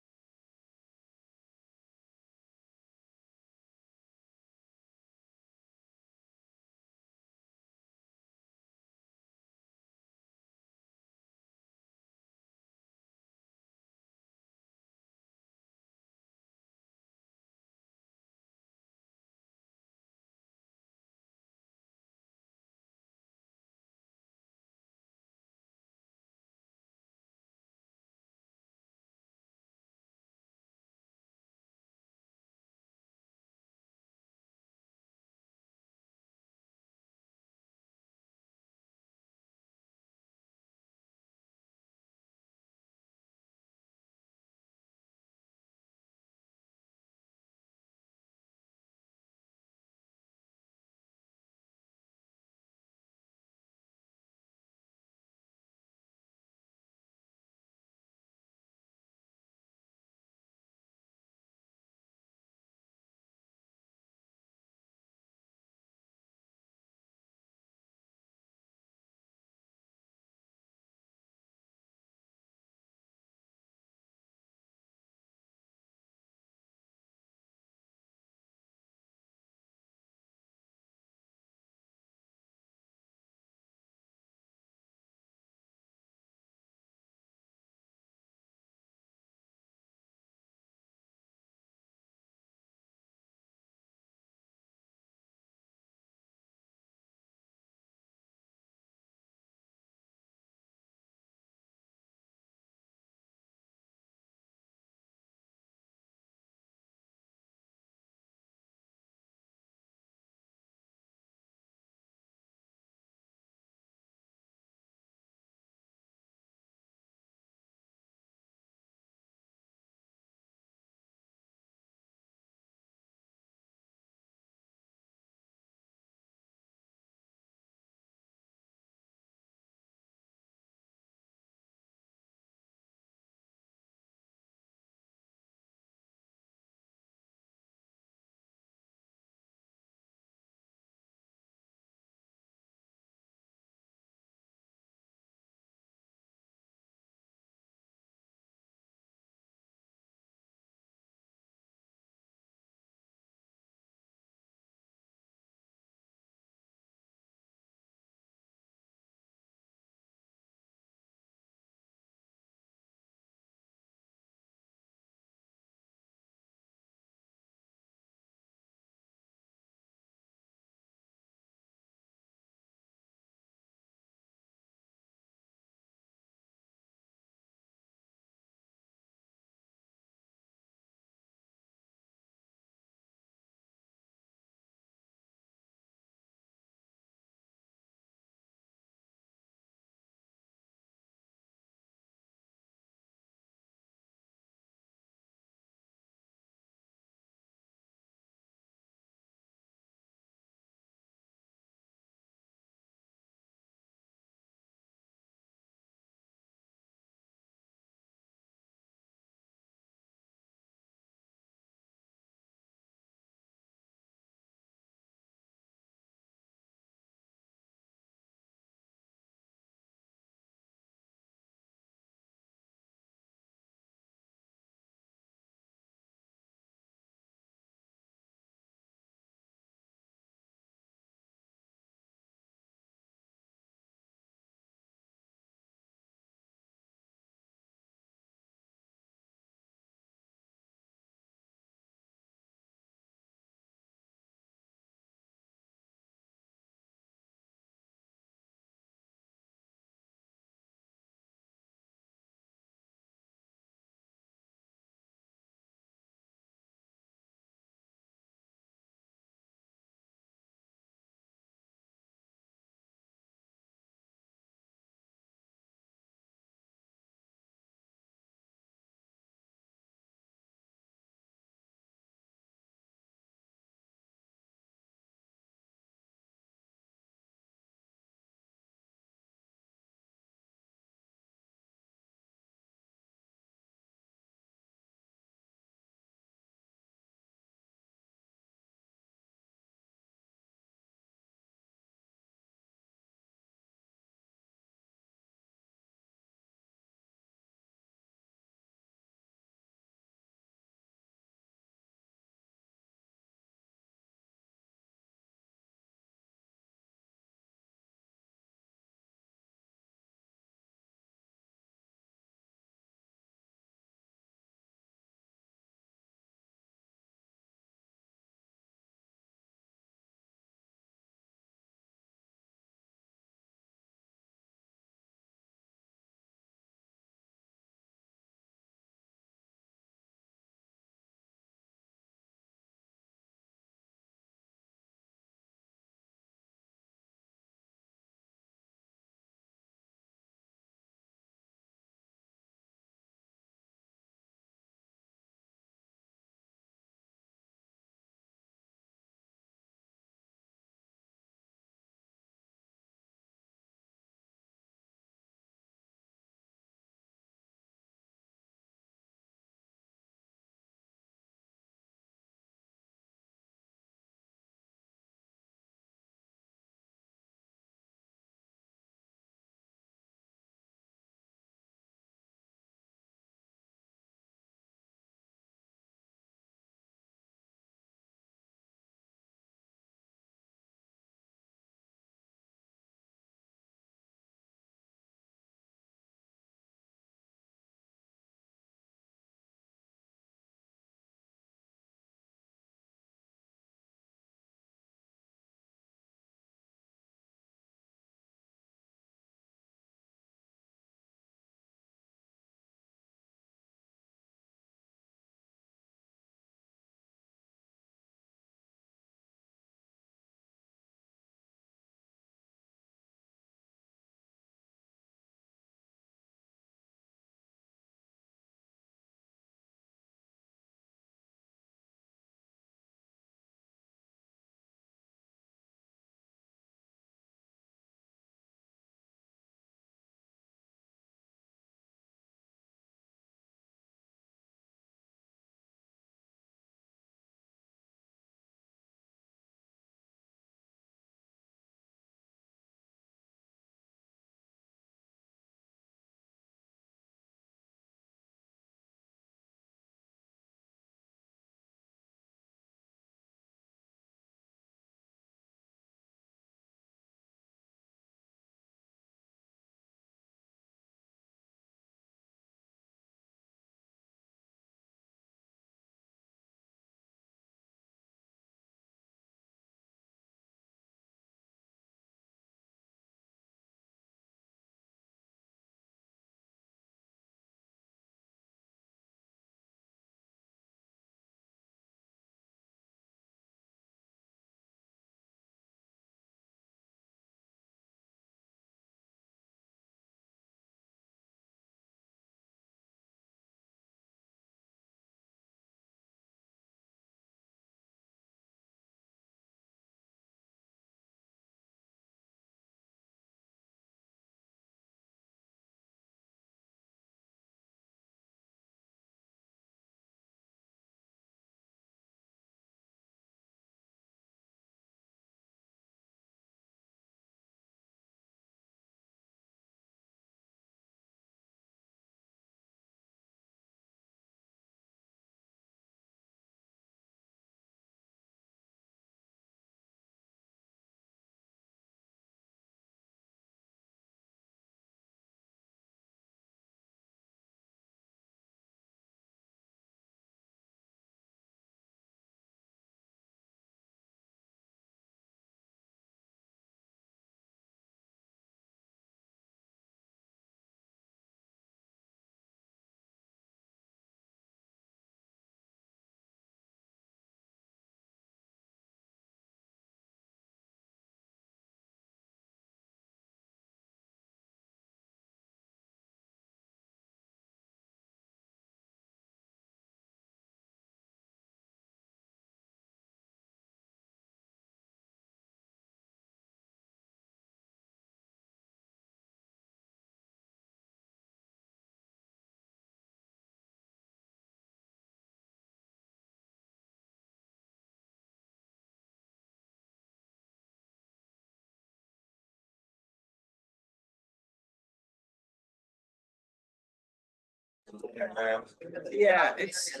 Yeah, it's.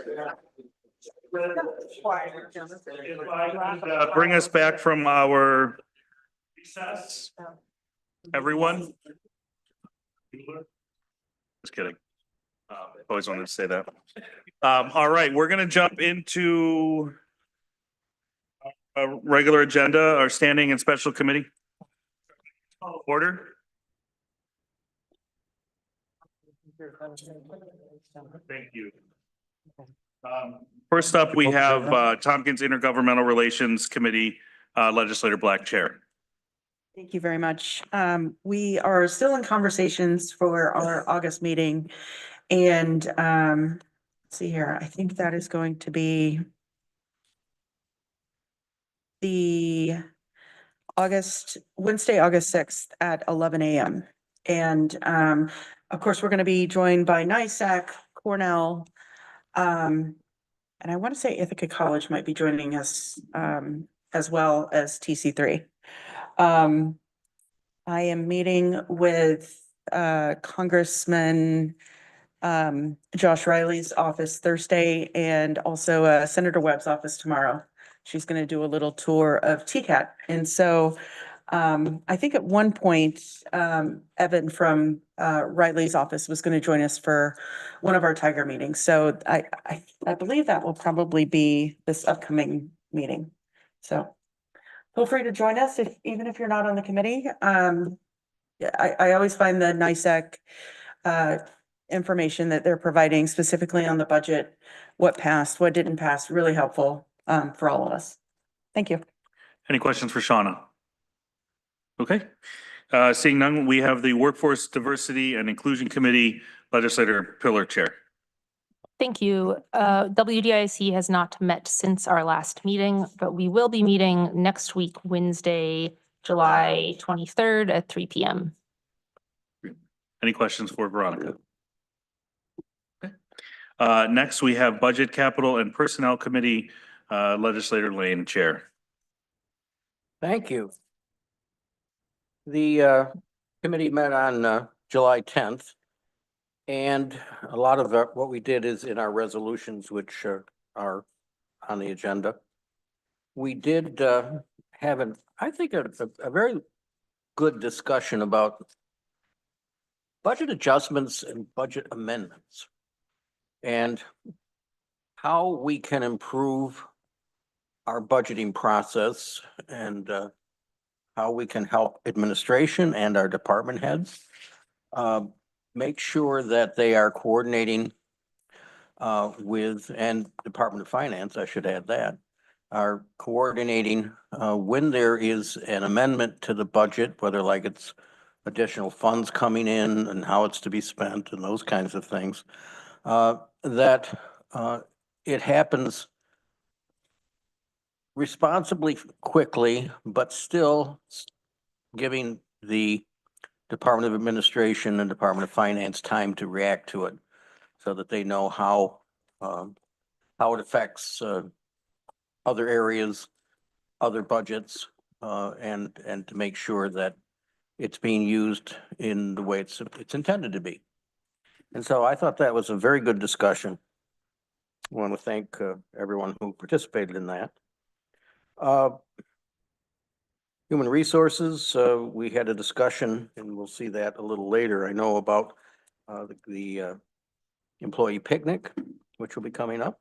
Bring us back from our recess, everyone. Just kidding. Always wanted to say that. All right, we're gonna jump into a regular agenda, our standing and special committee. Order. Thank you. First up, we have Tompkins Intergovernmental Relations Committee, Legislator Black Chair. Thank you very much. We are still in conversations for our August meeting. And let's see here, I think that is going to be the Wednesday, August 6th at 11 a.m. And of course, we're going to be joined by NISAC, Cornell, and I want to say Ithaca College might be joining us as well as TC3. I am meeting with Congressman Josh Riley's office Thursday and also Senator Webb's office tomorrow. She's going to do a little tour of TCAT. And so I think at one point, Evan from Riley's office was going to join us for one of our Tiger meetings. So I believe that will probably be this upcoming meeting. So feel free to join us even if you're not on the committee. I always find the NISAC information that they're providing specifically on the budget, what passed, what didn't pass, really helpful for all of us. Thank you. Any questions for Shauna? Okay. Seeing none, we have the Workforce Diversity and Inclusion Committee, Legislator Pillar Chair. Thank you. WDIC has not met since our last meeting, but we will be meeting next week, Wednesday, July 23rd at 3 p.m. Any questions for Veronica? Okay. Next, we have Budget, Capital, and Personnel Committee, Legislator Lane, Chair. Thank you. The committee met on July 10th. And a lot of what we did is in our resolutions, which are on the agenda. We did have I think a very good discussion about budget adjustments and budget amendments and how we can improve our budgeting process and how we can help administration and our department heads make sure that they are coordinating with, and Department of Finance, I should add that, are coordinating when there is an amendment to the budget, whether like it's additional funds coming in and how it's to be spent and those kinds of things, that it happens responsibly quickly, but still giving the Department of Administration and Department of Finance time to react to it so that they know how it affects other areas, other budgets, and to make sure that it's being used in the way it's intended to be. And so I thought that was a very good discussion. I want to thank everyone who participated in that. Human Resources, we had a discussion, and we'll see that a little later. I know about the employee picnic, which will be coming up.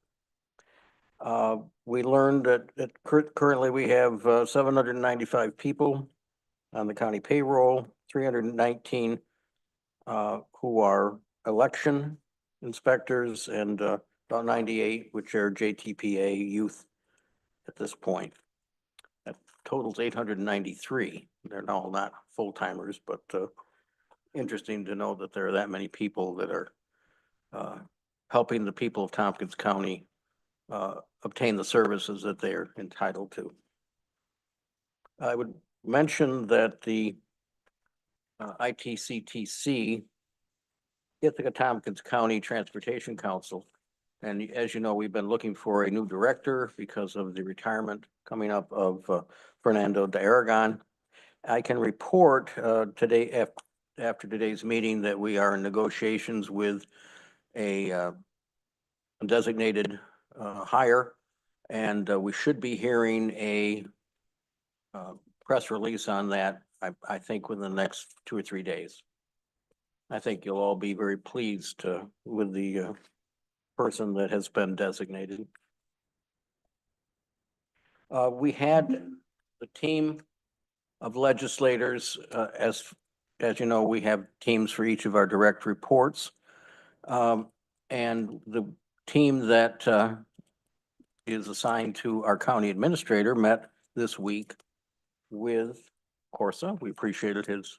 We learned that currently we have 795 people on the county payroll, 319 who are election inspectors, and about 98 which are JTPA youth at this point. Totals 893. They're all not full timers, but interesting to know that there are that many people that are helping the people of Tompkins County obtain the services that they are entitled to. I would mention that the ITCTC, Ithaca Tompkins County Transportation Council, and as you know, we've been looking for a new director because of the retirement coming up of Fernando de Aragon. I can report today after today's meeting that we are in negotiations with a designated hire. And we should be hearing a press release on that, I think within the next 2 or 3 days. I think you'll all be very pleased with the person that has been designated. We had the team of legislators, as you know, we have teams for each of our direct reports. And the team that is assigned to our county administrator met this week with Corsa. We appreciated his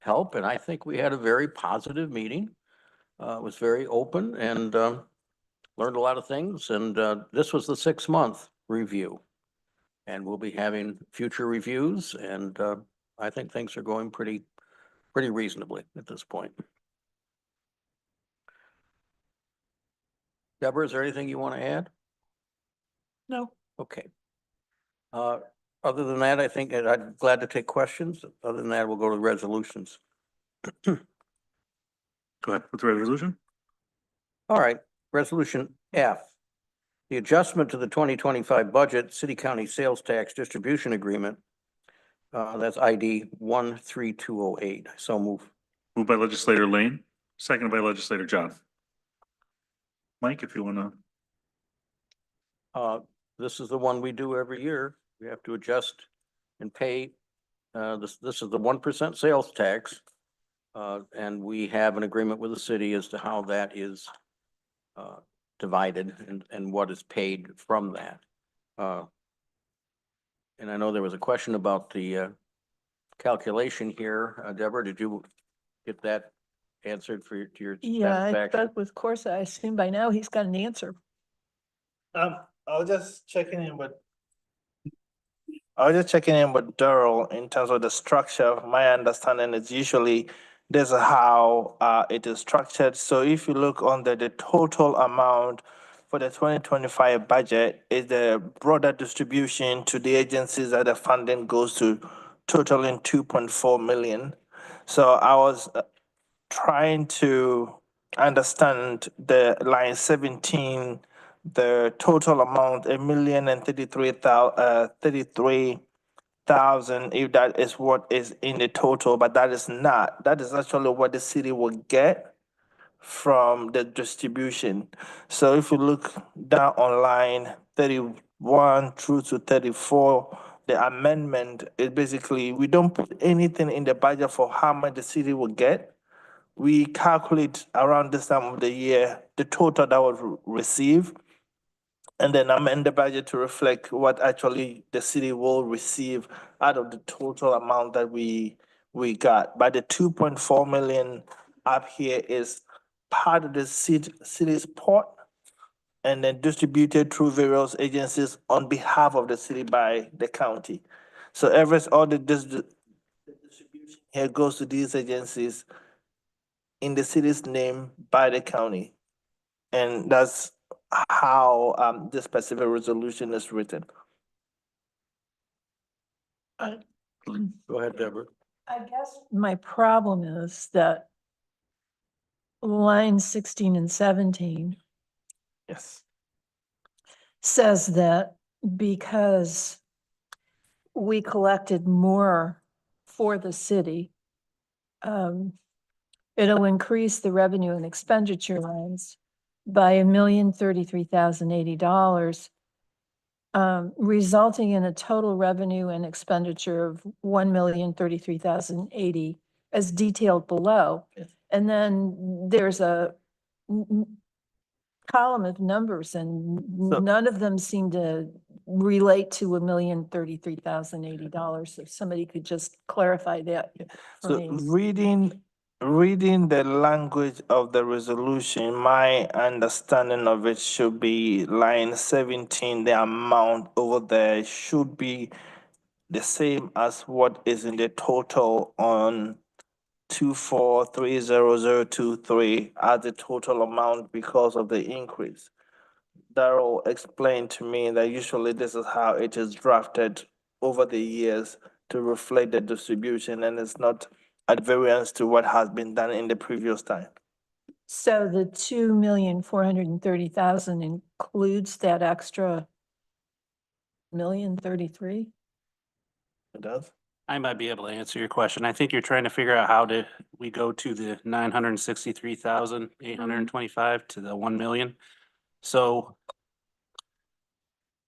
help, and I think we had a very positive meeting. It was very open and learned a lot of things. And this was the 6-month review. And we'll be having future reviews, and I think things are going pretty reasonably at this point. Deborah, is there anything you want to add? No. Okay. Other than that, I think I'm glad to take questions. Other than that, we'll go to resolutions. Go ahead with the resolution. All right, resolution F. The adjustment to the 2025 budget, city county sales tax distribution agreement. That's ID 13208. So move. Moved by legislator Lane, seconded by legislator John. Mike, if you want to. This is the one we do every year. We have to adjust and pay. This is the 1% sales tax. And we have an agreement with the city as to how that is divided and what is paid from that. And I know there was a question about the calculation here. Deborah, did you get that answered to your Yeah, I satisfaction? spoke with Corsa. I assume by now he's got an answer. I was just checking in with Daryl in terms of the structure. My understanding is usually this is how it is structured. So if you look under the total amount for the 2025 budget, is the broader distribution to the agencies that the funding goes to, totaling 2.4 million. So I was trying to understand the line 17, the total amount, 1,033,000, if that is what is in the total, but that is not. That is actually what the city will get from the distribution. So if you look down on line 31 through to 34, the amendment is basically, we don't put anything in the budget for how much the city will get. We calculate around this time of the year, the total that was receive, and then amend the budget to reflect what actually the city will receive out of the total amount that we got. But the 2.4 million up here is part of the city's pot and then distributed through various agencies on behalf of the city by the county. So all the distribution here goes to these agencies in the city's name by the county. And that's how this specific resolution is written. Go ahead, Deborah. I guess my problem is that line 16 and 17 Yes. says that because we collected more for the city, it'll increase the revenue and expenditure lines by $1,033,080, resulting in a total revenue and expenditure of $1,033,080 as detailed below. And then there's a column of numbers and none of them seem to relate to $1,033,080. If somebody could just clarify that for So me. reading the language of the resolution, my understanding of it should be line 17, the amount over there should be the same as what is in the total on 2430023 as the total amount because of the increase. Daryl explained to me that usually this is how it is drafted over the years to reflect the distribution, and it's not at variance to what has been done in the previous time. So the 2,430,000 includes that extra 1,033,000? It does. I might be able to answer your question. I think you're trying to figure out how we go to the 963,825 to the 1 million. So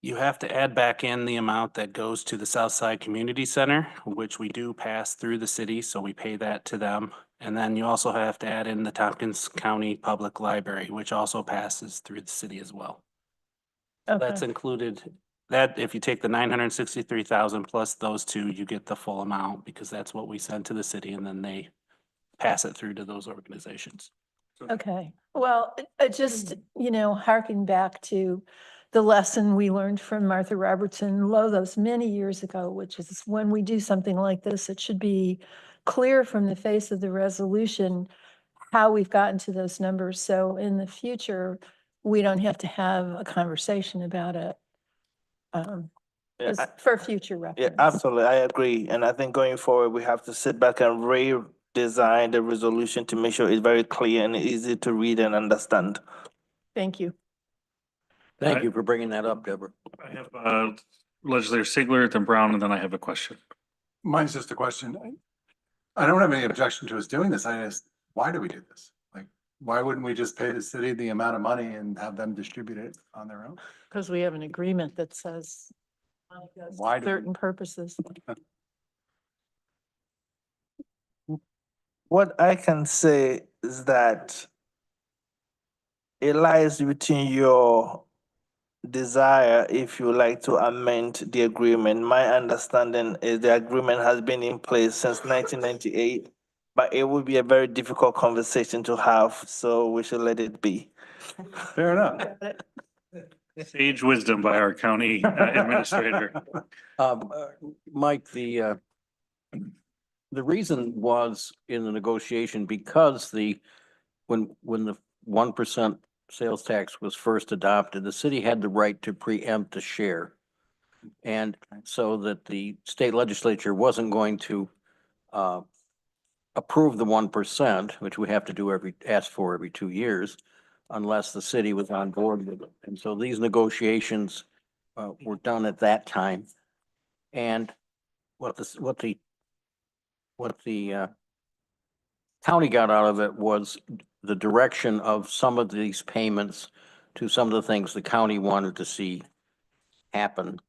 you have to add back in the amount that goes to the Southside Community Center, which we do pass through the city, so we pay that to them. And then you also have to add in the Tompkins County Public Library, which also passes through the city as well. That's included, that if you take the 963,000 plus those two, you get the full amount because that's what we send to the city and then they pass it through to those organizations. Okay, well, just, harking back to the lesson we learned from Martha Robertson those many years ago, which is when we do something like this, it should be clear from the face of the resolution how we've gotten to those numbers. So in the future, we don't have to have a conversation about it. Just for future Yeah, reference. absolutely. I agree. And I think going forward, we have to sit back and redesign the resolution to make sure it's very clear and easy to read and understand. Thank you. Thank you for bringing that up, Deborah. I have Legislator Sigler, then Brown, and then I have a question. Mine's just a question. I don't have any objection to us doing this. I just, why do we do this? Like, why wouldn't we just pay the city the amount of money and have them distribute it on their own? Because we have an agreement that says Why do we- certain purposes. What I can say is that it lies between your desire if you like to amend the agreement. My understanding is the agreement has been in place since 1998, but it would be a very difficult conversation to have, so we should let it be. Fair enough. Sage wisdom by our county administrator. Mike, the reason was in the negotiation because when the 1% sales tax was first adopted, the city had the right to preempt a share. And so that the state legislature wasn't going to approve the 1%, which we have to do ask for every 2 years, unless the city was on board with it. And so these negotiations were done at that time. And what the county got out of it was the direction of some of these payments to some of the things the county wanted to see happen.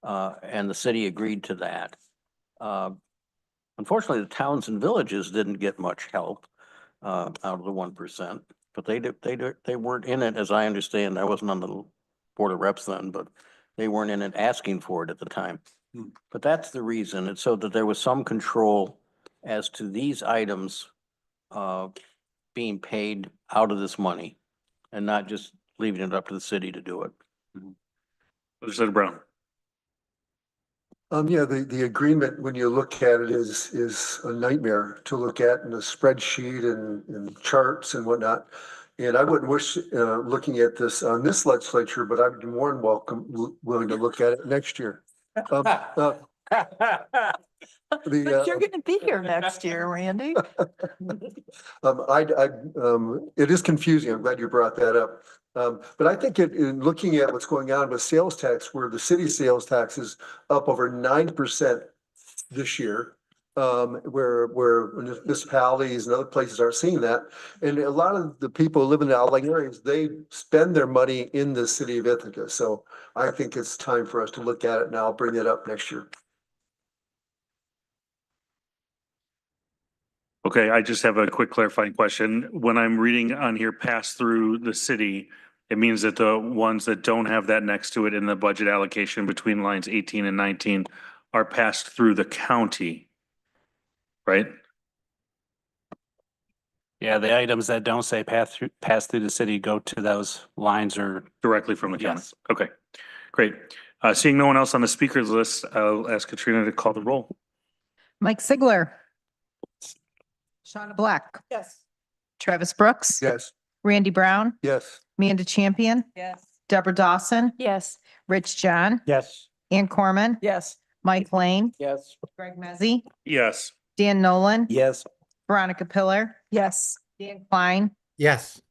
And the city agreed to that. Unfortunately, the towns and villages didn't get much help out of the 1%, but they weren't in it, as I understand. I wasn't on the Board of Reps then, but they weren't in it asking for it at the time. But that's the reason. It's so that there was some control as to these items being paid out of this money and not just leaving it up to the city to do it. Legislator Brown. Yeah, the agreement, when you look at it, is a nightmare to look at in a spreadsheet and charts and whatnot. And I wouldn't wish looking at this on this legislature, but I'd be more than willing to look at it next year. But you're gonna be here next year, Randy. It is confusing. I'm glad you brought that up. But I think in looking at what's going on with sales tax, where the city sales tax is up over 9% this year, where municipalities and other places aren't seeing that. And a lot of the people who live in the outlying areas, they spend their money in the city of Ithaca. So I think it's time for us to look at it, and I'll bring it up next year. Okay, I just have a quick clarifying question. When I'm reading on here, pass through the city, it means that the ones that don't have that next to it in the budget allocation between lines 18 and 19 are passed through the county, right? Yeah, the items that don't say pass through the city go to those lines or directly from the county. Yes. Okay, great. Seeing no one else on the speakers list, I'll ask Katrina to call the roll. Mike Sigler. Shauna Black. Yes. Travis Brooks. Yes. Randy Brown. Yes. Amanda Champion. Yes. Deborah Dawson. Yes. Rich John. Yes. Ann Corman. Yes. Mike Lane. Yes. Greg Mezzi. Yes. Dan Nolan. Yes. Veronica Pillar. Yes. Dan Klein. Yes.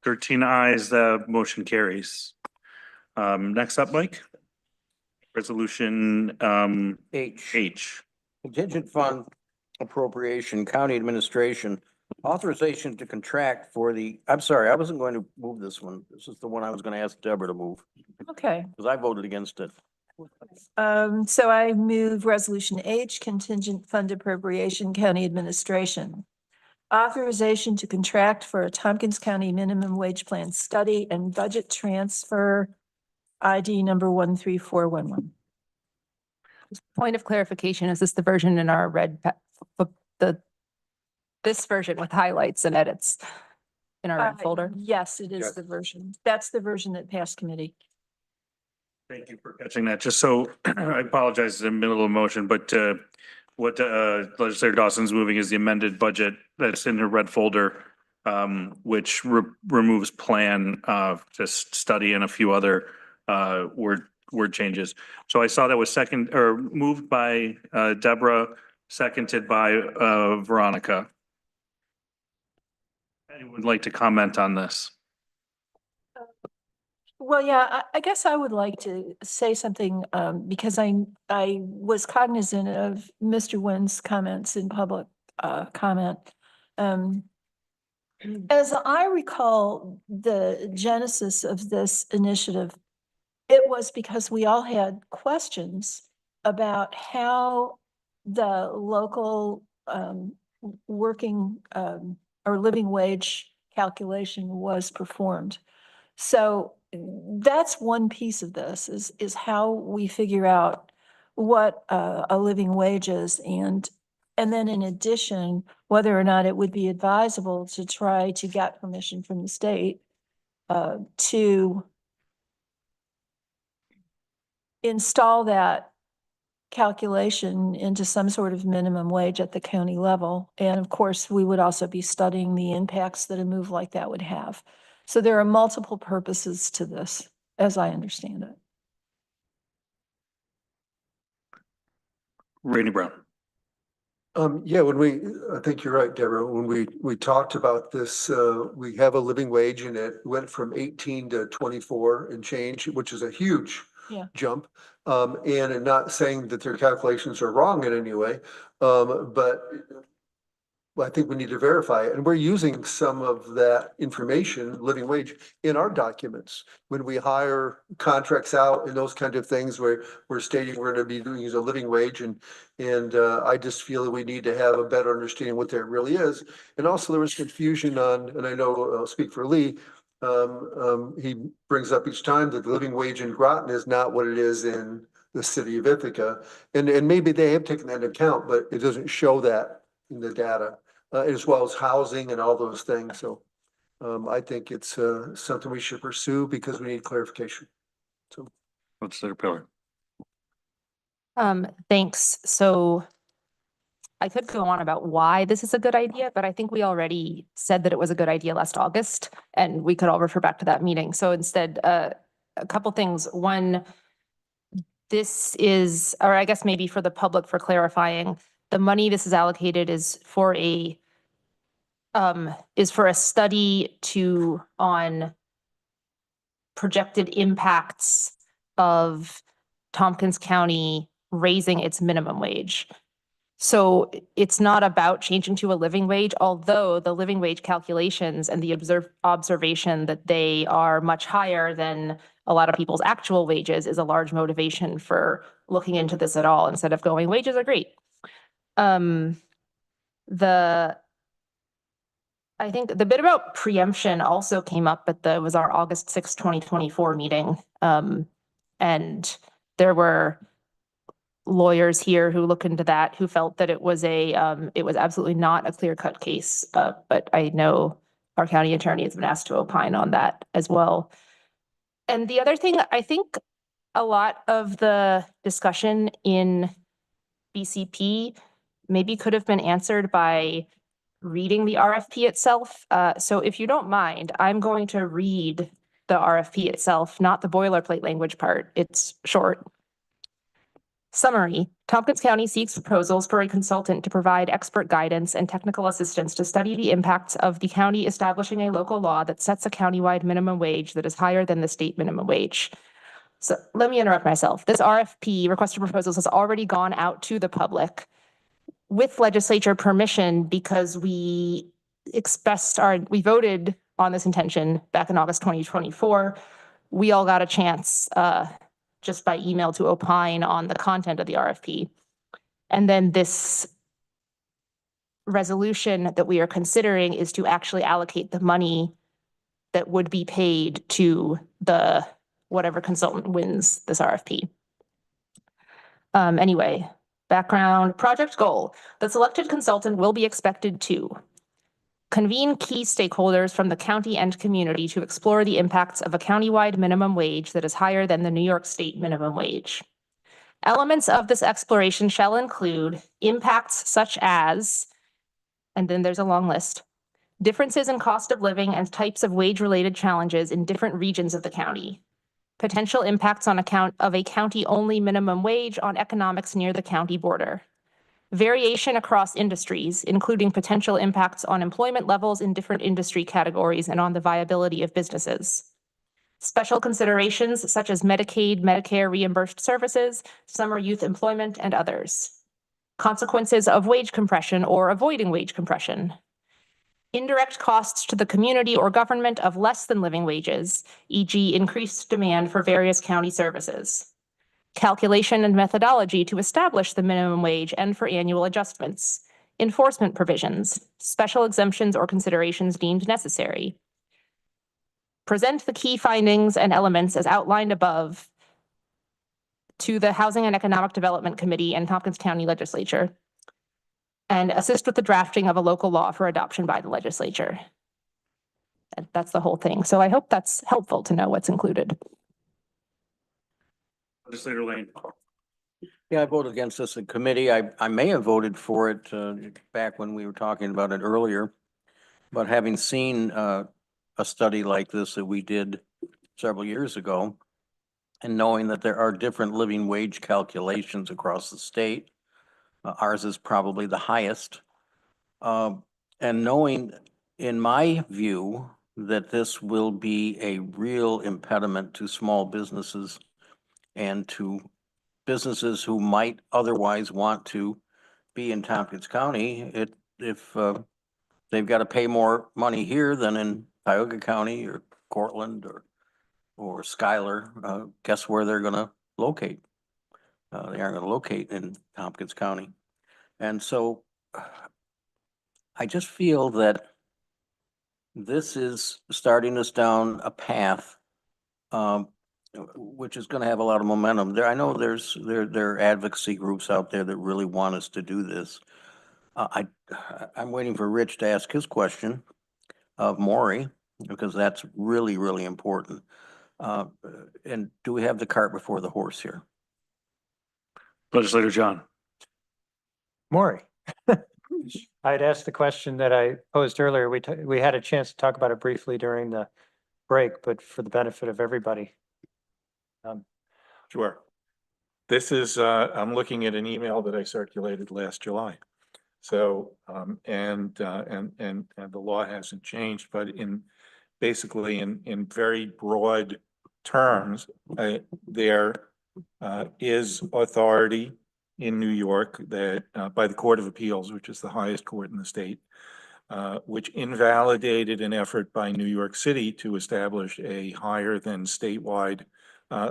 13 ayes, the motion carries. Next up, Mike. Resolution, H. Contingent fund appropriation, county administration, authorization to contract for the, I'm sorry, I wasn't going to move this one. This is the one I was going to ask Deborah to move Okay. because I voted against it. So I move resolution H, contingent fund appropriation, county administration. Authorization to contract for a Tompkins County minimum wage plan study and budget transfer ID number 13411. Point of clarification, is this the version in our this version with highlights and edits in our red folder? Yes, it is Yes. the version. That's the version that passed committee. Thank you for catching that. Just so, I apologize, in the middle of motion, but what Legislator Dawson's moving is the amended budget that's in the red folder, which removes plan, just study and a few other word changes. So I saw that was second or moved by Deborah, seconded by Veronica. Anyone would like to comment on this? Well, yeah, I guess I would like to say something because I was cognizant of Mr. Nguyen's comments in public comment. As I recall, the genesis of this initiative, it was because we all had questions about how the local working or living wage calculation was performed. So that's one piece of this is how we figure out what a living wage is, and then in addition, whether or not it would be advisable to try to get permission from the state to install that calculation into some sort of minimum wage at the county level. And of course, we would also be studying the impacts that a move like that would have. So there are multiple purposes to this, as I understand it. Rainey Brown. Yeah, I think you're right, Deborah. When we talked about this, we have a living wage and it went from 18 to 24 and change, which is a huge jump. And I'm not saying that their calculations are wrong in any way, but I think we need to verify it. And we're using some of that information, living wage, in our documents. When we hire contracts out and those kind of things, where we're stating we're going to be doing a living wage. And I just feel that we need to have a better understanding what that really is. And also there was confusion on, and I know I'll speak for Lee, he brings up each time that the living wage in Groton is not what it is in the city of Ithaca. And maybe they have taken that into account, but it doesn't show that in the data, as well as housing and all those things. So I think it's something we should pursue because we need clarification. So Legislator Pillar. Thanks. So I could go on about why this is a good idea, but I think we already said that it was a good idea last August, and we could all refer back to that meeting. So instead, a couple things. One, this is, or I guess maybe for the public for clarifying, the money this is allocated is for a study on projected impacts of Tompkins County raising its minimum wage. So it's not about changing to a living wage, although the living wage calculations and the observation that they are much higher than a lot of people's actual wages is a large motivation for looking into this at all, instead of going, wages are great. I think the bit about preemption also came up at was our August 6, 2024 meeting. And there were lawyers here who looked into that, who felt that it was absolutely not a clear-cut case. But I know our county attorney has been asked to opine on that as well. And the other thing, I think a lot of the discussion in BCP maybe could have been answered by reading the RFP itself. So if you don't mind, I'm going to read the RFP itself, not the boilerplate language part. It's short. Summary, Tompkins County seeks proposals for a consultant to provide expert guidance and technical assistance to study the impacts of the county establishing a local law that sets a countywide minimum wage that is higher than the state minimum wage. So let me interrupt myself. This RFP, request for proposals, has already gone out to the public with legislature permission because we voted on this intention back in August 2024. We all got a chance just by email to opine on the content of the RFP. And then this resolution that we are considering is to actually allocate the money that would be paid to the whatever consultant wins this RFP. Anyway, background, project goal. The selected consultant will be expected to convene key stakeholders from the county and community to explore the impacts of a countywide minimum wage that is higher than the New York State minimum wage. Elements of this exploration shall include impacts such as, and then there's a long list, differences in cost of living and types of wage-related challenges in different regions of the county, potential impacts on account of a county-only minimum wage on economics near the county border, variation across industries, including potential impacts on employment levels in different industry categories and on the viability of businesses. Special considerations such as Medicaid, Medicare reimbursed services, summer youth employment, and others. Consequences of wage compression or avoiding wage compression. Indirect costs to the community or government of less than living wages, e.g. increased demand for various county services. Calculation and methodology to establish the minimum wage and for annual adjustments, enforcement provisions, special exemptions or considerations deemed necessary. Present the key findings and elements as outlined above to the Housing and Economic Development Committee and Tompkins County Legislature, and assist with the drafting of a local law for adoption by the legislature. And that's the whole thing. So I hope that's helpful to know what's included. Legislator Lane. Yeah, I voted against this in committee. I may have voted for it back when we were talking about it earlier. But having seen a study like this that we did several years ago, and knowing that there are different living wage calculations across the state, ours is probably the highest. And knowing, in my view, that this will be a real impediment to small businesses and to businesses who might otherwise want to be in Tompkins County, if they've got to pay more money here than in Tioga County or Cortland or Schuyler, guess where they're going to locate? They aren't going to locate in Tompkins County. And so I just feel that this is starting us down a path which is going to have a lot of momentum. I know there are advocacy groups out there that really want us to do this. I'm waiting for Rich to ask his question of Maury, because that's really, really important. And do we have the cart before the horse here? Legislator John. Maury. I had asked the question that I posed earlier. We had a chance to talk about it briefly during the break, but for the benefit of everybody. Sure. This is, I'm looking at an email that I circulated last July. So, and the law hasn't changed, but basically in very broad terms, there is authority in New York that by the Court of Appeals, which is the highest court in the state, which invalidated an effort by New York City to establish a higher than statewide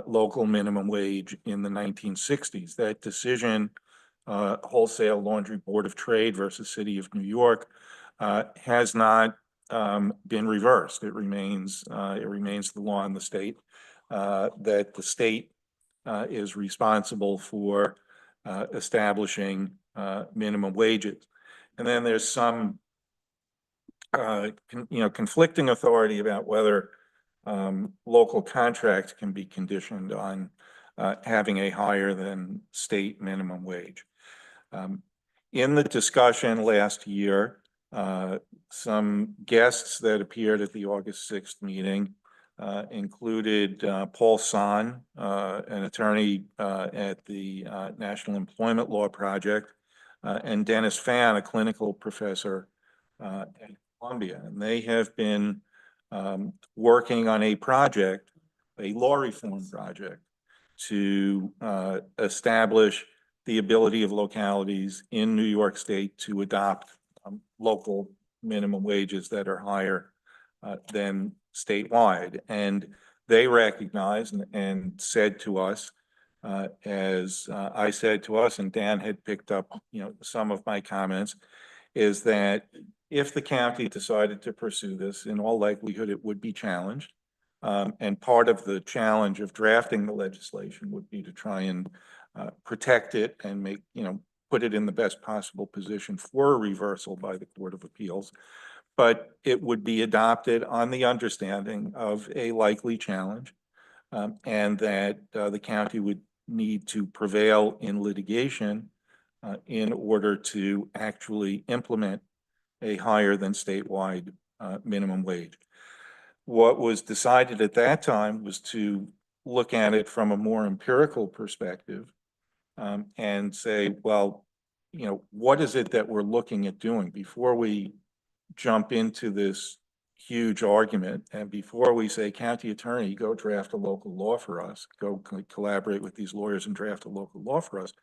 local minimum wage in the 1960s. That decision, Wholesale Laundry Board of Trade versus City of New York, has not been reversed. It remains the law in the state that the state is responsible for establishing minimum wages. And then there's some conflicting authority about whether local contracts can be conditioned on having a higher than state minimum wage. In the discussion last year, some guests that appeared at the August 6th meeting included Paul Son, an attorney at the National Employment Law Project, and Dennis Fan, a clinical professor at Columbia. And they have been working on a project, a law reform project, to establish the ability of localities in New York State to adopt local minimum wages that are higher than statewide. And they recognized and said to us, as I said to us, and Dan had picked up, some of my comments, is that if the county decided to pursue this, in all likelihood, it would be challenged. And part of the challenge of drafting the legislation would be to try and protect it and make, put it in the best possible position for a reversal by the Court of Appeals. But it would be adopted on the understanding of a likely challenge, and that the county would need to prevail in litigation in order to actually implement a higher than statewide minimum wage. What was decided at that time was to look at it from a more empirical perspective and say, well, what is it that we're looking at doing before we jump into this huge argument, and before we say, county attorney, go draft a local law for us, go collaborate with these lawyers and draft a local law for us,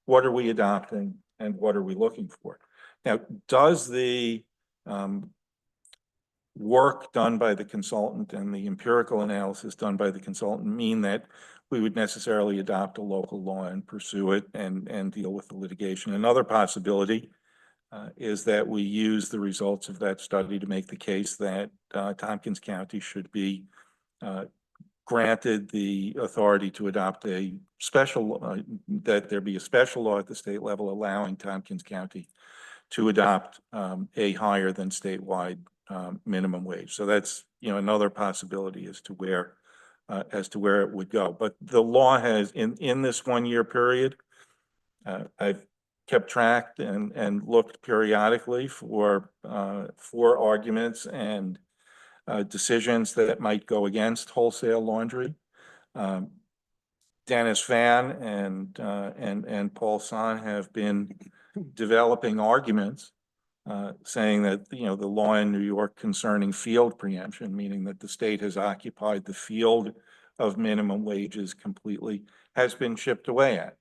what are we adopting and what are we looking for? Now, does the work done by the consultant and the empirical analysis done by the consultant mean that we would necessarily adopt a local law and pursue it and deal with the litigation? Another possibility is that we use the results of that study to make the case that Tompkins County should be granted the authority to adopt a special, that there be a special law at the state level allowing Tompkins County to adopt a higher than statewide minimum wage. So that's, another possibility as to where it would go. But the law has, in this 1 year period, I've kept track and looked periodically for arguments and decisions that might go against wholesale laundry. Dennis Fan and Paul Son have been developing arguments saying that the law in New York concerning field preemption, meaning that the state has occupied the field of minimum wages completely, has been chipped away at.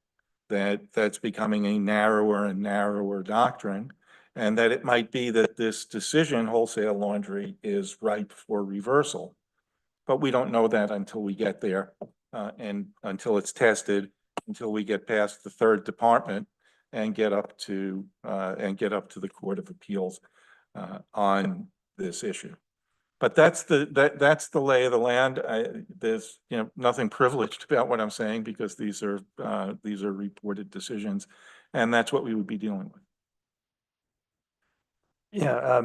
That's becoming a narrower and narrower doctrine, and that it might be that this decision, wholesale laundry, is ripe for reversal. But we don't know that until we get there, and until it's tested, until we get past the third department and get up to the Court of Appeals on this issue. But that's the lay of the land. There's nothing privileged about what I'm saying, because these are reported decisions, and that's what we would be dealing with. Yeah,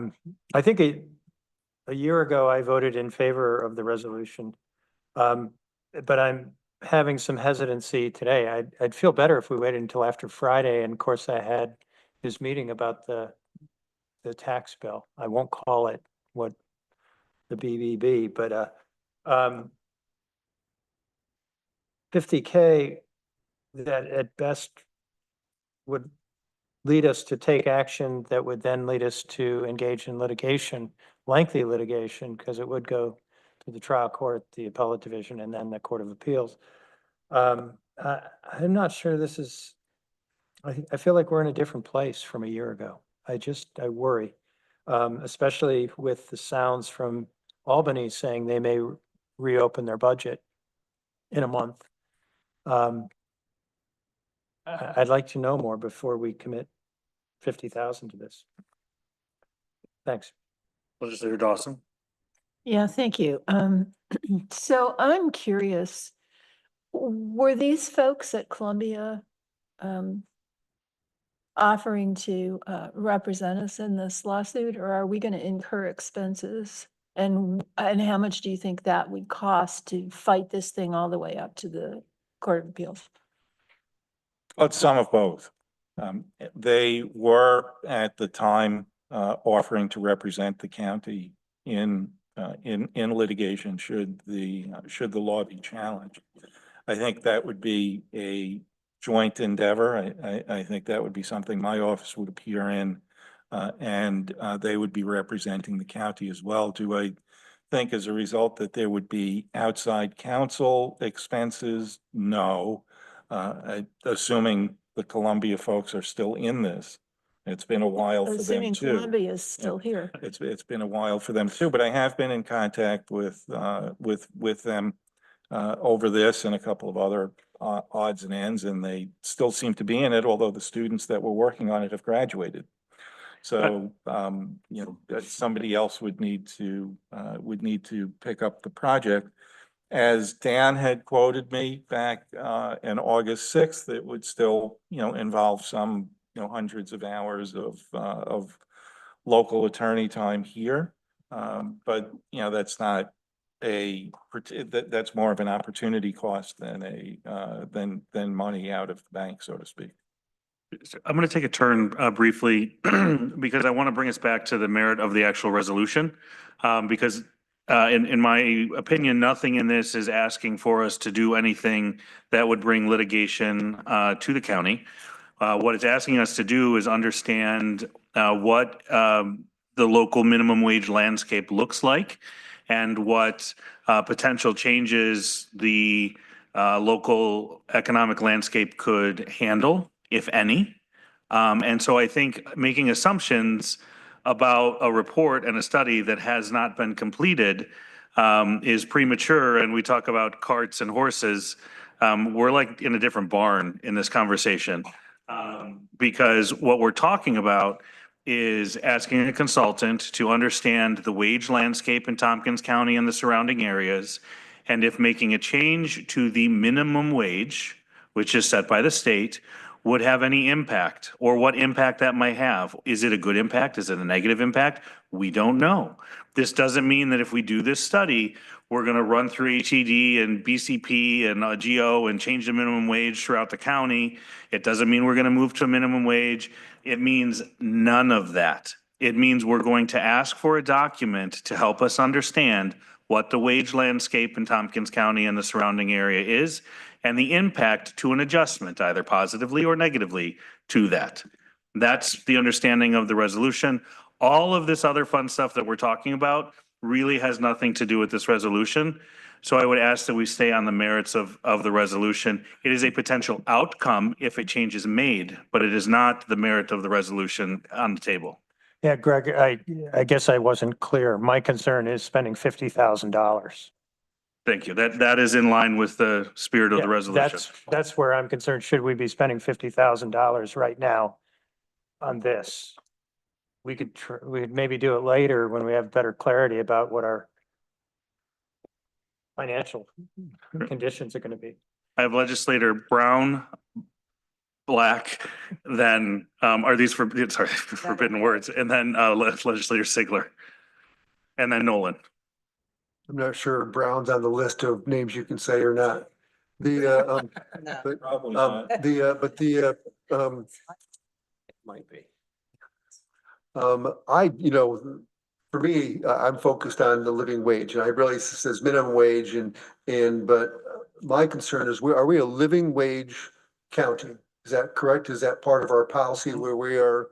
I think a year ago I voted in favor of the resolution, but I'm having some hesitancy today. I'd feel better if we waited until after Friday, and of course I had this meeting about the tax bill. I won't call it what the BBB, but 50K that at best would lead us to take action that would then lead us to engage in litigation, lengthy litigation, because it would go to the trial court, the appellate division, and then the Court of Appeals. I'm not sure this is, I feel like we're in a different place from a year ago. I worry, especially with the sounds from Albany saying they may reopen their budget in a month. I'd like to know more before we commit 50,000 to this. Thanks. Legislator Dawson. Yeah, thank you. So I'm curious, were these folks at Columbia offering to represent us in this lawsuit, or are we going to incur expenses? And how much do you think that would cost to fight this thing all the way up to the Court of Appeals? Well, it's some of both. They were at the time offering to represent the county in in litigation should the law be challenged. I think that would be a joint endeavor. I think that would be something my office would appear in, and they would be representing the county as well. Do I think as a result that there would be outside counsel expenses? No. Assuming the Columbia folks are still in this. It's been a while for them Assuming too. Columbia is still here. It's been a while for them too, but I have been in contact with them over this and a couple of other odds and ends, and they still seem to be in it, although the students that were working on it have graduated. So, somebody else would need to pick up the project. As Dan had quoted me back in August 6th, it would still, involve some, hundreds of hours of local attorney time here. But, that's not that's more of an opportunity cost than than money out of the bank, so to speak. I'm going to take a turn briefly because I want to bring us back to the merit of the actual resolution. Because in my opinion, nothing in this is asking for us to do anything that would bring litigation to the county. What it's asking us to do is understand what the local minimum wage landscape looks like and what potential changes the local economic landscape could handle, if any. And so I think making assumptions about a report and a study that has not been completed is premature. And we talk about carts and horses. We're like in a different barn in this conversation because what we're talking about is asking a consultant to understand the wage landscape in Tompkins County and the surrounding areas, and if making a change to the minimum wage, which is set by the state, would have any impact, or what impact that might have. Is it a good impact? Is it a negative impact? We don't know. This doesn't mean that if we do this study, we're going to run through HED and BCP and GO and change the minimum wage throughout the county. It doesn't mean we're going to move to a minimum wage. It means none of that. It means we're going to ask for a document to help us understand what the wage landscape in Tompkins County and the surrounding area is, and the impact to an adjustment, either positively or negatively, to that. That's the understanding of the resolution. All of this other fun stuff that we're talking about really has nothing to do with this resolution. So I would ask that we stay on the merits of the resolution. It is a potential outcome if a change is made, but it is not the merit of the resolution on the table. Yeah, Greg, I guess I wasn't clear. My concern is spending $50,000. Thank you. That is in line with the spirit of the resolution. That's where I'm concerned. Should we be spending $50,000 right now on this? We could we'd maybe do it later when we have better clarity about what our financial conditions are going to be. I have Legislator Brown, Black, then are these forbidden words, and then Legislator Sigler, and then Nolan. I'm not sure Brown's on the list of names you can say or not. Might be. For me, I'm focused on the living wage, and I really says minimum wage but my concern is, are we a living wage county? Is that correct? Is that part of our policy where we are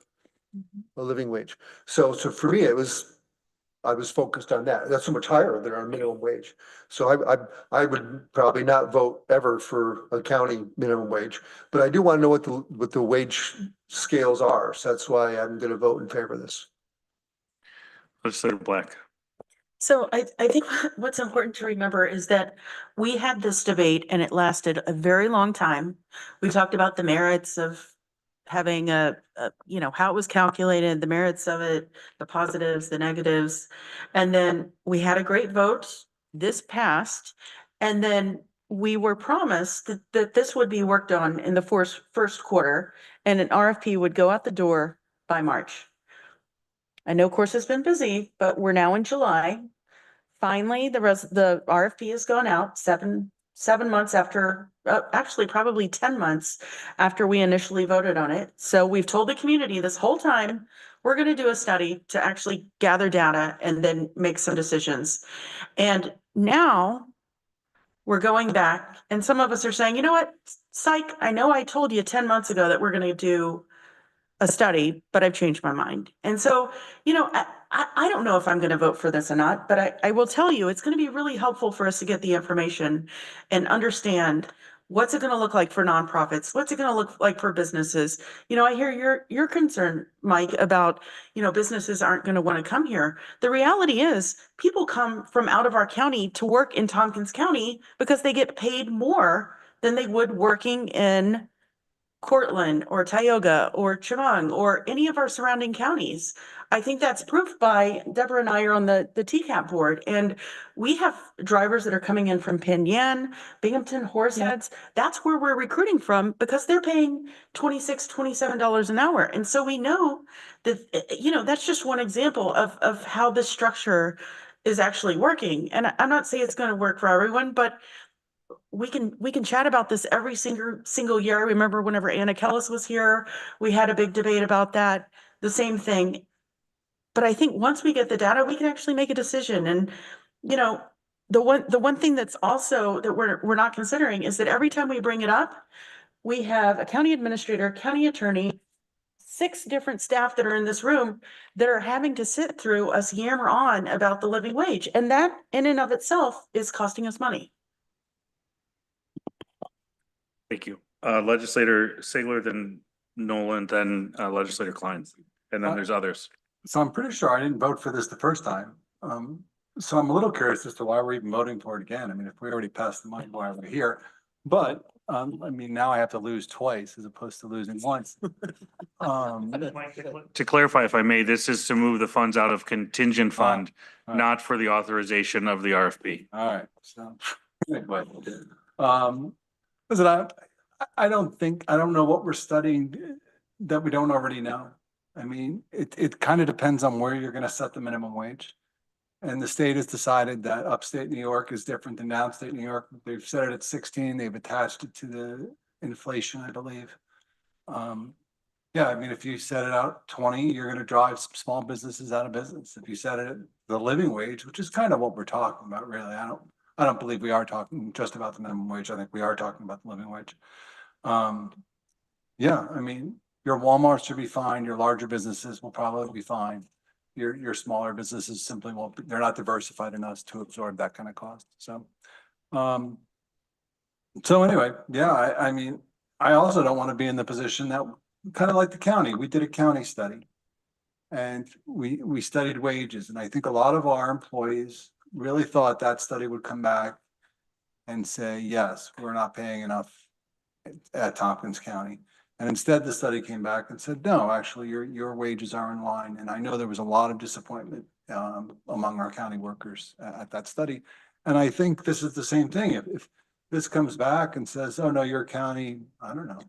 a living wage? So for me, I was focused on that. That's so much higher than our minimum wage. So I would probably not vote ever for a county minimum wage, but I do want to know what the wage scales are. So that's why I'm going to vote in favor of this. Legislator Black. So I think what's important to remember is that we had this debate and it lasted a very long time. We talked about the merits of having how it was calculated, the merits of it, the positives, the negatives. And then we had a great vote. This passed. And then we were promised that this would be worked on in the first quarter and an RFP would go out the door by March. I know course has been busy, but we're now in July. Finally, the RFP has gone out, 7 7 months after, actually probably 10 months after we initially voted on it. So we've told the community this whole time, we're going to do a study to actually gather data and then make some decisions. And now we're going back and some of us are saying, you know what, psych, I know I told you 10 months ago that we're going to do a study, but I've changed my mind. And so, you know, I don't know if I'm going to vote for this or not, but I will tell you, it's going to be really helpful for us to get the information and understand what's it going to look like for nonprofits? What's it going to look like for businesses? You know, I hear your concern, Mike, about, you know, businesses aren't going to want to come here. The reality is people come from out of our county to work in Tompkins County because they get paid more than they would working in Cortland or Tioga or Chemung or any of our surrounding counties. I think that's proof by Deborah and I are on the TCAP board, and we have drivers that are coming in from Penn Yan, Binghamton, Horseheads. That's where we're recruiting from because they're paying $26, $27 an hour. And so we know that, you know, that's just one example of how this structure is actually working. And I'm not saying it's going to work for everyone, but we can chat about this every single year. I remember whenever Anna Kellis was here, we had a big debate about that, the same thing. But I think once we get the data, we can actually make a decision. And, you know, the one thing that's also that we're not considering is that every time we bring it up, we have a county administrator, county attorney, 6 different staff that are in this room that are having to sit through us yammer on about the living wage. And that in and of itself is costing us money. Thank you. Legislator Sigler, then Nolan, then Legislator Klein, and then there's others. So I'm pretty sure I didn't vote for this the first time. So I'm a little curious as to why we're even voting for it again. I mean, if we already passed the money, why are we here? But, I mean, now I have to lose twice as opposed to losing once. To clarify, if I may, this is to move the funds out of contingent fund, all right. not for the authorization of the RFP. All right, so, anyway. Listen, I don't know what we're studying that we don't already know. I mean, it kind of depends on where you're gonna set the minimum wage. And the state has decided that upstate New York is different than downstate New York. They've set it at 16, they've attached it to the inflation, I believe. Yeah, I mean, if you set it out 20, you're gonna drive some small businesses out of business. If you set it at the living wage, which is kind of what we're talking about, really, I don't believe we are talking just about the minimum wage. I think we are talking about the living wage. Yeah, I mean, your Walmarts should be fine. Your larger businesses will probably be fine. Your smaller businesses simply won't, they're not diversified enough to absorb that kind of cost. So, so anyway, yeah, I mean, I also don't want to be in the position that kind of like the county, we did a county study and we studied wages. And I think a lot of our employees really thought that study would come back and say, yes, we're not paying enough at Tompkins County. And instead the study came back and said, no, actually your wages are in line. And I know there was a lot of disappointment among our county workers at that study. And I think this is the same thing. If this comes back and says, oh no, your county, I don't know.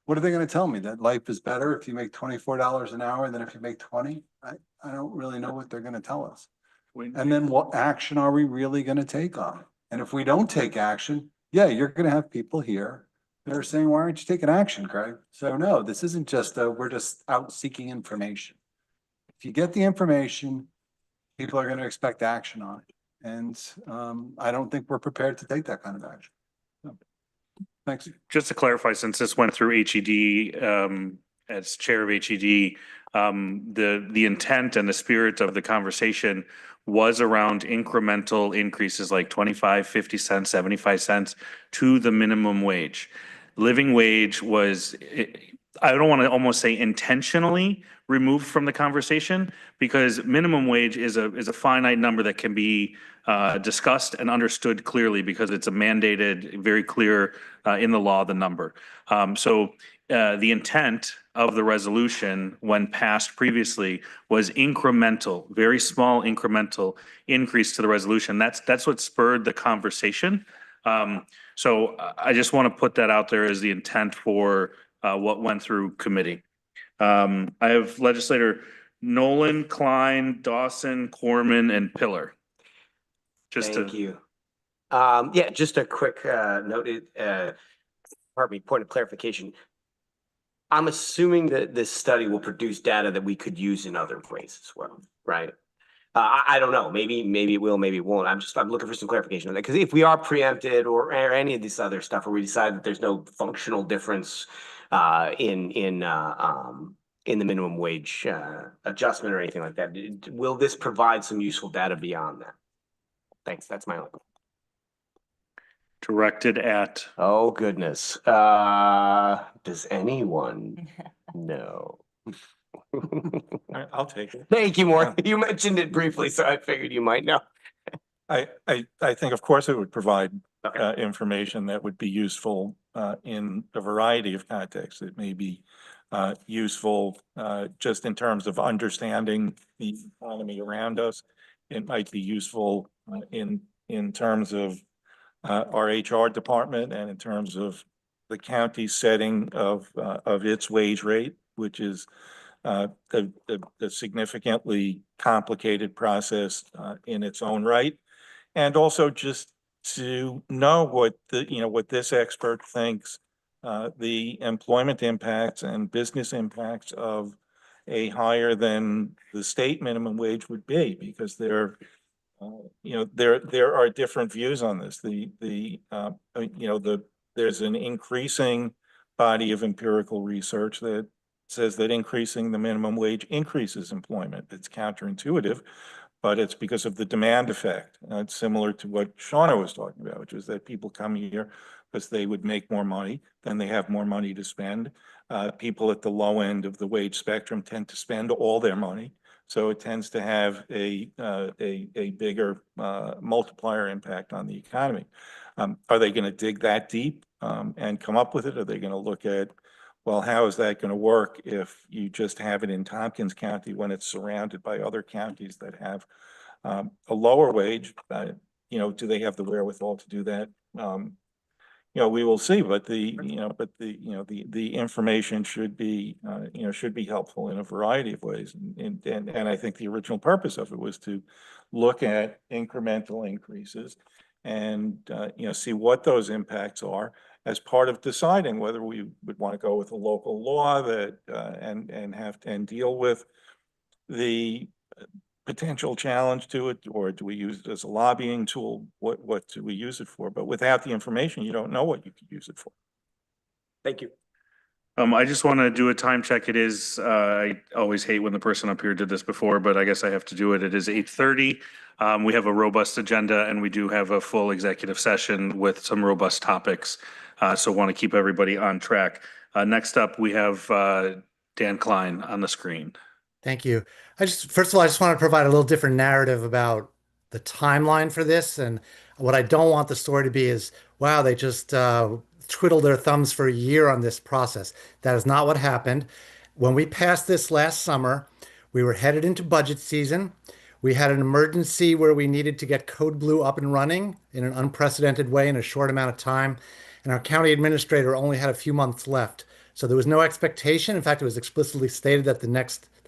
What are they going to tell me? That life is better if you make $24 an hour than if you make 20? I don't really know what they're going to tell us. And then what action are we really going to take on it? And if we don't take action, yeah, you're going to have people here that are saying, why aren't you taking action, Craig? So no, this isn't just we're just out seeking information. If you get the information, people are going to expect action on it. And I don't think we're prepared to take that kind of action. So, thanks. Just to clarify, since this went through HED, as chair of HED, the intent and the spirit of the conversation was around incremental increases like 25, 50 cents, 75 cents to the minimum wage. Living wage was, I don't want to almost say intentionally removed from the conversation, because minimum wage is a finite number that can be discussed and understood clearly because it's a mandated, very clear in the law, the number. So the intent of the resolution when passed previously was incremental, very small incremental increase to the resolution. That's what spurred the conversation. So I just want to put that out there as the intent for what went through committee. I have Legislator Nolan, Klein, Dawson, Corman, and Pillar. Thank you. Yeah, just a quick note, pardon me, point of clarification. I'm assuming that this study will produce data that we could use in other ways as well, right? I don't know, maybe it will, maybe it won't. I'm looking for some clarification on that, because if we are preempted or any of this other stuff, or we decide that there's no functional difference in the minimum wage adjustment or anything like that, will this provide some useful data beyond that? Thanks, that's my only. Directed at, Oh, goodness. Does anyone know? I'll take it. Thank you, Maureen. You mentioned it briefly, so I figured you might know. I think, of course, it would provide information that would be useful in a variety of contexts. It may be useful just in terms of understanding the economy around us. It might be useful in terms of our HR department and in terms of the county setting of its wage rate, which is a significantly complicated process in its own right. And also just to know what what this expert thinks the employment impacts and business impacts of a higher than the state minimum wage would be, because there are different views on this. There's an increasing body of empirical research that says that increasing the minimum wage increases employment. It's counterintuitive, but it's because of the demand effect. It's similar to what Shauna was talking about, which is that people come here because they would make more money, then they have more money to spend. People at the low end of the wage spectrum tend to spend all their money. So it tends to have a bigger multiplier impact on the economy. Are they going to dig that deep and come up with it? Are they going to look at, well, how is that going to work if you just have it in Tompkins County when it's surrounded by other counties that have a lower wage? Do they have the wherewithal to do that? We will see, but the information should be helpful in a variety of ways. And I think the original purpose of it was to look at incremental increases and, see what those impacts are as part of deciding whether we would want to go with a local law that, and deal with the potential challenge to it, or do we use it as a lobbying tool? What do we use it for? But without the information, you don't know what you could use it for. Thank you. I just want to do a time check. It is, I always hate when the person up here did this before, but I guess I have to do it. It is 8:30. We have a robust agenda and we do have a full executive session with some robust topics. So want to keep everybody on track. Next up, we have Dan Klein on the screen. Thank you. First of all, I just want to provide a little different narrative about the timeline for this. And what I don't want the story to be is, wow, they just twiddled their thumbs for a year on this process. That is not what happened. When we passed this last summer, we were headed into budget season. We had an emergency where we needed to get Code Blue up and running in an unprecedented way in a short amount of time. And our county administrator only had a few months left. So there was no expectation. In fact, it was explicitly stated that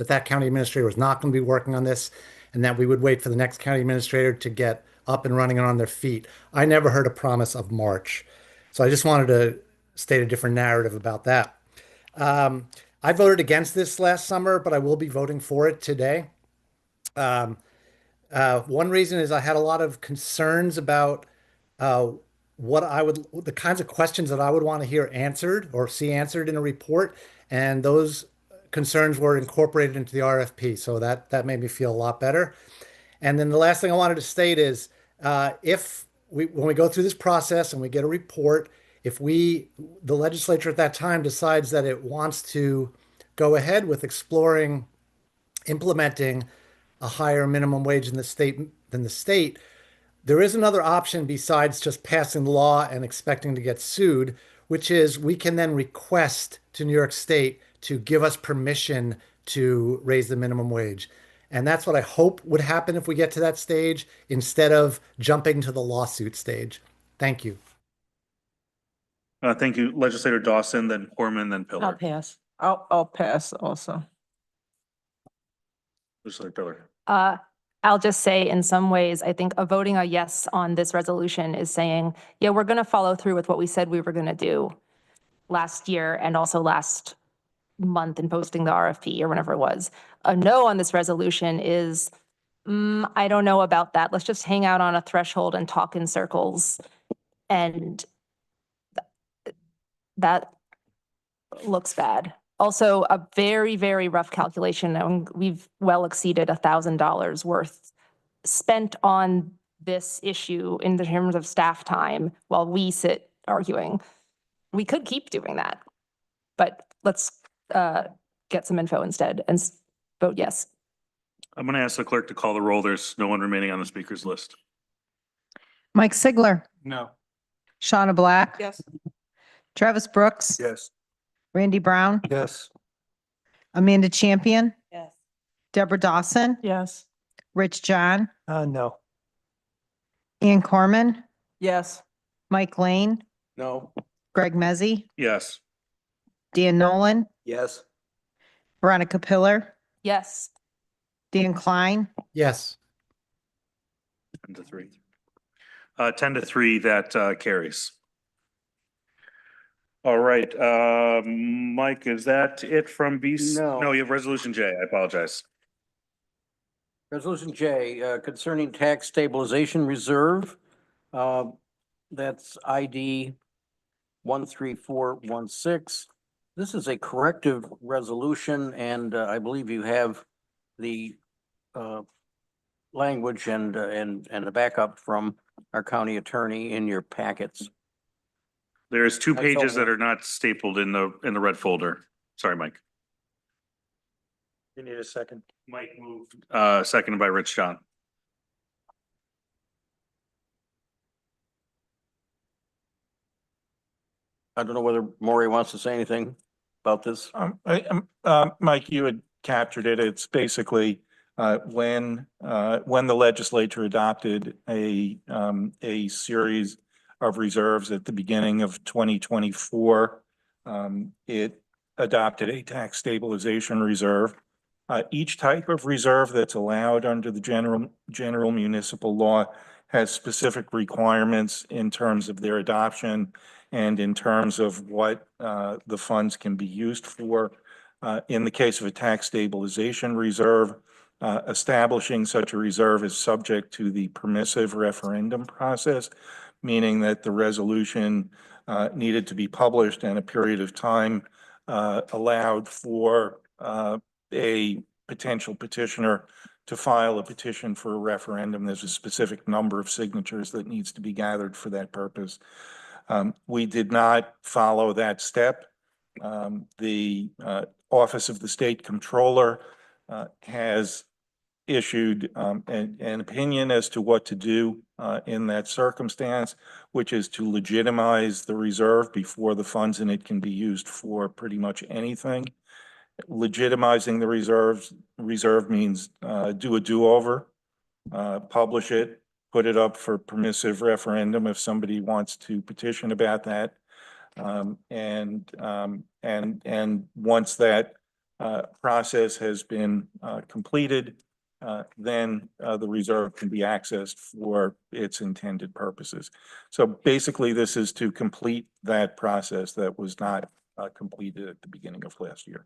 that county administrator was not going to be working on this and that we would wait for the next county administrator to get up and running and on their feet. I never heard a promise of March. So I just wanted to state a different narrative about that. I voted against this last summer, but I will be voting for it today. One reason is I had a lot of concerns about the kinds of questions that I would want to hear answered or see answered in a report. And those concerns were incorporated into the RFP. So that made me feel a lot better. And then the last thing I wanted to state is when we go through this process and we get a report, if the legislature at that time decides that it wants to go ahead with implementing a higher minimum wage in the state than the state, there is another option besides just passing the law and expecting to get sued, which is we can then request to New York State to give us permission to raise the minimum wage. And that's what I hope would happen if we get to that stage, instead of jumping to the lawsuit stage. Thank you. Thank you, Legislator Dawson, then Corman, then Pillar. I'll pass. I'll pass also. Legislator Pillar. I'll just say in some ways, I think voting a yes on this resolution is saying, yeah, we're going to follow through with what we said we were going to do last year and also last month in posting the RFP or whenever it was. A no on this resolution is, I don't know about that. Let's just hang out on a threshold and talk in circles. And that looks bad. Also, a very, very rough calculation, and we've well exceeded $1,000 worth spent on this issue in the terms of staff time while we sit arguing. We could keep doing that, but let's get some info instead and vote yes. I'm going to ask the clerk to call the roll. There's no one remaining on the speakers list. Mike Sigler, No. Shauna Black. Yes. Travis Brooks. Yes. Randy Brown, Yes. Amanda Champion, Yes. Deborah Dawson, Yes. Rich John, No. Ian Corman, Yes. Mike Lane, No. Greg Mezzi, Yes. Dan Nolan, Yes. Veronica Pillar, Yes. Dan Klein, Yes. 10-3. 10-3, that carries. All right, Mike, is that it from BC? No. No, you have resolution J. I apologize. Resolution J, concerning tax stabilization reserve. That's ID 13416. This is a corrective resolution, and I believe you have the language and the backup from our county attorney in your packets. There's two That's pages all. that are not stapled in the red folder. Sorry, Mike. You need a second. Mike moved. Seconded by Rich John. I don't know whether Maury wants to say anything about this. Mike, you had captured it. It's basically when the legislature adopted a series of reserves at the beginning of 2024, it adopted a tax stabilization reserve. Each type of reserve that's allowed under the general municipal law has specific requirements in terms of their adoption and in terms of what the funds can be used for. In the case of a tax stabilization reserve, establishing such a reserve is subject to the permissive referendum process, meaning that the resolution needed to be published and a period of time allowed for a potential petitioner to file a petition for a referendum. There's a specific number of signatures that needs to be gathered for that purpose. We did not follow that step. The Office of the State Comptroller has issued an opinion as to what to do in that circumstance, which is to legitimize the reserve before the funds in it can be used for pretty much anything. Legitimizing the reserve means do a do-over, publish it, put it up for permissive referendum if somebody wants to petition about that. And once that process has been completed, then the reserve can be accessed for its intended purposes. So basically, this is to complete that process that was not completed at the beginning of last year.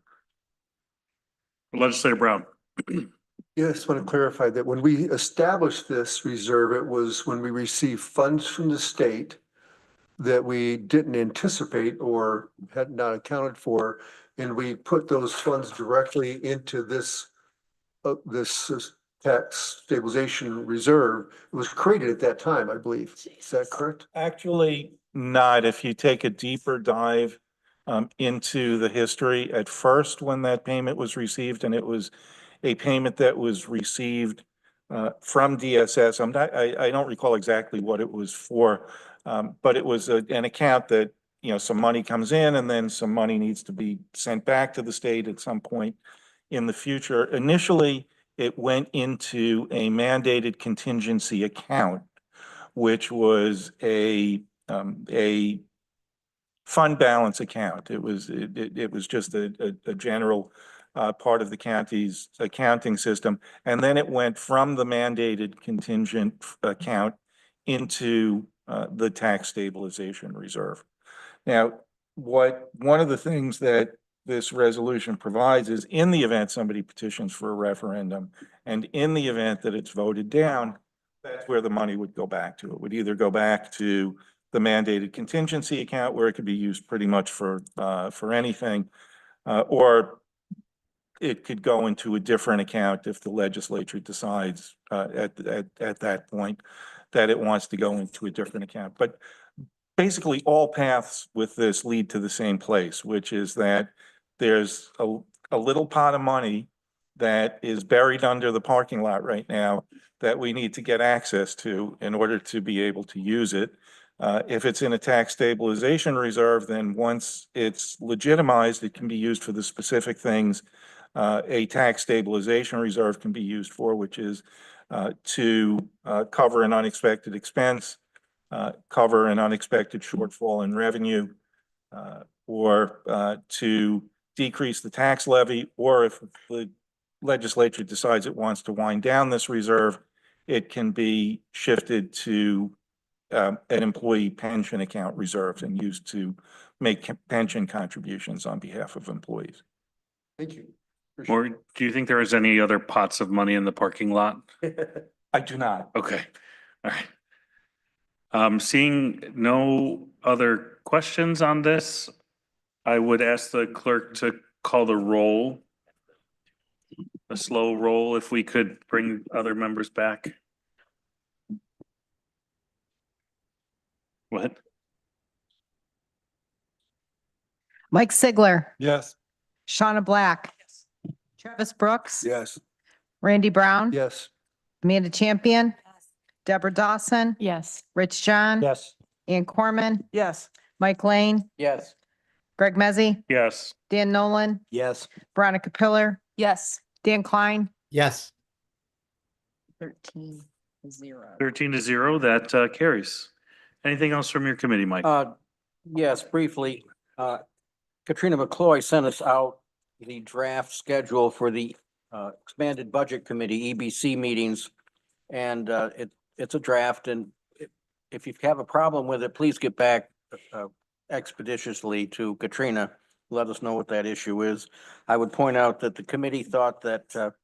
Legislator Brown. Yeah, I just want to clarify that when we established this reserve, it was when we received funds from the state that we didn't anticipate or had not accounted for, and we put those funds directly into this tax stabilization reserve. It was created at that time, I believe. Is that correct? Actually, not. If you take a deeper dive into the history, at first when that payment was received, and it was a payment that was received from DSS. I don't recall exactly what it was for, but it was an account that, some money comes in and then some money needs to be sent back to the state at some point in the future. Initially, it went into a mandated contingency account, which was a fund balance account. It was just a general part of the county's accounting system. And then it went from the mandated contingent account into the tax stabilization reserve. Now, one of the things that this resolution provides is in the event somebody petitions for a referendum and in the event that it's voted down, that's where the money would go back to. It would either go back to the mandated contingency account where it could be used pretty much for anything, or it could go into a different account if the legislature decides at that point that it wants to go into a different account. But basically all paths with this lead to the same place, which is that there's a little pot of money that is buried under the parking lot right now that we need to get access to in order to be able to use it. If it's in a tax stabilization reserve, then once it's legitimized, it can be used for the specific things a tax stabilization reserve can be used for, which is to cover an unexpected expense, cover an unexpected shortfall in revenue, or to decrease the tax levy, or if the legislature decides it wants to wind down this reserve, it can be shifted to an employee pension account reserve and used to make pension contributions on behalf of employees. Thank you. Or do you think there is any other pots of money in the parking lot? I do not. Okay, all right. Seeing no other questions on this, I would ask the clerk to call the roll. A slow roll, if we could bring other members back. What? Mike Sigler, Yes. Shauna Black, Travis Brooks, Yes. Randy Brown, Yes. Amanda Champion, Deborah Dawson, Yes. Rich John, Yes. Ann Corman, Yes. Mike Lane, Yes. Greg Mezzi, Yes. Dan Nolan, Yes. Veronica Pillar, Yes. Dan Klein, Yes. 13-0. 13-0, that carries. Anything else from your committee, Mike? Yes, briefly, Katrina McCloy sent us out the draft schedule for the expanded budget committee, EBC meetings. And it's a draft, and if you have a problem with it, please get back expeditiously to Katrina. Let us know what that issue is. I would point out that the committee thought that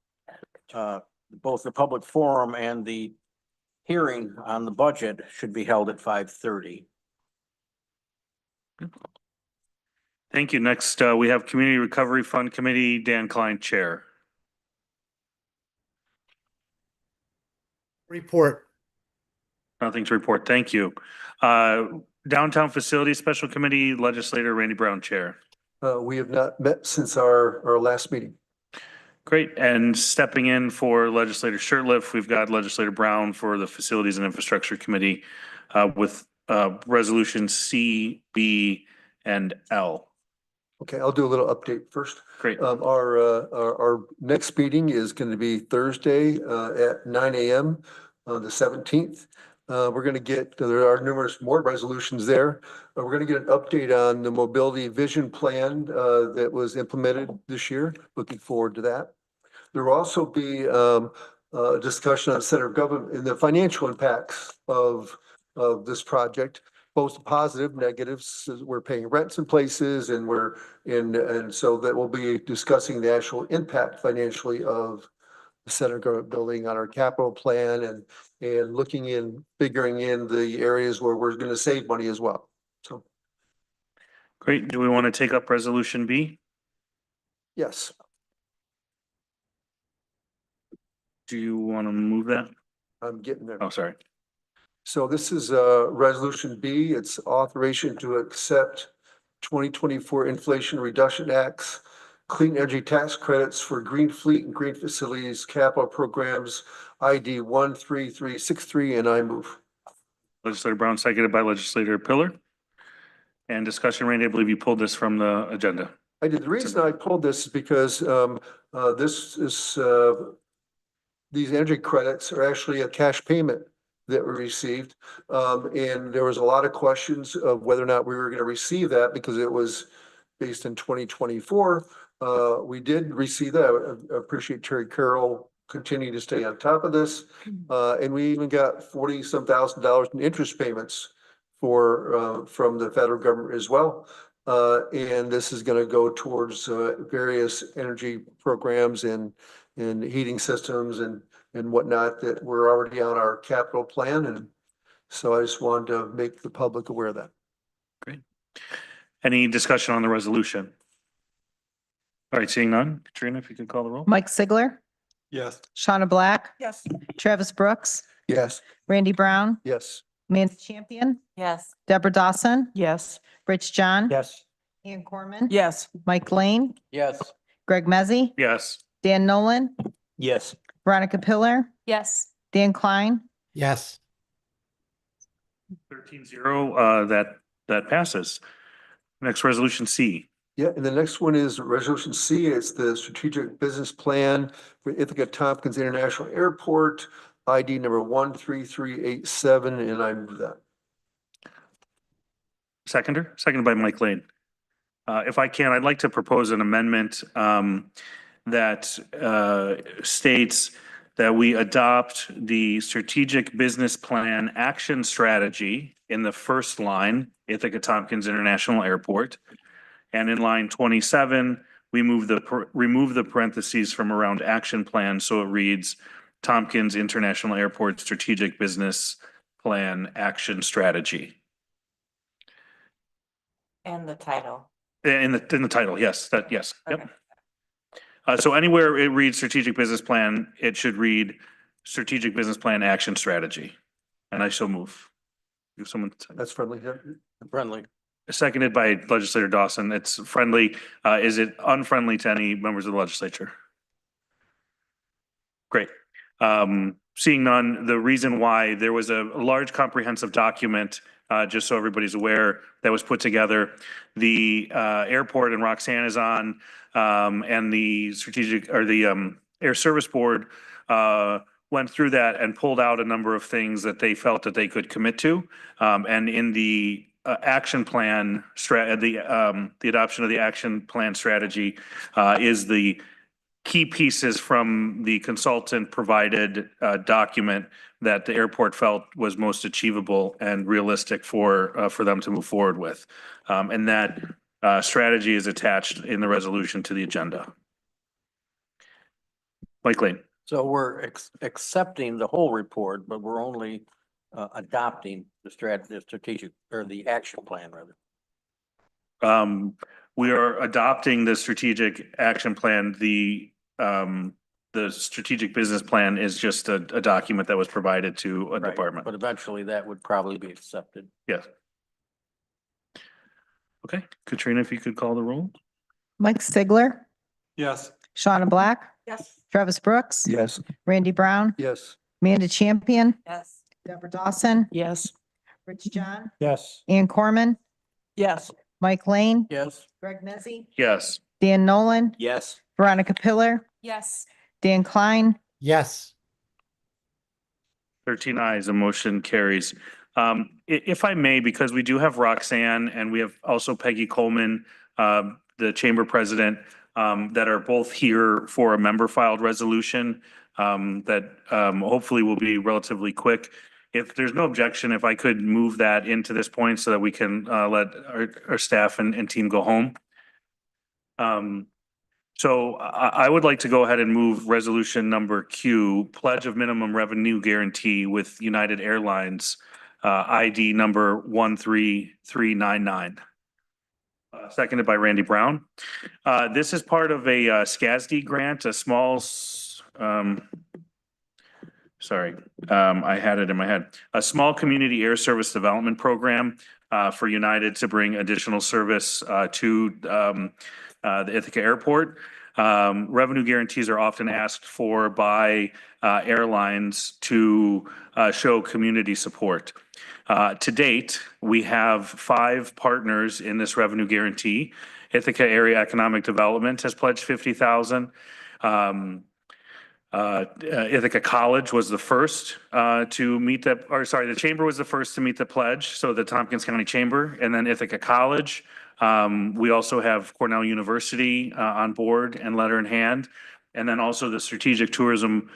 both the public forum and the hearing on the budget should be held at 5:30. Thank you. Next, we have Community Recovery Fund Committee, Dan Klein, Chair. Report. Nothing to report. Thank you. Downtown Facilities Special Committee, Legislator Randy Brown, Chair. We have not met since our last meeting. Great. And stepping in for Legislator Shurtleff, we've got Legislator Brown for the Facilities and Infrastructure Committee with Resolution C, B, and L. Okay, I'll do a little update first. Great. Our next meeting is going to be Thursday at 9 a.m. on the 17th. We're going to get, there are numerous more resolutions there. We're going to get an update on the mobility vision plan that was implemented this year. Looking forward to that. There will also be a discussion on center government and the financial impacts of this project, both positive, negatives. We're paying rents in places and and so that we'll be discussing the actual impact financially of the center government building on our capital plan and looking in, figuring in the areas where we're going to save money as well. So. Great. Do we want to take up Resolution B? Yes. Do you want to move that? I'm getting there. Oh, sorry. So this is Resolution B. It's authorization to accept 2024 Inflation Reduction Act's clean energy tax credits for green fleet and green facilities capital programs ID 13363, and I move. Legislator Brown, seconded by Legislator Pillar. And discussion, Randy, I believe you pulled this from the agenda. I did. The reason I pulled this is because these energy credits are actually a cash payment that we received. And there was a lot of questions of whether or not we were going to receive that because it was based in 2024. We did receive that. I appreciate Terry Carroll continuing to stay on top of this. And we even got 40-some thousand dollars in interest payments from the federal government as well. And this is going to go towards various energy programs and heating systems and whatnot that were already on our capital plan. And so I just wanted to make the public aware of that. Great. Any discussion on the resolution? All right, seeing none. Katrina, if you could call the roll. Mike Sigler, Yes. Shauna Black, Yes. Travis Brooks, Yes. Randy Brown, Yes. Amanda Champion, Yes. Deborah Dawson, Yes. Rich John. Yes. Ian Corman. Yes. Mike Lane, Yes. Greg Mezzi, Yes. Dan Nolan, Yes. Veronica Pillar, Yes. Dan Klein, Yes. 13-0, that passes. Next, resolution C. Yeah, and the next one is Resolution C. It's the strategic business plan for Ithaca Tompkins International Airport, ID number 13387, and I move that. Seconded by Mike Lane. If I can, I'd like to propose an amendment that states that we adopt the strategic business plan action strategy in the first line, Ithaca Tompkins International Airport. And in line 27, we remove the parentheses from around action plan, so it reads Tompkins International Airport Strategic Business Plan Action Strategy. And the title. In the title, yes, yes, Okay. yep. So anywhere it reads strategic business plan, it should read strategic business plan action strategy. And I shall move. Give someone. That's friendly. Yeah. Friendly. Seconded by Legislator Dawson. It's friendly. Is it unfriendly to any members of the legislature? Great. Seeing none, the reason why there was a large comprehensive document, just so everybody's aware, that was put together. The airport and Roxanne is on, and the strategic or the Air Service Board went through that and pulled out a number of things that they felt that they could commit to. And in the action plan, the adoption of the action plan strategy is the key pieces from the consultant provided document that the airport felt was most achievable and realistic for them to move forward with. And that strategy is attached in the resolution to the agenda. Mike Lane. So we're accepting the whole report, but we're only adopting the strategic or the action plan rather. We are adopting the strategic action plan. The strategic business plan is just a document that was provided to a Right, department. but eventually that would probably be accepted. Yes. Okay, Katrina, if you could call the roll. Mike Sigler, Yes. Shauna Black, Yes. Travis Brooks, Yes. Randy Brown, Yes. Amanda Champion, Yes. Deborah Dawson, Yes. Rich John, Yes. Ian Corman, Yes. Mike Lane, Yes. Greg Mezzi, Yes. Dan Nolan, Yes. Veronica Pillar, Yes. Dan Klein, Yes. 13 ayes, a motion carries. If I may, because we do have Roxanne and we have also Peggy Coleman, the chamber president, that are both here for a member filed resolution that hopefully will be relatively quick. If there's no objection, if I could move that into this point so that we can let our staff and team go home. So I would like to go ahead and move resolution number Q, pledge of minimum revenue guarantee with United Airlines, ID number 13399. Seconded by Randy Brown. This is part of a SCASD grant, a small, I had it in my head. A small community air service development program for United to bring additional service to the Ithaca Airport. Revenue guarantees are often asked for by airlines to show community support. To date, we have 5 partners in this revenue guarantee. Ithaca Area Economic Development has pledged $50,000. Ithaca College was the first to meet the, or sorry, the Chamber was the first to meet the pledge, so the Tompkins County Chamber, and then Ithaca College. We also have Cornell University on board and letter in hand, and then also the Strategic Tourism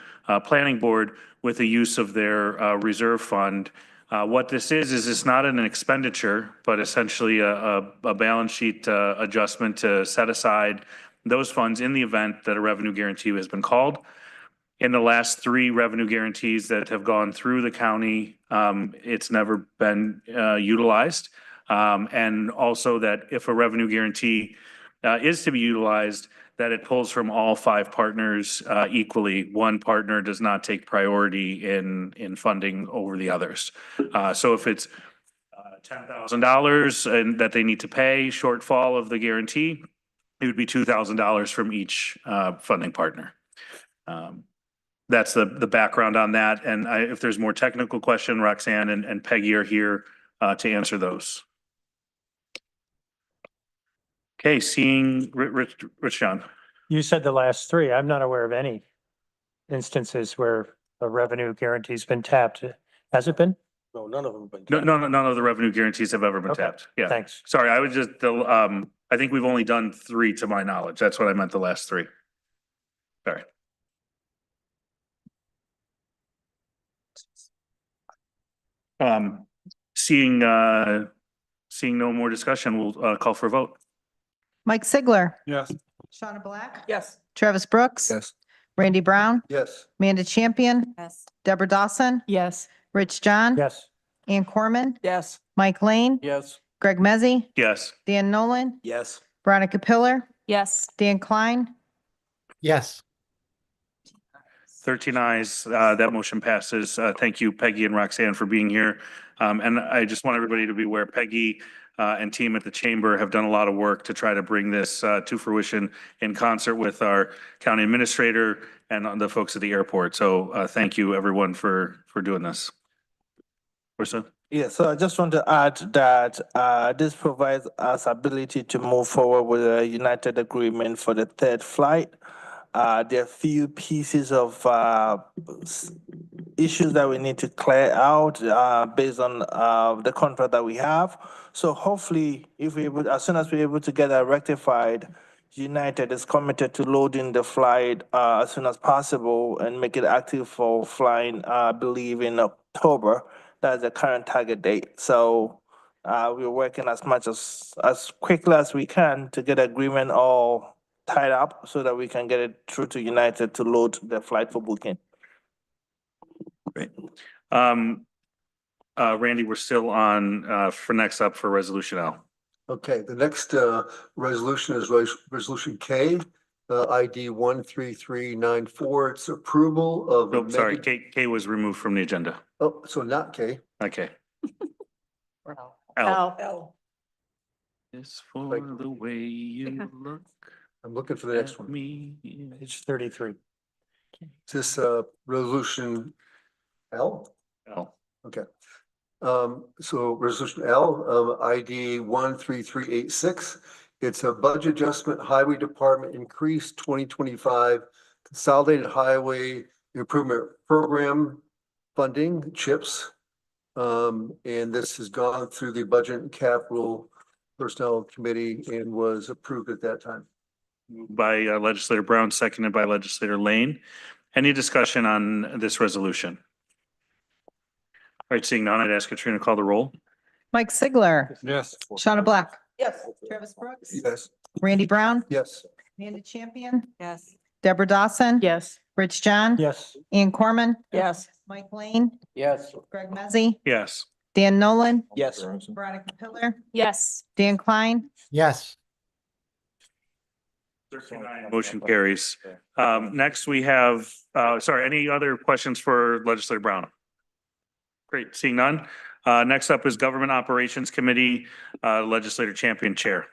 Planning Board with the use of their reserve fund. What this is it's not an expenditure, but essentially a balance sheet adjustment to set aside those funds in the event that a revenue guarantee has been called. In the last 3 revenue guarantees that have gone through the county, it's never been utilized. And also that if a revenue guarantee is to be utilized, that it pulls from all 5 partners equally. One partner does not take priority in funding over the others. So if it's $10,000 and that they need to pay shortfall of the guarantee, it would be $2,000 from each funding partner. That's the background on that. And if there's more technical question, Roxanne and Peggy are here to answer those. Okay, seeing Rich John. You said the last 3. I'm not aware of any instances where a revenue guarantee's been tapped. Has it been? No, none of them. None of the revenue guarantees have ever been tapped. Yeah. Thanks. Sorry, I was just, I think we've only done 3 to my knowledge. That's what I meant, the last 3. Sorry. Seeing no more discussion, we'll call for a vote. Mike Sigler, Yes. Shauna Black, Yes. Travis Brooks, Yes. Randy Brown, Yes. Amanda Champion, Yes. Deborah Dawson, Yes. Rich John, Yes. Ann Corman, Yes. Mike Lane, Yes. Greg Mezzi, Yes. Dan Nolan, Yes. Veronica Pillar, Yes. Dan Klein, Yes. 13 ayes, that motion passes. Thank you, Peggy and Roxanne, for being here. And I just want everybody to be aware, Peggy and team at the Chamber have done a lot of work to try to bring this to fruition in concert with our county administrator and the folks at the airport. So thank you, everyone, for doing this. Orso? Yeah, so I just want to add that this provides us ability to move forward with a united agreement for the 3rd flight. There are few pieces of issues that we need to clear out based on the contract that we have. So hopefully, if we able, as soon as we're able to get that rectified, United is committed to loading the flight as soon as possible and make it active for flying, I believe, in October. That's the current target date. So we're working as quickly as we can to get agreement all tied up so that we can get it through to United to load the flight for booking. Great. Randy, we're still on for next up for Resolution L. Okay, the next resolution is Resolution K, ID 13394. It's approval of. Oh, sorry, K was removed from the agenda. Oh, so not K. Okay. L. L. L. Is for the way you look. I'm looking for the next one. Page 33. Is this resolution L? L. Okay. So resolution L, ID 13386. It's a budget adjustment, Highway Department increase 2025 Consolidated Highway Improvement Program funding, CHIPS. And this has gone through the Budget and Capital Personnel Committee and was approved at that time. By Legislator Brown, seconded by Legislator Lane. Any discussion on this resolution? All right, seeing none, I'd ask Katrina to call the roll. Mike Sigler, Yes. Shauna Black, Yes. Travis Brooks, Yes. Randy Brown, Yes. Amanda Champion, Yes. Deborah Dawson, Yes. Rich John, Yes. Ann Corman, Yes. Mike Lane, Yes. Greg Mezzi, Yes. Dan Nolan, Yes. Veronica Pillar, Yes. Dan Klein, Yes. Motion carries. Next, we have, sorry, any other questions for Legislator Brown? Great, seeing none. Next up is Government Operations Committee, Legislator Champion Chair.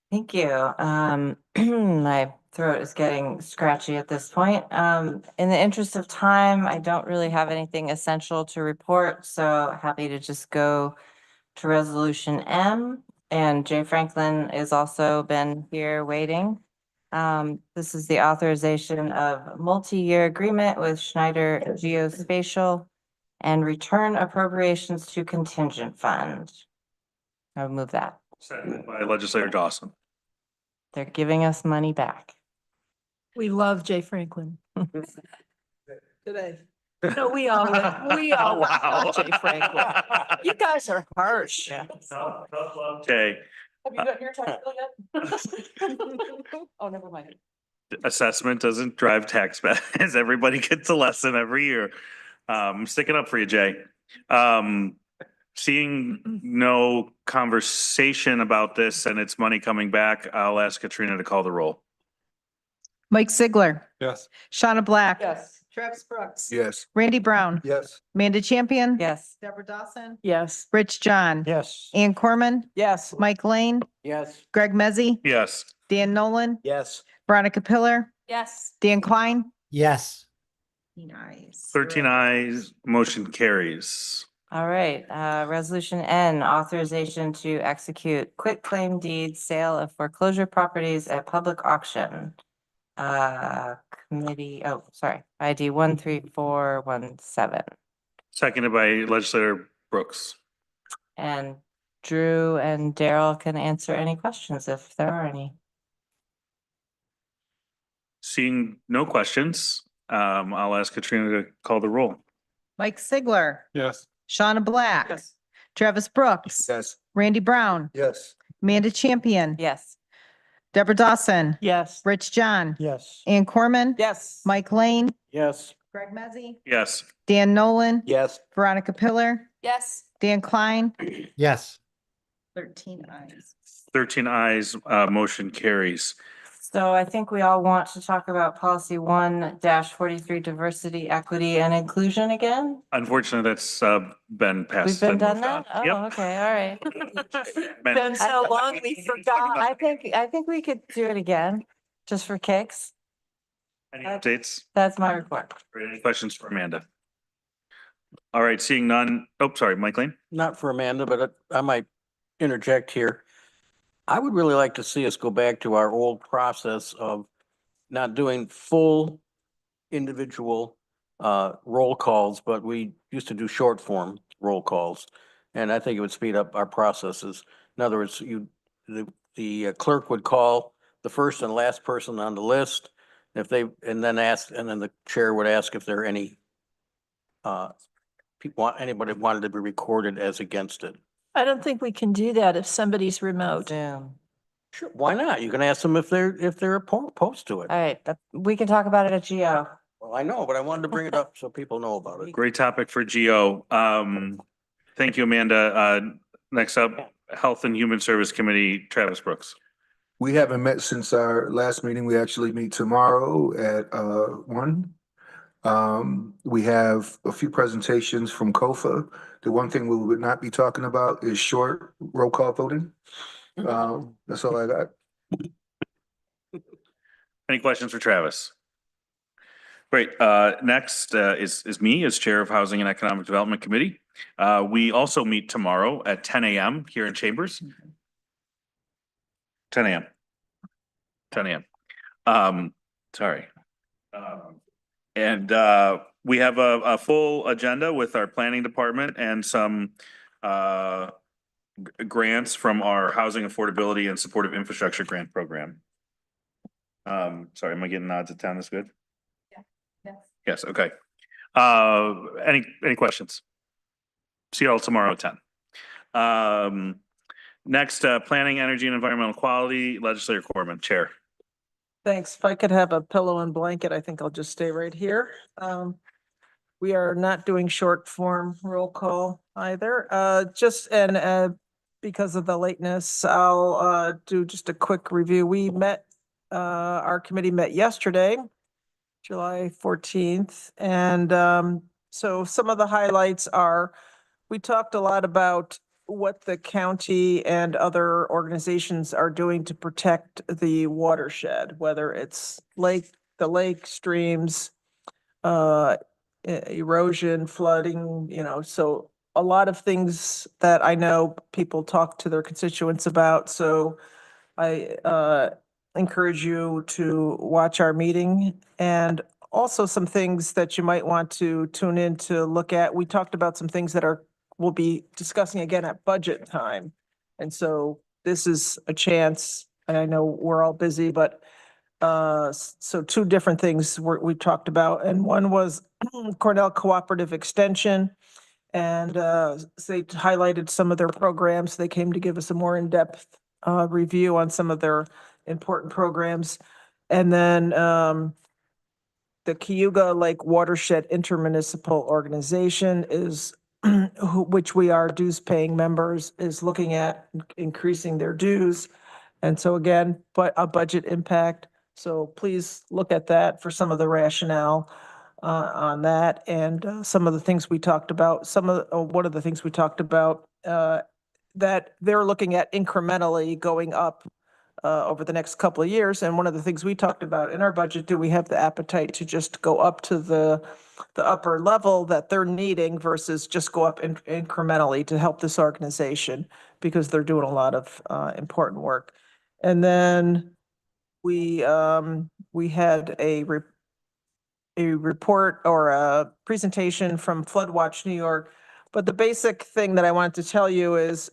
Thank you. My throat is getting scratchy at this point. In the interest of time, I don't really have anything essential to report, so happy to just go to Resolution M. And Jay Franklin has also been here waiting. This is the authorization of multi-year agreement with Schneider Geospatial and return appropriations to contingent fund. I would move that. Seconded by Legislator Dawson. They're giving us money back. We love Jay Franklin. Today. No, we all Oh, wow. love Jay Franklin. You guys are harsh. Okay, Have you gotten your tax bill yet? Oh, never mind. assessment doesn't drive tax base. Everybody gets a lesson every year. I'm sticking up for you, Jay. Seeing no conversation about this and its money coming back, I'll ask Katrina to call the roll. Mike Sigler, Yes. Shauna Black. Yes. Travis Brooks. Yes. Randy Brown. Yes. Amanda Champion. Yes. Deborah Dawson. Yes. Rich John. Yes. Ann Corman. Yes. Mike Lane. Yes. Greg Mezzi. Yes. Dan Nolan. Yes. Veronica Pillar. Yes. Dan Klein. Yes. 13 ayes, motion carries. All right, resolution N, authorization to execute quit claim deed sale of foreclosure properties at public auction. Committee, oh, sorry, ID 13417. Seconded by Legislator Brooks. And Drew and Daryl can answer any questions if there are any. Seeing no questions, I'll ask Katrina to call the roll. Mike Sigler. Yes. Shauna Black. Yes. Travis Brooks. Yes. Randy Brown. Yes. Amanda Champion. Yes. Deborah Dawson. Yes. Rich John. Yes. Ann Corman. Yes. Mike Lane. Yes. Greg Mezzi. Yes. Dan Nolan. Yes. Veronica Pillar. Yes. Dan Klein. Yes. 13 eyes. 13 ayes, motion carries. So I think we all want to talk about policy 1-43, diversity, equity, and inclusion again. Unfortunately, that's been passed. We've been and done moved that? on. Oh, Yep. okay, all right. Been so long, we forgot. I think we could do it again, just for kicks. Any updates? That's my report. Or any questions for Amanda? All right, seeing none. Oh, sorry, Mike Lane. Not for Amanda, but I might interject here. I would really like to see us go back to our old process of not doing full individual roll calls, but we used to do short form roll calls. And I think it would speed up our processes. In other words, the clerk would call the first and last person on the list. And then the chair would ask if there are any anybody wanted to be recorded as against it. I don't think we can do that if somebody's remote. Damn. Sure, why not? You can ask them if they're opposed to it. All right, we can talk about it at GO. Well, I know, but I wanted to bring it up so people know about it. Great topic for GO. Thank you, Amanda. Next up, Health and Human Service Committee, Travis Brooks. We haven't met since our last meeting. We actually meet tomorrow at 1. We have a few presentations from COFA. The one thing we would not be talking about is short roll call voting. That's all I got. Any questions for Travis? Great. Next is me as Chair of Housing and Economic Development Committee. We also meet tomorrow at 10 a.m. here in Chambers. 10 a.m. 10 a.m. Sorry. And we have a full agenda with our planning department and some grants from our Housing Affordability and Supportive Infrastructure Grant Program. Sorry, am I getting nods at town? That's good? Yes. Yes, okay. Any questions? See you all tomorrow at 10. Next, Planning, Energy and Environmental Quality, Legislator Corman, Chair. Thanks. If I could have a pillow and blanket, I think I'll just stay right here. We are not doing short form roll call either. Because of the lateness, I'll do just a quick review. We met, our committee met yesterday, July 14th. And so some of the highlights are, we talked a lot about what the county and other organizations are doing to protect the watershed, whether it's the lake streams, erosion, flooding, so a lot of things that I know people talk to their constituents about. So I encourage you to watch our meeting and also some things that you might want to tune in to look at. We talked about some things that we'll be discussing again at budget time. And so this is a chance, and I know we're all busy, but so two different things we talked about, and one was Cornell Cooperative Extension. And they highlighted some of their programs. They came to give us a more in-depth review on some of their important programs. And then the Cayuga Lake Watershed Intermunicipal Organization is, which we are dues-paying members, is looking at increasing their dues. And so again, but a budget impact. So please look at that for some of the rationale on that, and some of the things we talked about. One of the things we talked about that they're looking at incrementally going up over the next couple of years. And one of the things we talked about in our budget, do we have the appetite to just go up to the upper level that they're needing versus just go up incrementally to help this organization, because they're doing a lot of important work. And then we had a report or a presentation from Floodwatch New York. But the basic thing that I wanted to tell you is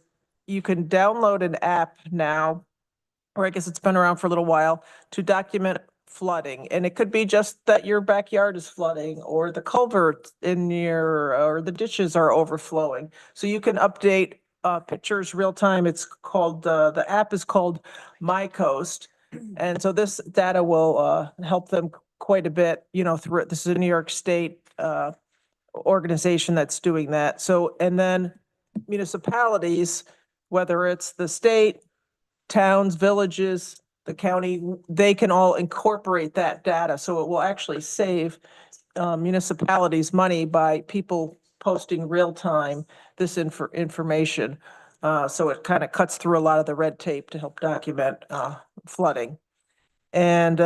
you can download an app now, or I guess it's been around for a little while, to document flooding. And it could be just that your backyard is flooding, or the culvert or the ditches are overflowing. So you can update pictures real time. It's called, the app is called My Coast. And so this data will help them quite a bit, through this is a New York State organization that's doing that. So, and then municipalities, whether it's the state, towns, villages, the county, they can all incorporate that data. So it will actually save municipalities money by people posting real time this information. So it kind of cuts through a lot of the red tape to help document flooding. And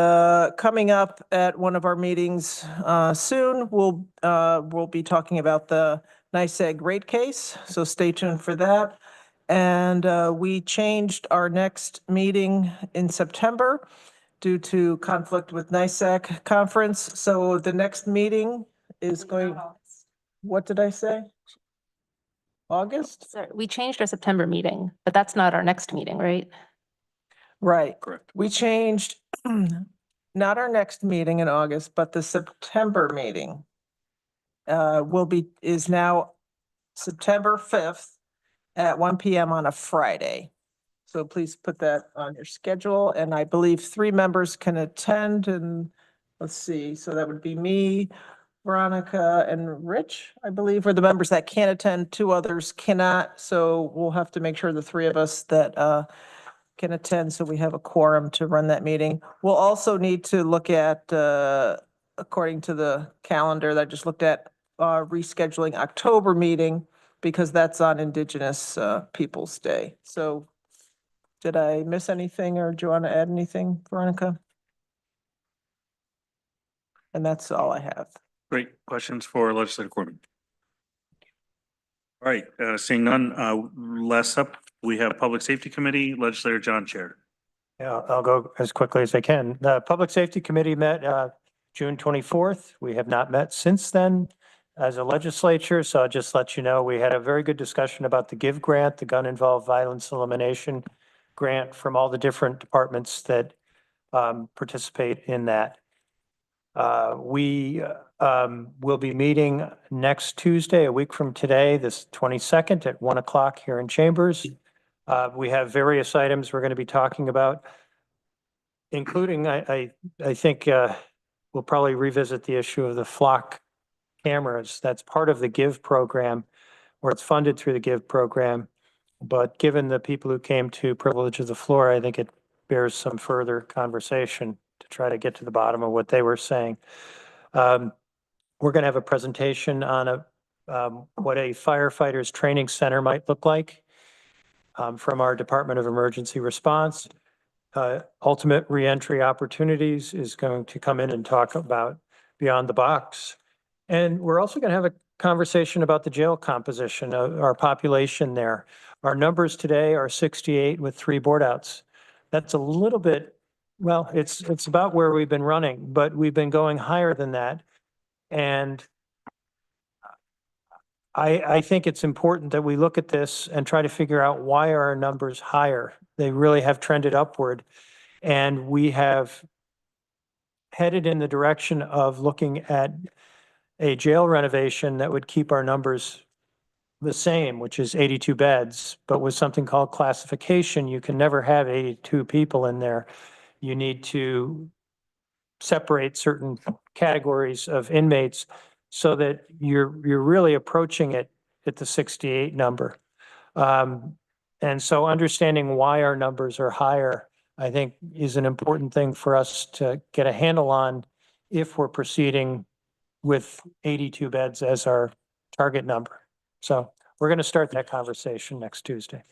coming up at one of our meetings soon, we'll be talking about the NYSEG rate case. So stay tuned for that. And we changed our next meeting in September due to conflict with NYSEG conference. So the next meeting is going, what did I say? August? Sorry, we changed our September meeting, but that's not our next meeting, right? Right. Correct. We changed, not our next meeting in August, but the September meeting is now September 5th at 1 p.m. on a Friday. So please put that on your schedule. And I believe 3 members can attend, and let's see, so that would be me, Veronica, and Rich, I believe, are the members that can attend. 2 others cannot. So we'll have to make sure the 3 of us that can attend, so we have a quorum to run that meeting. We'll also need to look at, according to the calendar that I just looked at, rescheduling October meeting, because that's on Indigenous Peoples' Day. So did I miss anything, or do you want to add anything, Veronica? And that's all I have. Great. Questions for Legislator Corbin? All right, seeing none, last up, we have Public Safety Committee, Legislator John Chair. Yeah, I'll go as quickly as I can. The Public Safety Committee met June 24th. We have not met since then as a legislature. So I'll just let you know, we had a very good discussion about the GIVE grant, the Gun Involved Violence Elimination grant, from all the different departments that participate in that. We will be meeting next Tuesday, a week from today, this 22nd at 1 o'clock here in Chambers. We have various items we're going to be talking about, including, I think we'll probably revisit the issue of the flock cameras. That's part of the GIVE program, or it's funded through the GIVE program. But given the people who came to privilege of the floor, I think it bears some further conversation to try to get to the bottom of what they were saying. We're going to have a presentation on what a firefighter's training center might look like from our Department of Emergency Response. Ultimate Reentry Opportunities is going to come in and talk about Beyond the Box. And we're also going to have a conversation about the jail composition of our population there. Our numbers today are 68 with 3 board outs. That's a little bit Well, it's about where we've been running, but we've been going higher than that. And I think it's important that we look at this and try to figure out why are our numbers higher. They really have trended upward. And we have headed in the direction of looking at a jail renovation that would keep our numbers the same, which is 82 beds, but with something called classification, you can never have 82 people in there. You need to separate certain categories of inmates so that you're really approaching it at the 68 number. And so understanding why our numbers are higher, I think, is an important thing for us to get a handle on if we're proceeding with 82 beds as our target number. So we're going to start that conversation next Tuesday.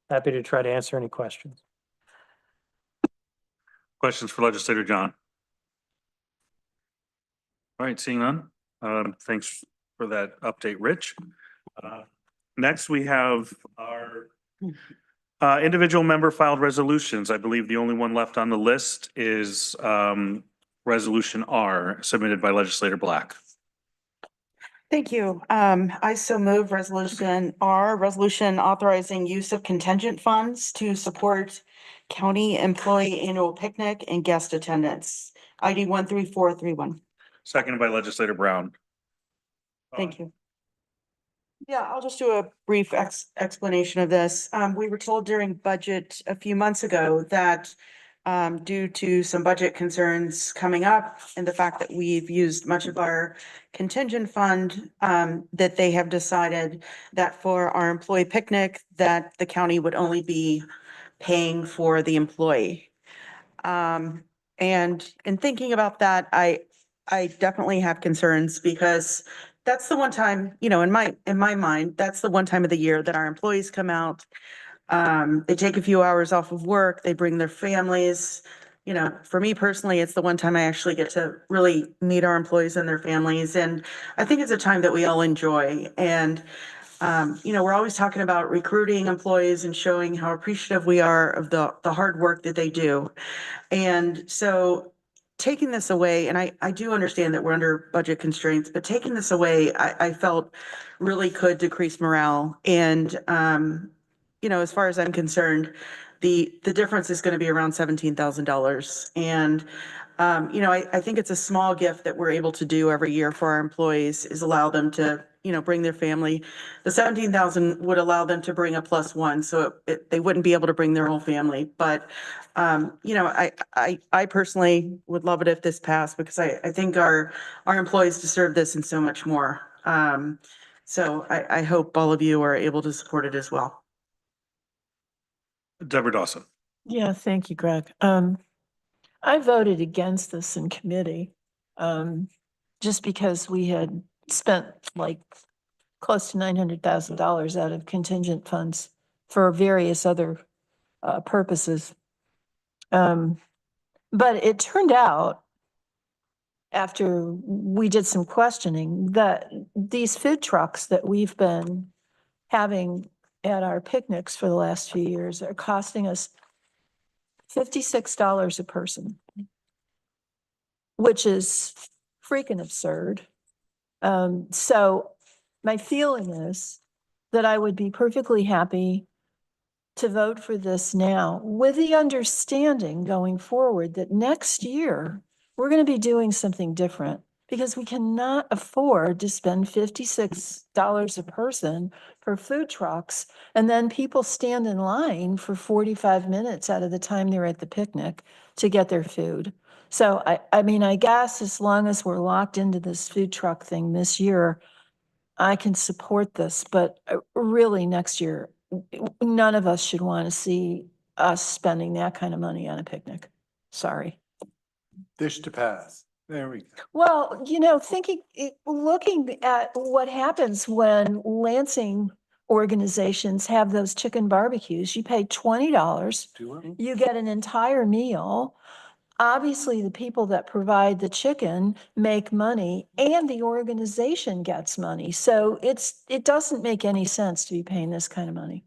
Happy to try to answer any questions. Questions for Legislator John? All right, seeing none. Thanks for that update, Rich. Next, we have our individual member filed resolutions. I believe the only one left on the list is Resolution R submitted by Legislator Black. Thank you. I so move Resolution R, resolution authorizing use of contingent funds to support county employee annual picnic and guest attendance. ID 13431. Seconded by Legislator Brown. Thank you. Yeah, I'll just do a brief explanation of this. We were told during budget a few months ago that due to some budget concerns coming up and the fact that we've used much of our contingent fund, that they have decided that for our employee picnic, that the county would only be paying for the employee. And in thinking about that, I definitely have concerns because that's the one time, you know, in my mind, that's the one time of the year that our employees come out. They take a few hours off of work, they bring their families. You know, for me personally, it's the one time I actually get to really meet our employees and their families. And I think it's a time that we all enjoy. And, you know, we're always talking about recruiting employees and showing how appreciative we are of the hard work that they do. And so taking this away, and I do understand that we're under budget constraints, but taking this away, I felt really could decrease morale. And, you know, as far as I'm concerned, the difference is going to be around $17,000. And, you know, I think it's a small gift that we're able to do every year for our employees is allow them to, you know, bring their family. The 17,000 would allow them to bring a +1, so they wouldn't be able to bring their whole family. But, you know, I personally would love it if this passed because I think our employees deserve this and so much more. So I hope all of you are able to support it as well. Deborah Dawson. Yeah, thank you, Greg. I voted against this in committee, just because we had spent like close to $900,000 out of contingent funds for various other purposes. But it turned out, after we did some questioning, that these food trucks that we've been having at our picnics for the last few years are costing us $56 a person, which is freaking absurd. So my feeling is that I would be perfectly happy to vote for this now with the understanding going forward that next year we're going to be doing something different because we cannot afford to spend $56 a person for food trucks. And then people stand in line for 45 minutes out of the time they're at the picnic to get their food. So I mean, I guess as long as we're locked into this food truck thing this year, I can support this, but really next year, none of us should want to see us spending that kind of money on a picnic. Sorry. This to pass. There we go. Well, you know, looking at what happens when Lansing organizations have those chicken barbecues, you pay $20, you get an entire meal. Obviously, the people that provide the chicken make money and the organization gets money. So it doesn't make any sense to be paying this kind of money.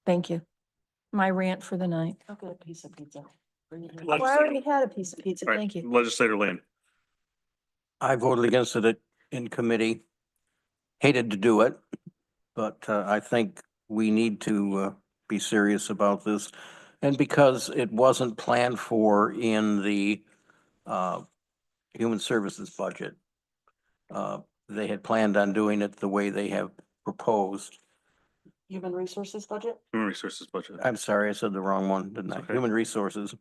Thank you. my rant for the night. I'll get a piece of pizza. Well, I already had a piece of pizza. All right, Thank you. Legislator Lane. I voted against it in committee. Hated to do it, but I think we need to be serious about this. And because it wasn't planned for in the human services budget, they had planned on doing it the way they have proposed. Human resources budget? Human Resources budget. I'm sorry, I said the wrong one, didn't I? Okay. Human resources.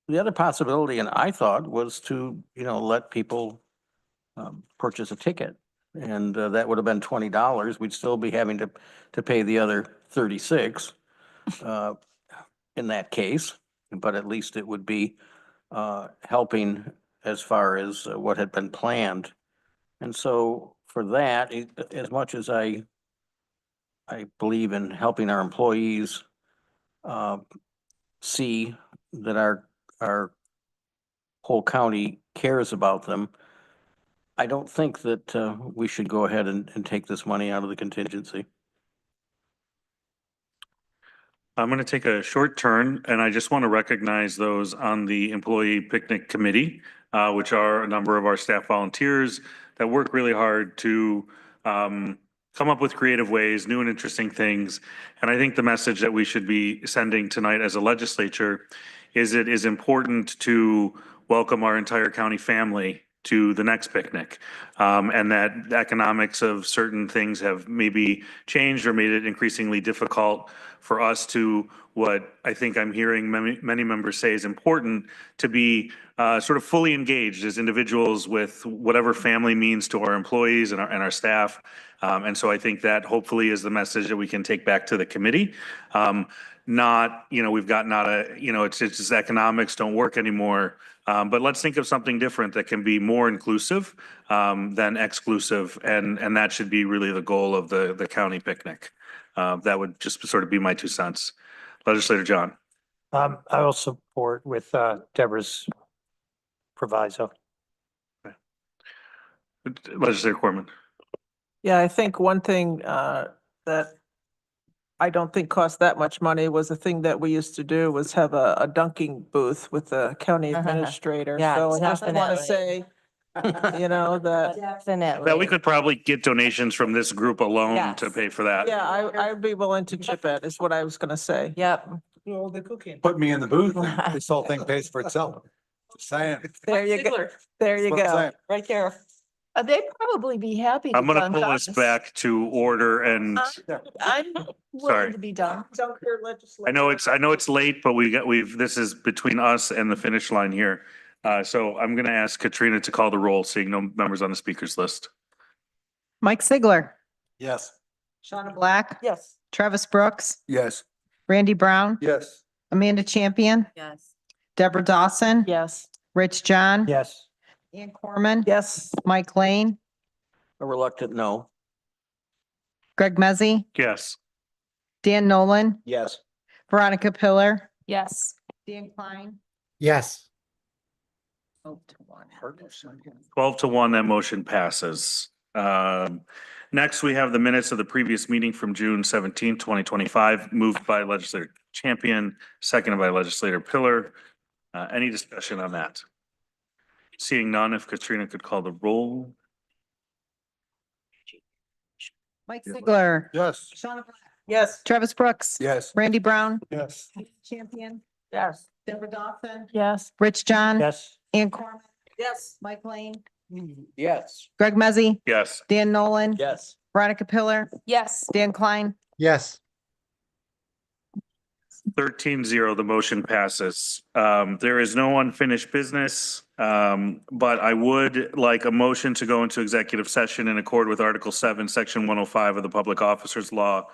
The other possibility, and I thought, was to, let people purchase a ticket. And that would have been $20. We'd still be having to pay the other 36 in that case. But at least it would be helping as far as what had been planned. And so for that, as much as I believe in helping our employees see that our whole county cares about them, I don't think that we should go ahead and take this money out of the contingency. I'm going to take a short turn, and I just want to recognize those on the Employee Picnic Committee, which are a number of our staff volunteers that work really hard to come up with creative ways, new and interesting things. And I think the message that we should be sending tonight as a legislature is it is important to welcome our entire county family to the next picnic. And that the economics of certain things have maybe changed or made it increasingly difficult for us to, what I think I'm hearing many members say is important, to be sort of fully engaged as individuals with whatever family means to our employees and our staff. And so I think that hopefully is the message that we can take back to the committee. We've got it's just economics don't work anymore. But let's think of something different that can be more inclusive than exclusive. And that should be really the goal of the county picnic. That would just sort of be my 2 cents. Legislator John. I will support with Deborah's proviso. Legislator Corman. Yeah, I think one thing that I don't think cost that much money was the thing that we used to do was have a dunking booth with the county administrator. Yeah, So I just want to definitely. say, that, Definitely. That we could probably get donations from this group alone to Yes. pay for that. yeah, I'd be willing to chip in, is what I was gonna say. Yep. Put me in the booth and this whole thing pays for itself. Just saying. There you go. There you That's what I'm go. saying. Right there. They'd probably be happy. I'm going to dunk pull us us. back to order and I'm Sorry. willing to be done. Dunker legislature. I know it's late, but this is between us and the finish line here. So I'm going to ask Katrina to call the roll, seeing no members on the speakers list. Mike Sigler, Yes. Shauna Black, Yes. Travis Brooks, Yes. Randy Brown, Yes. Amanda Champion, Yes. Deborah Dawson, Yes. Rich John, Yes. Ian Corman, Yes. Mike Lane, A reluctant no. Greg Mezzi, Yes. Dan Nolan, Yes. Veronica Pillar, Yes. Dan Klein. Yes. 12-1, that motion passes. Next, we have the minutes of the previous meeting from June 17, 2025, moved by Legislator Champion, seconded by Legislator Pillar. Any discussion on that? Seeing none, if Katrina could call the roll. Mike Sigler, Yes. Shauna Black, Yes. Travis Brooks, Yes. Randy Brown, Yes. Champion, Yes. Deborah Dawson, Yes. Rich John, Yes. Ian Corman, Yes. Mike Lane, Yes. Greg Mezzi, Yes. Dan Nolan, Yes. Veronica Pillar, Yes. Dan Klein. Yes. 13-0, the motion passes. There is no unfinished business, but I would like a motion to go into executive session in accord with Article 7, Section 105 of the Public Officers Law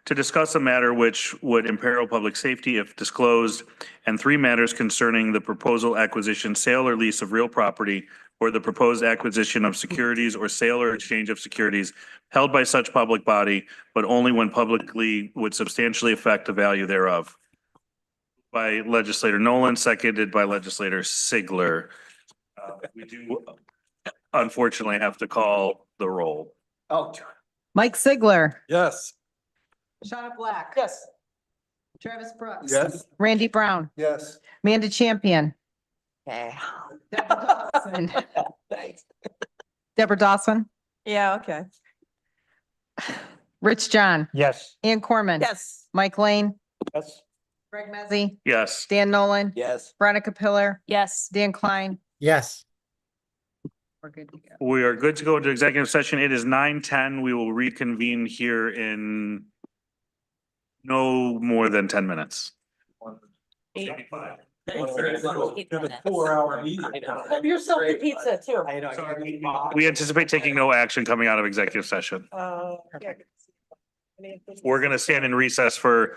to discuss a matter which would imperil public safety if disclosed, and 3 matters concerning the proposal, acquisition, sale, or lease of real property, or the proposed acquisition of securities or sale or exchange of securities held by such public body, but only when publicly would substantially affect the value thereof. By Legislator Nolan, seconded by Legislator Sigler. We do unfortunately have to call the roll. Oh, Mike Sigler, Yes. Shauna Black. Yes. Travis Brooks. Yes. Randy Brown, Yes. Amanda Champion, Okay. Deborah Dawson. Thanks. Deborah Dawson, Yeah, okay. Rich John, Yes. Ann Corman. Yes. Mike Lane, Yes. Greg Mezzi, Yes. Dan Nolan, Yes. Veronica Pillar, Yes. Dan Klein. Yes. We're good to go. We are good to go into executive session. It is 9:10. We will reconvene here in no more than 10 minutes. 4-hour meeting. Have yourself the pizza too. We anticipate taking no action coming out of executive session. Yeah. We're going to stand in recess for